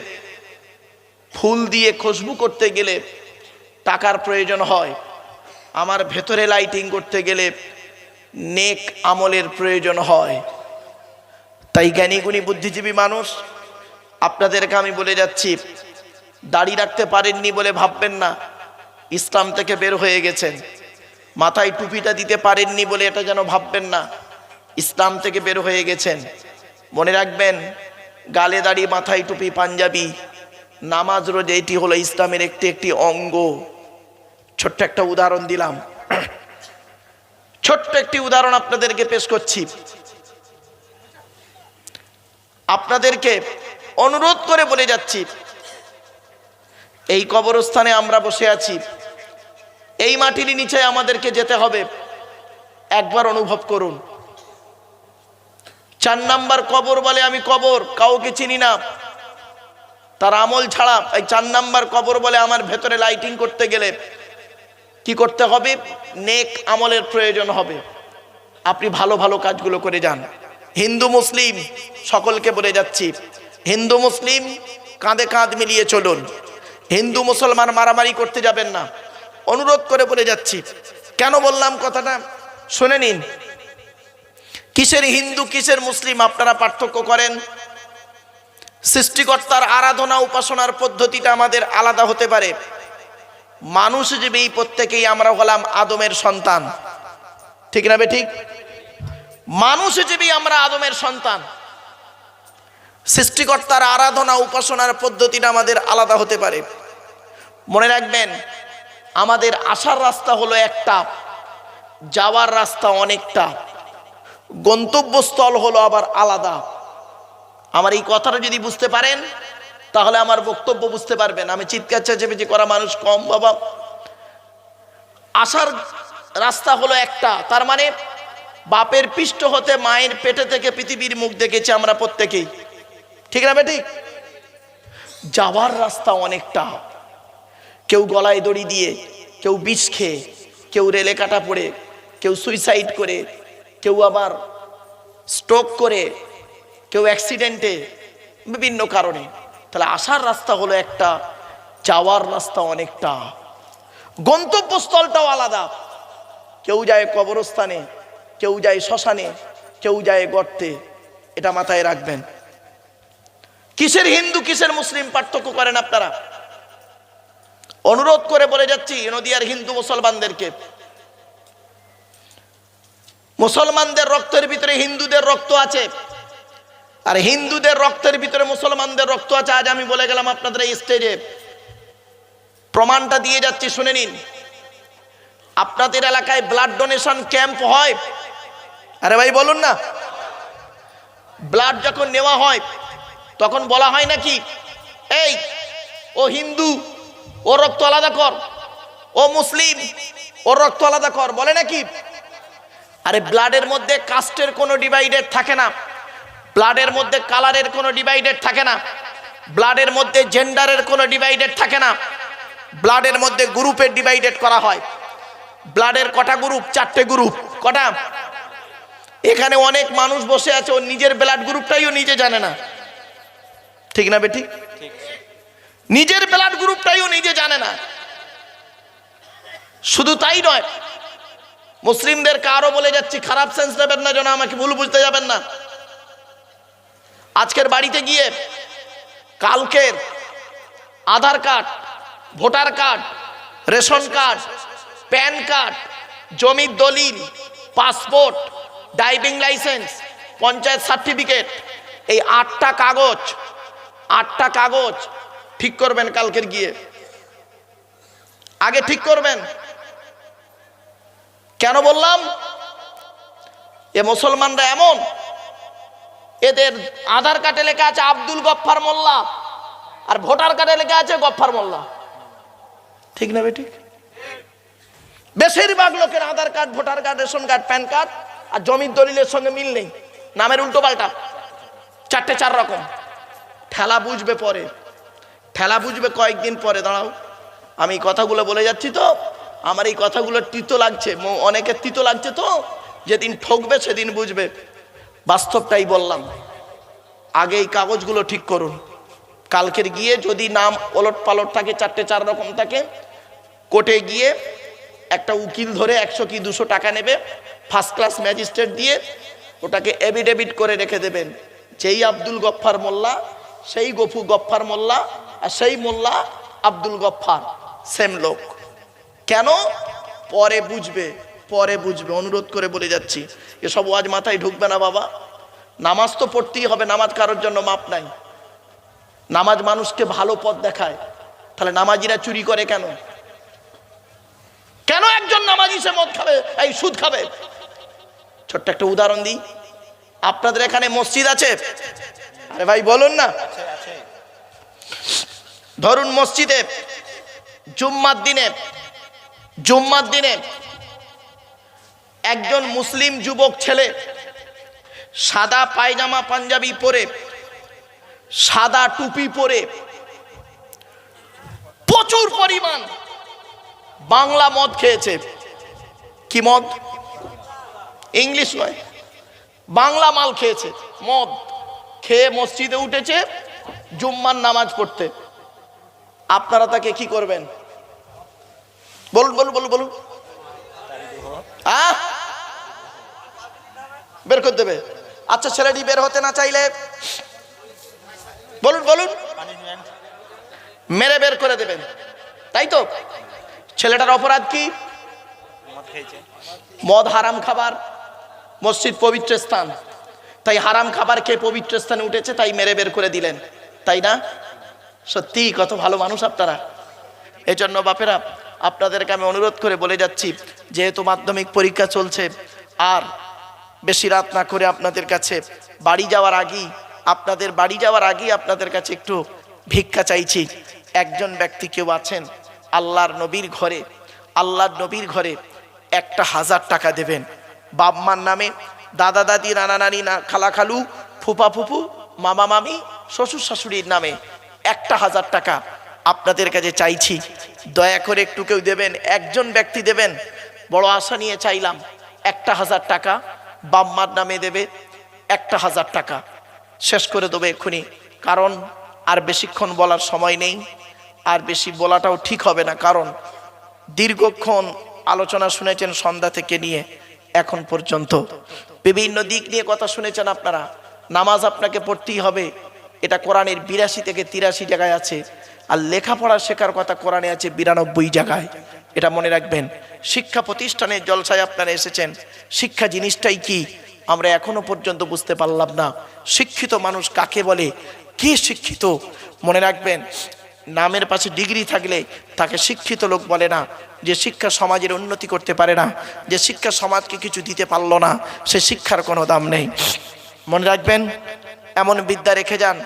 ফুল দিয়ে খুশবু করতে গেলে টাকার প্রয়োজন হয়। আমার ভেতরে লাইটিং করতে গেলে নেক আমলের প্রয়োজন হয়। তাই জ্ঞানী গুণী বুদ্ধিজীবী মানুষ, আপনাদেরকে আমি বলে যাচ্ছি, দাড়ি রাখতে পারেননি বলে ভাববেন না ইসলাম থেকে বের হয়ে গেছেন। মাথায় টুপিটা দিতে পারেননি বলে এটা যেন ভাববেন না ইসলাম থেকে বের হয়ে গেছেন। মনে রাখবেন, গালে দাড়ি, মাথায় টুপি, পাঞ্জাবি, নামাজ, রোজা, এটি হলো ইসলামের একটি অঙ্গ। ছোট্ট একটা উদাহরণ দিলাম, ছোট্ট একটি উদাহরণ আপনাদেরকে পেশ করছি। আপনাদেরকে অনুরোধ করে বলে যাচ্ছি, এই কবরস্থানে আমরা বসে আছি, এই মাটির নিচে আমাদেরকে যেতে হবে। একবার অনুভব করুন। 4 নাম্বার কবর বলে আমি কবর, কাউকে চিনি না, তার আমল ছাড়া। এই 4 নাম্বার কবর বলে আমার ভেতরে লাইটিং করতে গেলে কি করতে হবে? নেক আমলের প্রয়োজন হবে। আপনি ভালো ভালো কাজগুলো করে যান। হিন্দু মুসলিম সকলকে বলে যাচ্ছি, হিন্দু মুসলিম কাঁধে কাঁধ মিলিয়ে চলুন। হিন্দু মুসলমান মারামারি করতে যাবেন না, অনুরোধ করে বলে যাচ্ছি। কেন বললাম কথাটা শুনে নিন। কিসের হিন্দু কিসের মুসলিম আপনারা পার্থক্য করেন? সৃষ্টিকর্তার আরাধনা উপাসনার পদ্ধতিটা আমাদের আলাদা হতে পারে। মানুষ হিসেবে এই প্রত্যেকেই আমরা হলাম আদমের সন্তান, ঠিক না বে ঠিক? মানুষ হিসেবেই আমরা আদমের সন্তান। সৃষ্টিকর্তার আরাধনা উপাসনার পদ্ধতিটা আমাদের আলাদা হতে পারে। মনে রাখবেন, আমাদের আসার রাস্তা হলো একটা, যাওয়ার রাস্তা অনেকটা, গন্তব্যস্থল হলো আবার আলাদা। আমার এই কথাটা যদি বুঝতে পারেন তাহলে আমার বক্তব্য বুঝতে পারবেন। আমি চিৎকার চেঁচামেচি করা মানুষ কম বাবা। আসার রাস্তা হলো একটা, তার মানে বাপের পৃষ্ঠ হতে মায়ের পেটে থেকে পৃথিবীর মুখ দেখেছি আমরা প্রত্যেকেই, ঠিক না বেঠিক? যাওয়ার রাস্তা অনেকটা, কেউ গলায় দড়ি দিয়ে, কেউ বিষ খেয়ে, কেউ রেলে কাটা পড়ে, কেউ সুইসাইড করে, কেউ আবার স্ট্রোক করে, কেউ অ্যাক্সিডেন্টে, বিভিন্ন কারণে। তাহলে আসার রাস্তা হলো একটা, যাওয়ার রাস্তা অনেকটা, গন্তব্যস্থলটাও আলাদা। কেউ যায় কবরস্থানে, কেউ যায় শ্মশানে, কেউ যায় গর্তে। এটা মাথায় রাখবেন। কিসের হিন্দু কিসের মুসলিম পার্থক্য করেন আপনারা? অনুরোধ করে বলে যাচ্ছি নদিয়ার হিন্দু মুসলমানদেরকে, মুসলমানদের রক্তের ভিতরে হিন্দুদের রক্ত আছে, আর হিন্দুদের রক্তের ভিতরে মুসলমানদের রক্ত আছে। আজ আমি বলে গেলাম আপনাদের এই স্টেজে, প্রমাণটা দিয়ে যাচ্ছি, শুনে নিন। আপনাদের এলাকায় ব্লাড ডোনেশন ক্যাম্প হয়? আরে ভাই বলুন না। ব্লাড যখন নেওয়া হয় তখন বলা হয় নাকি, এই ও হিন্দু ওর রক্ত আলাদা কর, ও মুসলিম ওর রক্ত আলাদা কর, বলে নাকি? আরে ব্লাডের মধ্যে কাস্টের কোনো ডিভাইডেড থাকে না, ব্লাডের মধ্যে কালারের কোনো ডিভাইডেড থাকে না, ব্লাডের মধ্যে জেন্ডারের কোনো ডিভাইডেড থাকে না, ব্লাডের মধ্যে গ্রুপের ডিভাইডেড করা হয়। ব্লাডের কটা গ্রুপ? 4টে গ্রুপ। কটা? এখানে অনেক মানুষ বসে আছে ওর নিজের ব্লাড গ্রুপটাইও নিজে জানে না, ঠিক না বেটি? নিজের ব্লাড গ্রুপটাইও নিজে জানে না। শুধু তাই নয়, মুসলিমদেরকে আরো বলে যাচ্ছি, খারাপ সেন্স নেবেন না যেন, আমাকে ভুল বুঝতে যাবেন না। আজকের বাড়িতে গিয়ে কালকের Aadhaar card, voter card, ration card, PAN card, জমির দলিল, passport, driving licence, panchayat certificate, এই 8টা কাগজ ঠিক করবেন কালকের গিয়ে। আগে ঠিক করবেন। কেন বললাম? এ মুসলমানরা এমন, এদের আধার কার্ডে লেখা আছে আব্দুল গফফার মোল্লা, আর ভোটার কার্ডে লেখা আছে গফফার মোল্লা, ঠিক না বেঠিক? বেশিরভাগ লোকের Aadhaar card, voter card, ration card, PAN card আর জমির দলিলের সঙ্গে মিল নেই, নামের উল্টো পাল্টা, 4 রকম। ঠেলা বুঝবে পরে, ঠেলা বুঝবে কয়েকদিন পরে। দাঁড়াও, আমি কথাগুলো বলে যাচ্ছি তো, আমার এই কথাগুলো তিতো লাগছে, অনেকের তিতো লাগছে তো, যেদিন ঠকবে সেদিন বুঝবে। বাস্তবটাই বললাম। আগে এই কাগজগুলো ঠিক করুন। কালকের গিয়ে যদি নাম ওলট পালট থাকে, 4 রকম থাকে, কোর্টে গিয়ে একটা উকিল ধরে 100 কি 200 টাকা নেবে, ফার্স্ট ক্লাস ম্যাজিস্ট্রেট দিয়ে ওটাকে এভিডেভিট করে রেখে দেবেন, যেই আব্দুল গফফার মোল্লা সেই গফু গফফার মোল্লা, আর সেই মোল্লা আব্দুল গফফার, সেম লোক। কেন? পরে বুঝবে, পরে বুঝবে। অনুরোধ করে বলে যাচ্ছি, এসব ওয়াজ মাথায় ঢুকবে না বাবা। নামাজ তো পড়তেই হবে, নামাজ কারোর জন্য মাপ নাই। নামাজ মানুষকে ভালো পথ দেখায়। তাহলে নামাজিরা চুরি করে কেন? কেন একজন নামাজি সে মদ খাবে, এই সুদ খাবে? ছোট্ট একটা উদাহরণ দিই। আপনাদের এখানে মসজিদ আছে? আরে ভাই বলুন না। ধরুন মসজিদে জুম্মার দিনে একজন মুসলিম যুবক ছেলে সাদা পায়জামা পাঞ্জাবি পরে, সাদা টুপি পরে, প্রচুর পরিমাণ বাংলা মদ খেয়েছে। কি মদ? ইংলিশ নয়, বাংলা মাল খেয়েছে। মদ খেয়ে মসজিদে উঠেছে জুম্মার নামাজ পড়তে। আপনারা তাকে কি করবেন? বলুন বলুন বলুন বলুন। বের করে দেবে? আচ্ছা, ছেলেটি বের হতে না চাইলে বলুন বলুন, মেরে বের করে দেবেন, তাই তো? ছেলেটার অপরাধ কি? মদ হারাম খাবার, মসজিদ পবিত্র স্থান। তাই হারাম খাবার খেয়ে পবিত্র স্থানে উঠেছে, তাই মেরে বের করে দিলেন, তাই না? সত্যি কত ভালো মানুষ আপনারা। এজন্য বাপেরা আপনাদেরকে আমি অনুরোধ করে বলে যাচ্ছি, যেহেতু মাধ্যমিক পরীক্ষা চলছে, আর বেশি রাত না করে আপনাদের কাছে বাড়ি যাওয়ার আগেই আপনাদের কাছে একটু ভিক্ষা চাইছি। একজন ব্যক্তি কেউ আছেন আল্লাহর নবীর ঘরে 1,000 টাকা দেবেন, বাপ মার নামে, দাদা দাদি, নানা নানি, খালা খালু, ফুপা ফুফু, মামা মামি, শ্বশুর শাশুড়ির নামে 1,000 টাকা আপনাদের কাছে চাইছি। দয়া করে একটু কেউ দেবেন, একজন ব্যক্তি দেবেন। বড় আশা নিয়ে চাইলাম 1,000 টাকা বাপ মার নামে দেবে। 1,000 টাকা শেষ করে দেবে এক্ষুনি, কারণ আর বেশিক্ষণ বলার সময় নেই, আর বেশি বলাটাও ঠিক হবে না, কারণ দীর্ঘক্ষণ আলোচনা শুনেছেন সন্ধ্যা থেকে নিয়ে এখন পর্যন্ত, বিভিন্ন দিক নিয়ে কথা শুনেছেন আপনারা। নামাজ আপনাকে পড়তেই হবে, এটা কোরআনের 82 থেকে 83 জায়গায় আছে, আর লেখাপড়া শেখার কথা কোরআনে আছে 92 জায়গায়, এটা মনে রাখবেন। শিক্ষা প্রতিষ্ঠানের জলসায় আপনারা এসেছেন, শিক্ষা জিনিসটাই কি আমরা এখনো পর্যন্ত বুঝতে পারলাম না। শিক্ষিত মানুষ কাকে বলে, কি শিক্ষিত? মনে রাখবেন, নামের পাশে ডিগ্রি থাকলে তাকে শিক্ষিত লোক বলে না। যে শিক্ষা সমাজের উন্নতি করতে পারে না, যে শিক্ষা সমাজকে কিছু দিতে পারলো না, সে শিক্ষার কোনো দাম নেই। মনে রাখবেন, এমন বিদ্যা রেখে যান।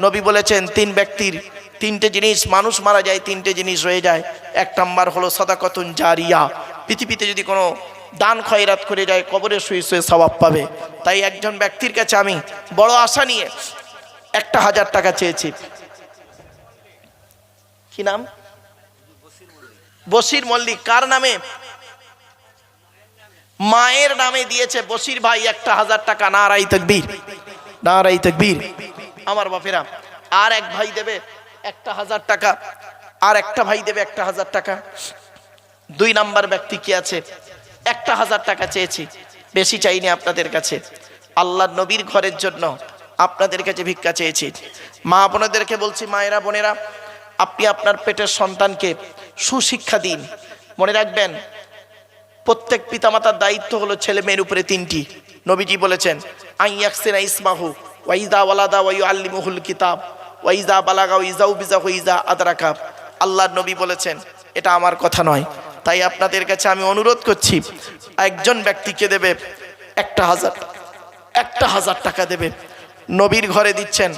নবী বলেছেন 3 ব্যক্তির 3টে জিনিস, মানুষ মারা যায় 3টে জিনিস রয়ে যায়। 1 নাম্বার হলো সাদাকাতুন জারিয়া, পৃথিবীতে যদি কোনো দান খয়রাত করে যায় কবরে শুয়ে শুয়ে সওয়াব পাবে। তাই একজন ব্যক্তির কাছে আমি বড় আশা নিয়ে 1,000 টাকা চেয়েছি। কি নাম? বশির মল্লিক। কার নামে? মায়ের নামে দিয়েছে বশির ভাই 1,000 টাকা। নারাই তাকবীর, নারাই তাকবীর। আমার বাপেরা, আর এক ভাই দেবে 1,000 টাকা, আর একটা ভাই দেবে 1,000 টাকা। 2 নাম্বার ব্যক্তি কি আছে? 1,000 টাকা চেয়েছি, বেশি চাইনি আপনাদের কাছে। আল্লাহর নবীর ঘরের জন্য আপনাদের কাছে ভিক্ষা চেয়েছি। মা বোনেদেরকে বলছি, মায়েরা বোনেরা, আপনি আপনার পেটের সন্তানকে সুশিক্ষা দিন। মনে রাখবেন, প্রত্যেক পিতামাতার দায়িত্ব হলো ছেলে মেয়ের উপরে 3টি। নবীজি বলেছেন, আইয়াকসিনা ইসমাহু ওয়াইদা ওয়ালাদা ওয়াইউআল্লিমুহুল কিতাব ওয়াইজা বালাগা ওয়াইজাউ বিজাহু ইজা আদরাকা। আল্লাহর নবী বলেছেন, এটা আমার কথা নয়। তাই আপনাদের কাছে আমি অনুরোধ করছি, একজন ব্যক্তিকে দেবে 1,000 টাকা দেবে। নবীর ঘরে দিচ্ছেন,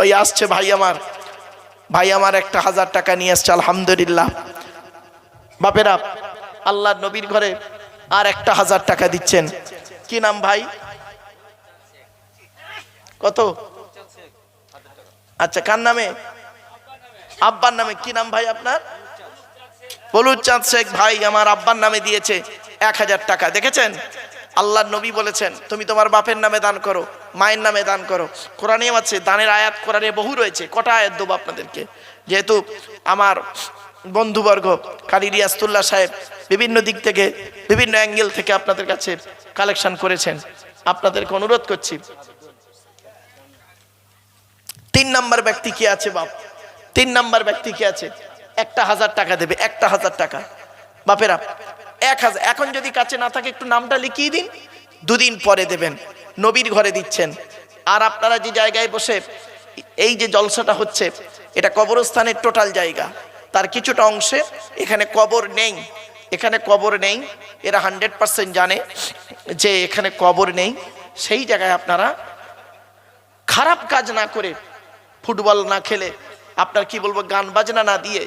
ওই আসছে ভাই আমার 1,000 টাকা নিয়ে আসছে, আলহামদুলিল্লাহ। বাপেরা, আল্লাহর নবীর ঘরে আর 1,000 টাকা দিচ্ছেন। কি নাম ভাই? কত? আচ্ছা, কার নামে? আব্বার নামে। কি নাম ভাই আপনার? বলুচাঁদ শেখ ভাই আমার আব্বার নামে দিয়েছে 1,000 টাকা। দেখেছেন, আল্লাহর নবী বলেছেন, তুমি তোমার বাপের নামে দান করো, মায়ের নামে দান করো। কোরআনেও আছে, দানের আয়াত কোরআনে বহু রয়েছে। কটা আয়াত দেবো আপনাদেরকে? যেহেতু আমার বন্ধুবর্গ কারি রিয়াজতুল্লাহ সাহেব বিভিন্ন দিক থেকে, বিভিন্ন অ্যাঙ্গেল থেকে আপনাদের কাছে কালেকশন করেছেন, আপনাদেরকে অনুরোধ করছি। 3 নাম্বার ব্যক্তি কি আছে বাপ? 3 নাম্বার ব্যক্তি কি আছে? 1,000 টাকা দেবে। 1,000 টাকা বাপেরা, 1,000। এখন যদি কাছে না থাকে একটু নামটা লিখিয়ে দিন, 2 দিন পরে দেবেন। নবীর ঘরে দিচ্ছেন। আর আপনারা যে জায়গায় বসে এই যে জলসাটা হচ্ছে, এটা কবরস্থানের টোটাল জায়গা, তার কিছুটা অংশে এখানে কবর নেই। এখানে কবর নেই, এরা 100% জানে যে এখানে কবর নেই। সেই জায়গায় আপনারা খারাপ কাজ না করে, ফুটবল না খেলে, আপনার কি বলবো, গান বাজনা না দিয়ে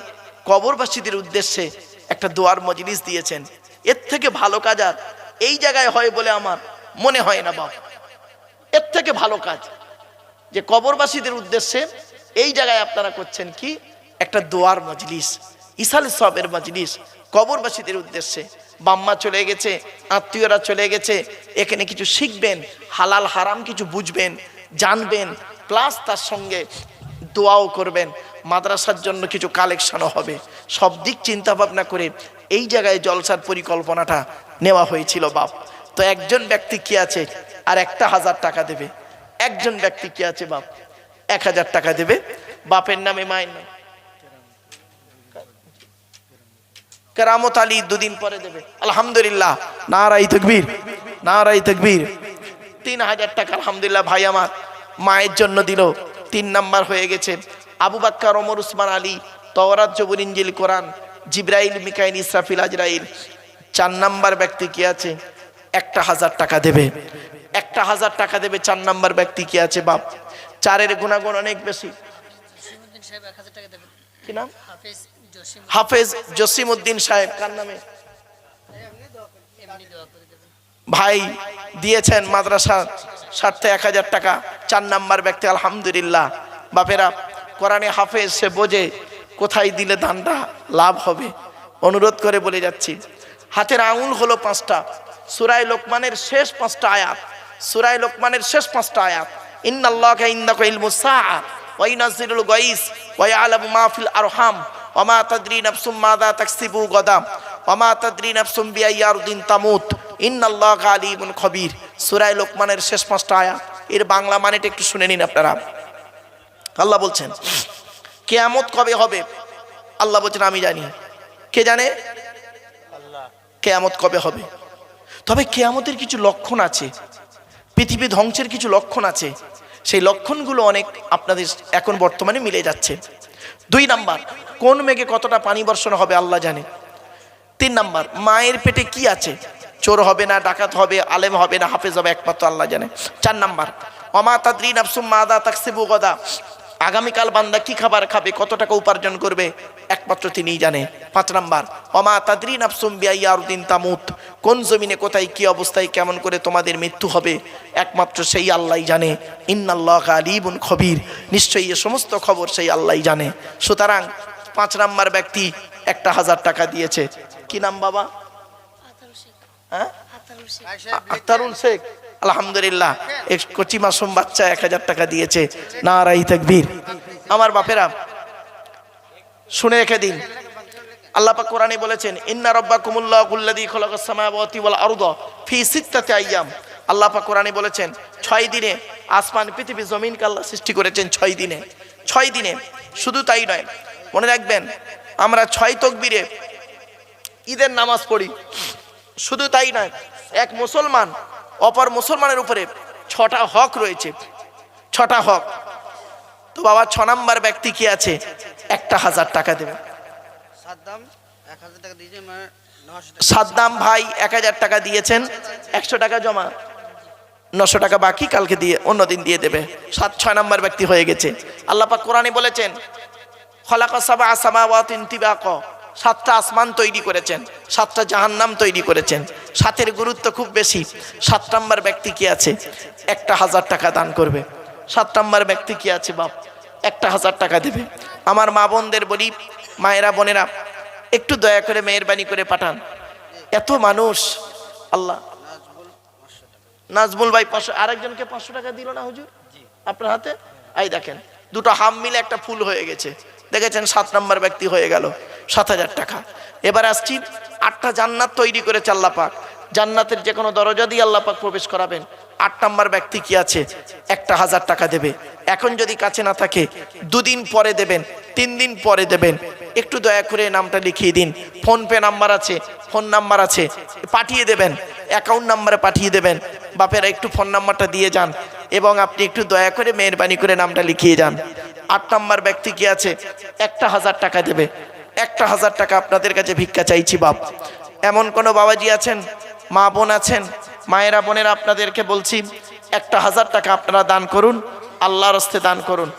কবরবাসীদের উদ্দেশ্যে একটা দোয়ার মজলিস দিয়েছেন। এর থেকে ভালো কাজ আর এই জায়গায় হয় বলে আমার মনে হয় না বাপ। এর থেকে ভালো কাজ যে কবরবাসীদের উদ্দেশ্যে এই জায়গায় আপনারা করছেন কি, একটা দোয়ার মজলিস, ইসাল সবের মজলিস কবরবাসীদের উদ্দেশ্যে। বাম্মা চলে গেছে, আত্মীয়রা চলে গেছে, এখানে কিছু শিখবেন, হালাল হারাম কিছু বুঝবেন, জানবেন, প্লাস তার সঙ্গে দোয়াও করবেন। মাদ্রাসার জন্য কিছু কালেকশনও হবে। সব দিক চিন্তা ভাবনা করে এই জায়গায় জলসার পরিকল্পনাটা নেওয়া হয়েছিল বাপ। তো একজন ব্যক্তি কি আছে আর 1,000 টাকা দেবে। একজন ব্যক্তি কি আছে বাপ, 1,000 টাকা দেবে বাপের নামে, মায়ের নামে। কেরামত আলী 2 দিন পরে দেবে, আলহামদুলিল্লাহ। নারাই তাকবীর, নারাই তাকবীর। 3000 টাকা আলহামদুলিল্লাহ ভাই আমার মায়ের জন্য দিল। 3 নাম্বার হয়ে গেছে। আবু বাক্কার, ওমর, উসমান, আলী, তওরাত, জবুর, ইনজিল, কোরআন, জিবরাইল, মিকাইল, ইসরাফিল, আজরাইল। 4 নাম্বার ব্যক্তি কি আছে? 1000 টাকা দেবে। 1000 টাকা দেবে 4 নাম্বার ব্যক্তি কি আছে বাপ? 4-এর গুণাগুণ অনেক বেশি। কি নাম? হাফেজ জসিমউদ্দিন সাহেব। কার নামে? ভাই দিয়েছেন মাদ্রাসার স্বার্থে 1000 টাকা। 4 নাম্বার ব্যক্তি আলহামদুলিল্লাহ। বাপেরা কোরআনে হাফেজ, সে বোঝে কোথায় দিলে দানটা লাভ হবে। অনুরোধ করে বলে যাচ্ছি, হাতের আঙুল হলো 5টা। সূরা লোকমানের শেষ 5টা আয়াত, সূরা লোকমানের শেষ 5টা আয়াত। ইন্নাল্লাহা ইনদাহু ইলমুস সাআ ওয়া ইউনাজ্জিলুল গায়স ওয়া ইয়ালামু মা ফিল আরহাম ওয়া মা তাদরি নাফসুম মাযা তাকসিবু গাদা ওয়া মা তাদরি নাফসুম বিআইয়ি আরদিন তামুত ইন্নাল্লাহা আলিমুন খবীর। সূরা লোকমানের শেষ 5টা আয়াত। এর বাংলা মানেটা একটু শুনে নিন আপনারা। আল্লাহ বলছেন কিয়ামত কবে হবে? আল্লাহ বলছেন আমি জানি। কে জানে? আল্লাহ। কিয়ামত কবে হবে? তবে কিয়ামতের কিছু লক্ষণ আছে, পৃথিবী ধ্বংসের কিছু লক্ষণ আছে। সেই লক্ষণগুলো অনেক আপনাদের এখন বর্তমানে মিলে যাচ্ছে। 2 নাম্বার, কোন মেঘে কতটা পানি বর্ষণ হবে আল্লাহ জানে। 3 নাম্বার, মায়ের পেটে কি আছে? চোর হবে না, ডাকাত হবে, আলেম হবে না, হাফেজ হবে, একমাত্র আল্লাহ জানে। 4 নাম্বার, ওমা তাদরি নাফসুম মাযা তাকসিবু গাদা, আগামীকাল বান্দা কি খাবার খাবে, কত টাকা উপার্জন করবে, একমাত্র তিনিই জানে। 5 নাম্বার, ওমা তাদরি নাফসুম বিআইয়ি আরদিন তামুত, কোন জমিনে কোথায় কি অবস্থায় কেমন করে তোমাদের মৃত্যু হবে, একমাত্র সেই আল্লাহই জানে। ইন্নাল্লাহা আলিমুন খবীর, নিশ্চয়ই এই সমস্ত খবর সেই আল্লাহই জানে। সুতরাং 5 নাম্বার ব্যক্তি 1000 টাকা দিয়েছে। কি নাম বাবা? হ্যাঁ, আখতারুল শেখ। আলহামদুলিল্লাহ, এক কচি মাসুম বাচ্চা 1000 টাকা দিয়েছে। নারায়ে তাকবীর। আমার বাপেরা শুনে রেখে দিন, আল্লাহ পাক কোরআনে বলেছেন ইন্না রাব্বাকুমুল্লাহুল্লাযী খালাকাস সামাওয়াতি ওয়াল আরদা ফি সিত্তাতি আইয়াম। আল্লাহ পাক কোরআনে বলেছেন 6 দিনে আসমান, পৃথিবী, জমিনকে আল্লাহ সৃষ্টি করেছেন 6 দিনে। 6 দিনে। শুধু তাই নয়, মনে রাখবেন আমরা 6 তাকবীরে ঈদের নামাজ পড়ি। শুধু তাই নয়, এক মুসলমান অপর মুসলমানের উপরে 6টা হক রয়েছে। 6টা হক। তো বাবা 6 নাম্বার ব্যক্তি কি আছে? 1000 টাকা দেবে। সাদ্দাম ভাই 1000 টাকা দিয়েছেন, 100 টাকা জমা, 900 টাকা বাকি, কালকে দিয়ে অন্যদিন দিয়ে দেবে। 6 নাম্বার ব্যক্তি হয়ে গেছে। আল্লাহ পাক কোরআনে বলেছেন খালাকাস সাবআ সামাওয়াতিন তিবাকা, 7টা আসমান তৈরি করেছেন, 7টা জাহান্নাম তৈরি করেছেন। 7-এর গুরুত্ব খুব বেশি। 7 নাম্বার ব্যক্তি কি আছে? 1000 টাকা দান করবে। 7 নাম্বার ব্যক্তি কি আছে বাপ? 1000 টাকা দেবে। আমার মা বোনদের বলি, মায়েরা বোনেরা একটু দয়া করে মেহেরবানি করে পাঠান। এত মানুষ। আল্লাহ, নাজমুল ভাই 500, আরেকজনকে 500 টাকা দিল না হুজুর আপনার হাতে? এই দেখেন, দুটো হাম মিলে একটা ফুল হয়ে গেছে। দেখেছেন, 7 নাম্বার ব্যক্তি হয়ে গেল 7000 টাকা। এবার আসছি, 8টা জান্নাত তৈরি করেছে আল্লাহ পাক। জান্নাতের যে কোনো দরজা দিয়ে আল্লাহ পাক প্রবেশ করাবেন। 8 নাম্বার ব্যক্তি কি আছে? 1000 টাকা দেবে। এখন যদি কাছে না থাকে 2 দিন পরে দেবেন, 3 দিন পরে দেবেন। একটু দয়া করে নামটা লিখিয়ে দিন। ফোন পে নাম্বার আছে, ফোন নাম্বার আছে, পাঠিয়ে দেবেন। অ্যাকাউন্ট নাম্বারে পাঠিয়ে দেবেন। বাপেরা একটু ফোন নাম্বারটা দিয়ে যান এবং আপনি একটু দয়া করে মেহেরবানি করে নামটা লিখিয়ে যান। 8 নাম্বার ব্যক্তি কি আছে? 1000 টাকা দেবে। 1000 টাকা আপনাদের কাছে ভিক্ষা চাইছি বাপ। এমন কোনো বাবাজি আছেন, মা বোন আছেন, মায়েরা বোনেরা, আপনাদেরকে বলছি 1000 টাকা আপনারা দান করুন, আল্লাহর রাস্তায় দান করুন।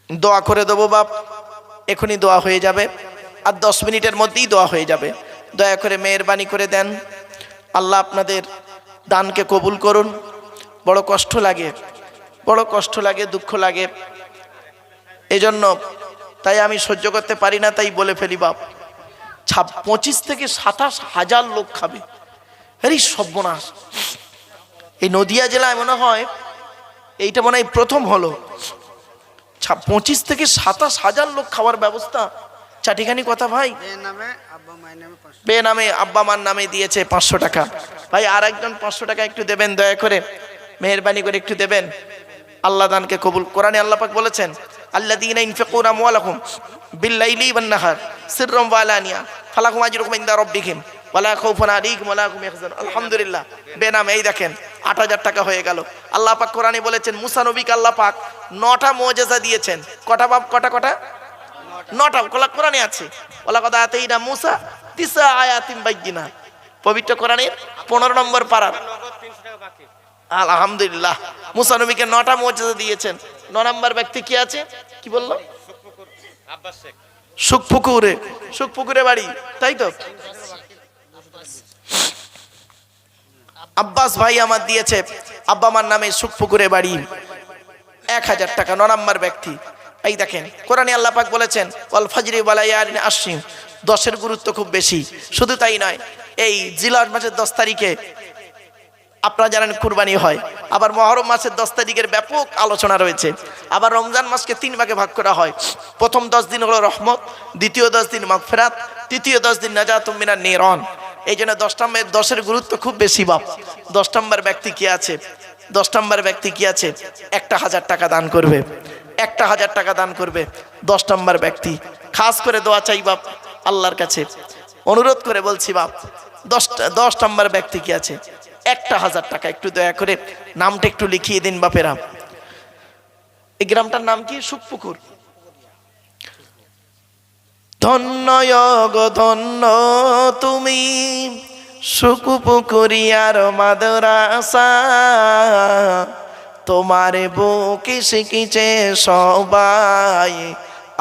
দোয়া করে দেবো বাপ, এখনই দোয়া হয়ে যাবে, আর 10 মিনিটের মধ্যেই দোয়া হয়ে যাবে। দয়া করে মেহেরবানি করে দেন। আল্লাহ আপনাদের দানকে কবুল করুন। বড় কষ্ট লাগে, বড় কষ্ট লাগে, দুঃখ লাগে, এজন্য তাই আমি সহ্য করতে পারি না, তাই বলে ফেলি বাপ। 25 থেকে 27 হাজার লোক খাবে। আরে সর্বনাশ! এই নদিয়া জেলায় মনে হয় এইটা মনে হয় প্রথম হলো। 25 থেকে 27 হাজার লোক খাওয়ার ব্যবস্থা। চাটিখানি কথা ভাই, বেনামে আব্বা মার নামে দিয়েছে 500 টাকা। ভাই আর একজন 500 টাকা একটু দেবেন, দয়া করে মেহেরবানি করে একটু দেবেন। আল্লাহ দানকে কবুল। কোরআনে আল্লাহ পাক বলেছেন আল্লাযীনা ইনফিকুনা আমওয়ালাহুম বিল-লাইলি ওয়ান-নাহার সিররাম ওয়া আলানিয়া ফালাহুম আজরুহুম ইনদা রাব্বিহিম ওয়ালা খাউফুন আলাইহিম ওয়ালা হুম ইয়াহজানুন। আলহামদুলিল্লাহ, বেনামে এই দেখেন ৮,০০০ টাকা হয়ে গেল। আল্লাহ পাক কোরআনে বলেছেন মুসা নবীকে আল্লাহ পাক ৯টা মুজিজা দিয়েছেন। কটা বাপ? কটা ৯টা কোরআনে আছে। ওয়ালা কদ আতাইনা মুসা ৯ আয়াতিন বাইয়িনাত, পবিত্র কোরআনের ১৫ নম্বর পারা। আলহামদুলিল্লাহ, মুসা নবীকে ৯টা মুজিজা দিয়েছেন। ৯ নম্বর ব্যক্তি কি আছে? কি বললো? সুখপুকুরে বাড়ি, তাই তো? আব্বাস ভাই আমার দিয়েছে, আব্বা আমার নামে সুখপুকুরে বাড়ি, ১,০০০ টাকা। ৯ নম্বর ব্যক্তি। এই দেখেন কোরআনে আল্লাহ পাক বলেছেন ওয়াল ফাজরি ওয়া লায়ালিন আশরিন, 10-এর গুরুত্ব খুব বেশি। শুধু তাই নয়, এই জিলহজ মাসের 10 তারিখে আপনারা জানেন কুরবানি হয়। আবার মুহররম মাসের 10 তারিখের ব্যাপক আলোচনা রয়েছে। আবার রমজান মাসকে 3 ভাগে ভাগ করা হয়। প্রথম 10 দিন হলো রহমত, দ্বিতীয় 10 দিন মাগফিরাত, তৃতীয় 10 দিন নাজাতুম মিনান নিরান। এই জন্য 10-এর গুরুত্ব খুব বেশি বাপ। 10 নম্বর ব্যক্তি কি আছে? 10 নম্বর ব্যক্তি কি আছে? 1,০০০ টাকা দান করবে। 1,০০০ টাকা দান করবে 10 নম্বর ব্যক্তি। খাস করে দোয়া চাই বাপ আল্লাহর কাছে, অনুরোধ করে বলছি বাপ, 10 নম্বর ব্যক্তি কি আছে? 1,০০০ টাকা। একটু দয়া করে নামটা একটু লিখিয়ে দিন বাপেরা। এই গ্রামটার নাম কি? সুখপুকুর। ধন্য গো ধন্য তুমি সুখপুকুরিয়ার মাদ্রাসা, তোমার বুকে শিখিছে সবাই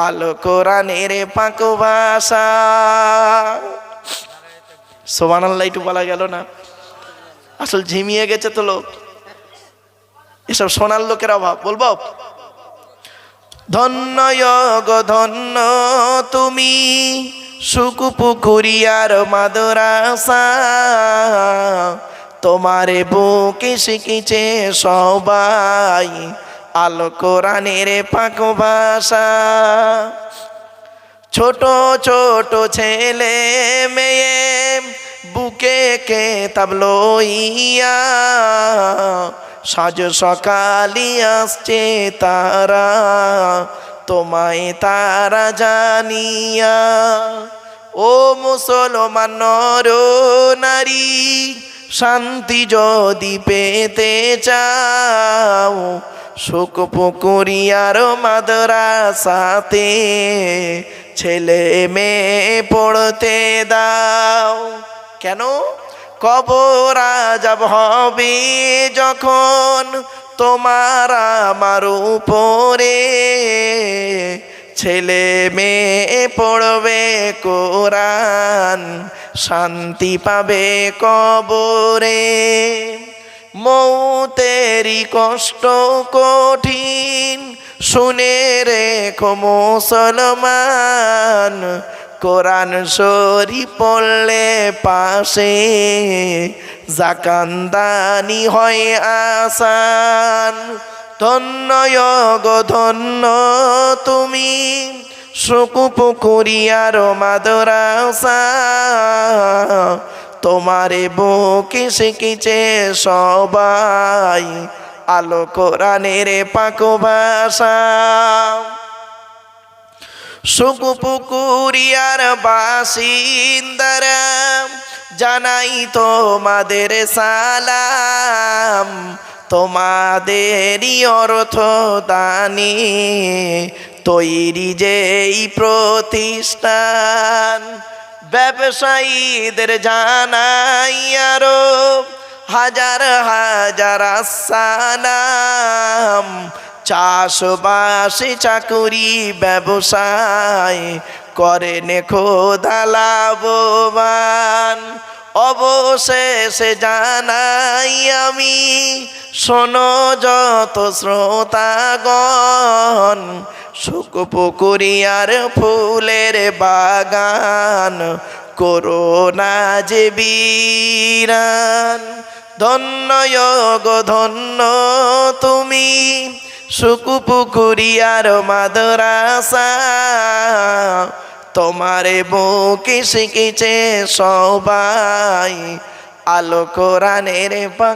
আলো কোরআনের পাক ভাষা। সুবহানাল্লাহ, একটু বলা গেল না? আসল ঝিমিয়ে গেছে তো লোক, এসব সোনার লোকের অভাব। বলবো ধন্য গো ধন্য তুমি সুখপুকুরিয়ার মাদ্রাসা, তোমার বুকে শিখিছে সবাই আলো কোরআনের পাক ভাষা। ছোট ছোট ছেলে মেয়ে বুকে কেতাব লইয়া, সাজ সকালি আসছে তারা, তোমায় তারা জানিয়া। ও মুসলমান নর নারী, শান্তি যদি পেতে চাও, সুখপুকুরিয়ার মাদ্রাসাতে ছেলে মেয়ে পড়তে দাও। কেন? কবর আযাব হবে যখন তোমার আমার উপরে, ছেলে মেয়ে পড়বে কোরআন, শান্তি পাবে কবরে। মৌতেরি কষ্ট কঠিন শুনে রেখো মুসলমান, কোরআন শরীফ পড়লে পাশে জাকান্দানি হয় আসান। ধন্য গো ধন্য তুমি সুখপুকুরিয়ার মাদ্রাসা, তোমারে বুকে শিখিছে সবাই আলো কোরআনের পাক ভাষা। সুখপুকুরিয়ার বাসিন্দারা জানাই তোমাদের সালাম, তোমাদেরই অর্থ দানে তৈরি যেই প্রতিষ্ঠান। ব্যবসায়ীদের জানাই আরো হাজার হাজার আসসালাম, চাষবাসে চাকুরি ব্যবসায় করেন খোদা লাভবান। অবশেষে জানাই আমি শোনো যত শ্রোতাগণ, সুখপুকুরিয়ার ফুলের বাগান করোনা যে বিরান। ধন্য গো ধন্য তুমি সুখপুকুরিয়ার মাদ্রাসা, তোমারে বুকে শিখিছে সবাই আলো কোরআনের পাক